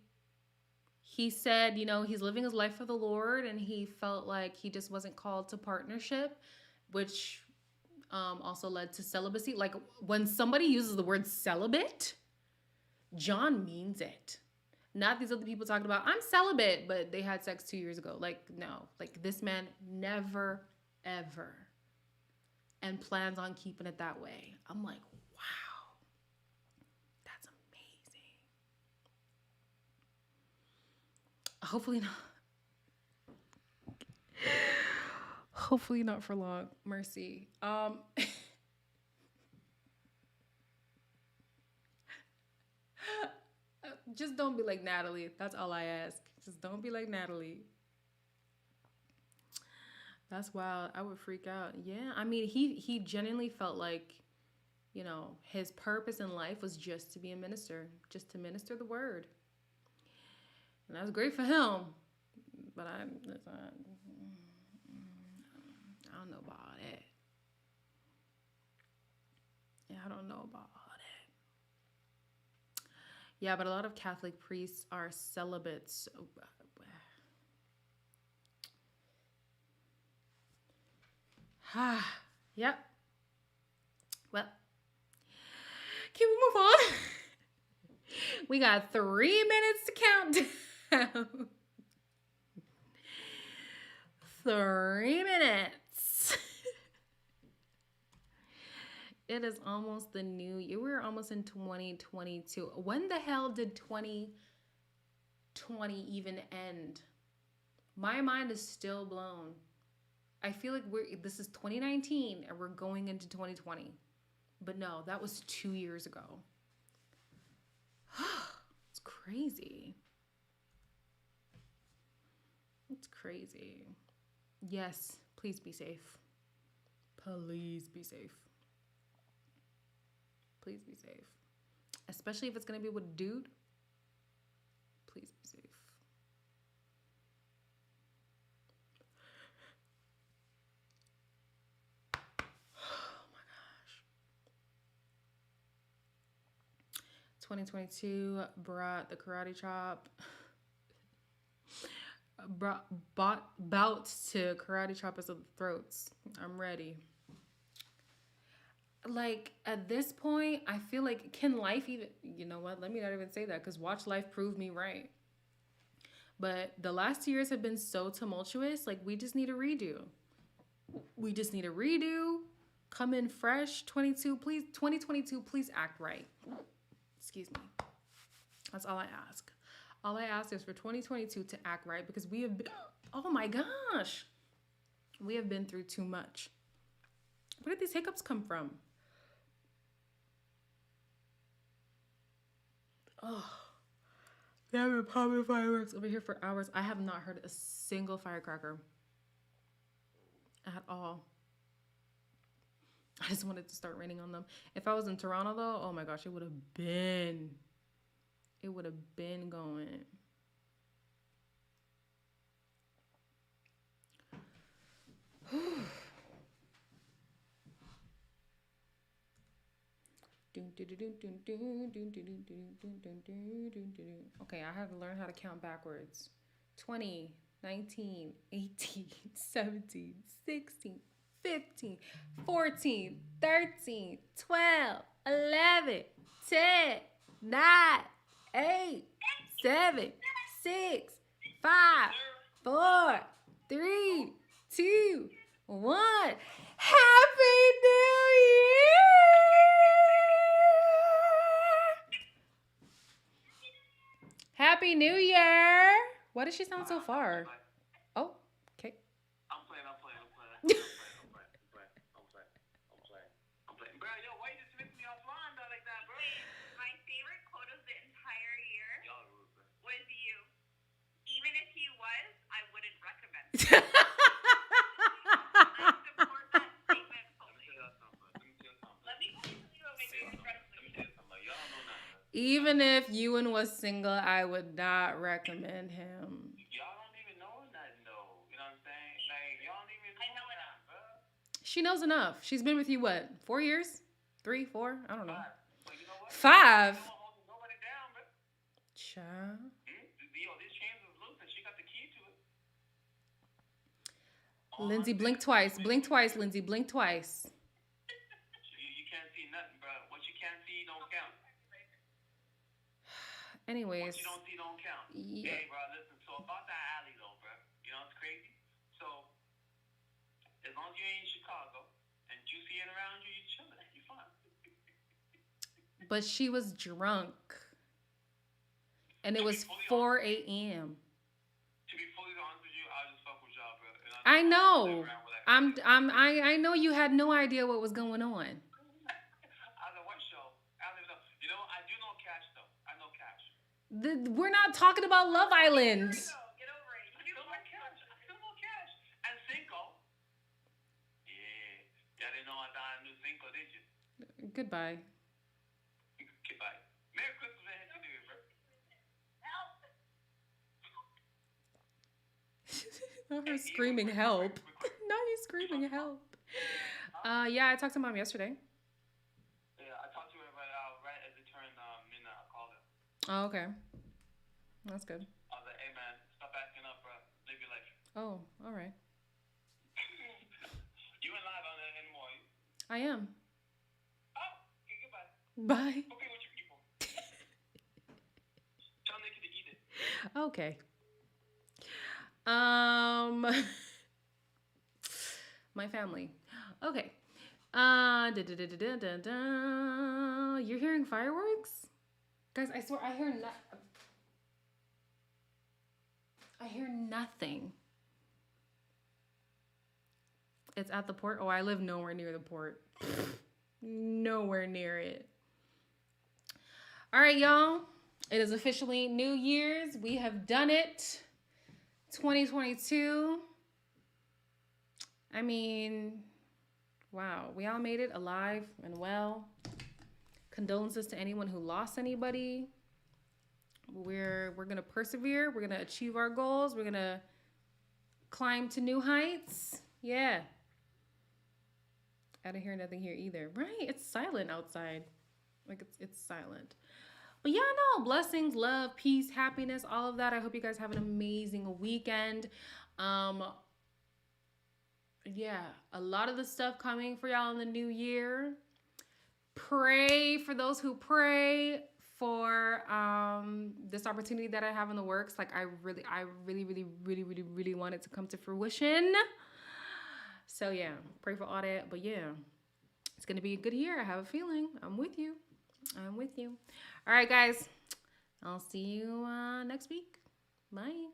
Speaker 1: said, you know, he's living his life for the Lord and he felt like he just wasn't called to partnership, which also led to celibacy. Like when somebody uses the word celibate, John means it. Not these other people talking about, I'm celibate, but they had sex 2 years ago. Like, no. Like this man never, ever. And plans on keeping it that way. I'm like, wow. That's amazing. Hopefully not. Hopefully not for long. Mercy. Just don't be like Natalie. That's all I ask. Just don't be like Natalie. That's wild. I would freak out. Yeah. I mean, he genuinely felt like, you know, his purpose in life was just to be a minister, just to minister the word. And that's great for him. But I don't know about it. Yeah, I don't know about it. Yeah, but a lot of Catholic priests are celibates. Yep. Well, can we move on? We got 3 minutes to count down. 3 minutes. It is almost the new year. We're almost in 2022. When the hell did 2020 even end? My mind is still blown. I feel like this is 2019 and we're going into 2020. But no, that was 2 years ago. It's crazy. It's crazy. Yes, please be safe. Please be safe. Please be safe. Especially if it's going to be with a dude. Please be safe. Oh my gosh. 2022 brought the karate chop. Bouts to karate chop us at the throats. I'm ready. Like at this point, I feel like can life even, you know what? Let me not even say that because watch life prove me right. But the last 2 years have been so tumultuous. Like we just need a redo. We just need a redo. Come in fresh. 2022, please act right. Excuse me. That's all I ask. All I ask is for 2022 to act right because we have been, oh my gosh. We have been through too much. Where did these hiccups come from? Oh, they have been popping fireworks over here for hours. I have not heard a single firecracker at all. I just wanted to start raining on them. If I was in Toronto though, oh my gosh, it would have been going. Okay, I have to learn how to count backwards. 20, 19, 18, 17, 16, 15, 14, 13, 12, 11, 10, 9, 8, 7, 6, 5, 4, 3, 2, 1. Happy New Year! Happy New Year! Why does she sound so far? Oh, okay.
Speaker 2: I'm playing. Bro, yo, why you just missing me offline though like that, bro? My favorite quote of the entire year was you. Even if he was, I wouldn't recommend him. I support that statement fully. Let me tell you what my favorite quote. Y'all know nothing.
Speaker 1: Even if Ewan was single, I would not recommend him.
Speaker 2: Y'all don't even know nothing though. You know what I'm saying? Like y'all don't even know that, bro.
Speaker 1: She knows enough. She's been with you what? 4 years? 3, 4? I don't know.
Speaker 2: 5. But you know what?
Speaker 1: 5.
Speaker 2: You don't hold nobody down, bro.
Speaker 1: Child.
Speaker 2: Yo, this chains was loose and she got the key to it.
Speaker 1: Lindsay, blink twice. Blink twice, Lindsay. Blink twice.
Speaker 2: You can't see nothing, bro. What you can't see don't count.
Speaker 1: Anyways.
Speaker 2: What you don't see don't count.
Speaker 1: Yeah.
Speaker 2: Hey, bro, listen. So about that alley, though, bro. You know, it's crazy. So, as long as you ain't in Chicago and Juicy ain't around you, you chilling. You fine.
Speaker 1: But she was drunk. And it was 4 a.m.
Speaker 2: To be fully honest with you, I just fuck with y'all, bro.
Speaker 1: I know. I know you had no idea what was going on.
Speaker 2: I don't know what show. I don't even know. You know, I do know Cash, though. I know Cash.
Speaker 1: We're not talking about Love Island.
Speaker 2: Get over it. I still know Cash. And Cinco. Yeah. Y'all didn't know I knew Cinco, did you?
Speaker 1: Goodbye.
Speaker 2: Goodbye. Merry Christmas and Happy New Year, bro.
Speaker 1: Not her screaming help. Not you screaming help. Yeah, I talked to Mom yesterday.
Speaker 2: Yeah, I talked to her right as it turned midnight. I called her.
Speaker 1: Oh, okay. That's good.
Speaker 2: I was like, hey, man, stop acting up, bro. Live your life.
Speaker 1: Oh, all right.
Speaker 2: You ain't live on there anymore, are you?
Speaker 1: I am.
Speaker 2: Oh, okay, goodbye.
Speaker 1: Bye.
Speaker 2: Okay, with your people. Tell Nikki to eat it.
Speaker 1: Okay. My family. Okay. You're hearing fireworks? Guys, I swear I hear nothing. It's at the port. Oh, I live nowhere near the port. Nowhere near it. All right, y'all. It is officially New Year's. We have done it. 2022. I mean, wow. We all made it alive and well. Condolences to anyone who lost anybody. We're going to persevere. We're going to achieve our goals. We're going to climb to new heights. Yeah. I didn't hear nothing here either. Right? It's silent outside. Like it's silent. But yeah, no, blessings, love, peace, happiness, all of that. I hope you guys have an amazing weekend. Yeah, a lot of the stuff coming for y'all in the new year. Pray for those who pray for this opportunity that I have in the works. Like I really want it to come to fruition. So yeah, pray for all that. But yeah, it's gonna be a good year. I have a feeling. I'm with you. All right, guys. I'll see you next week. Bye.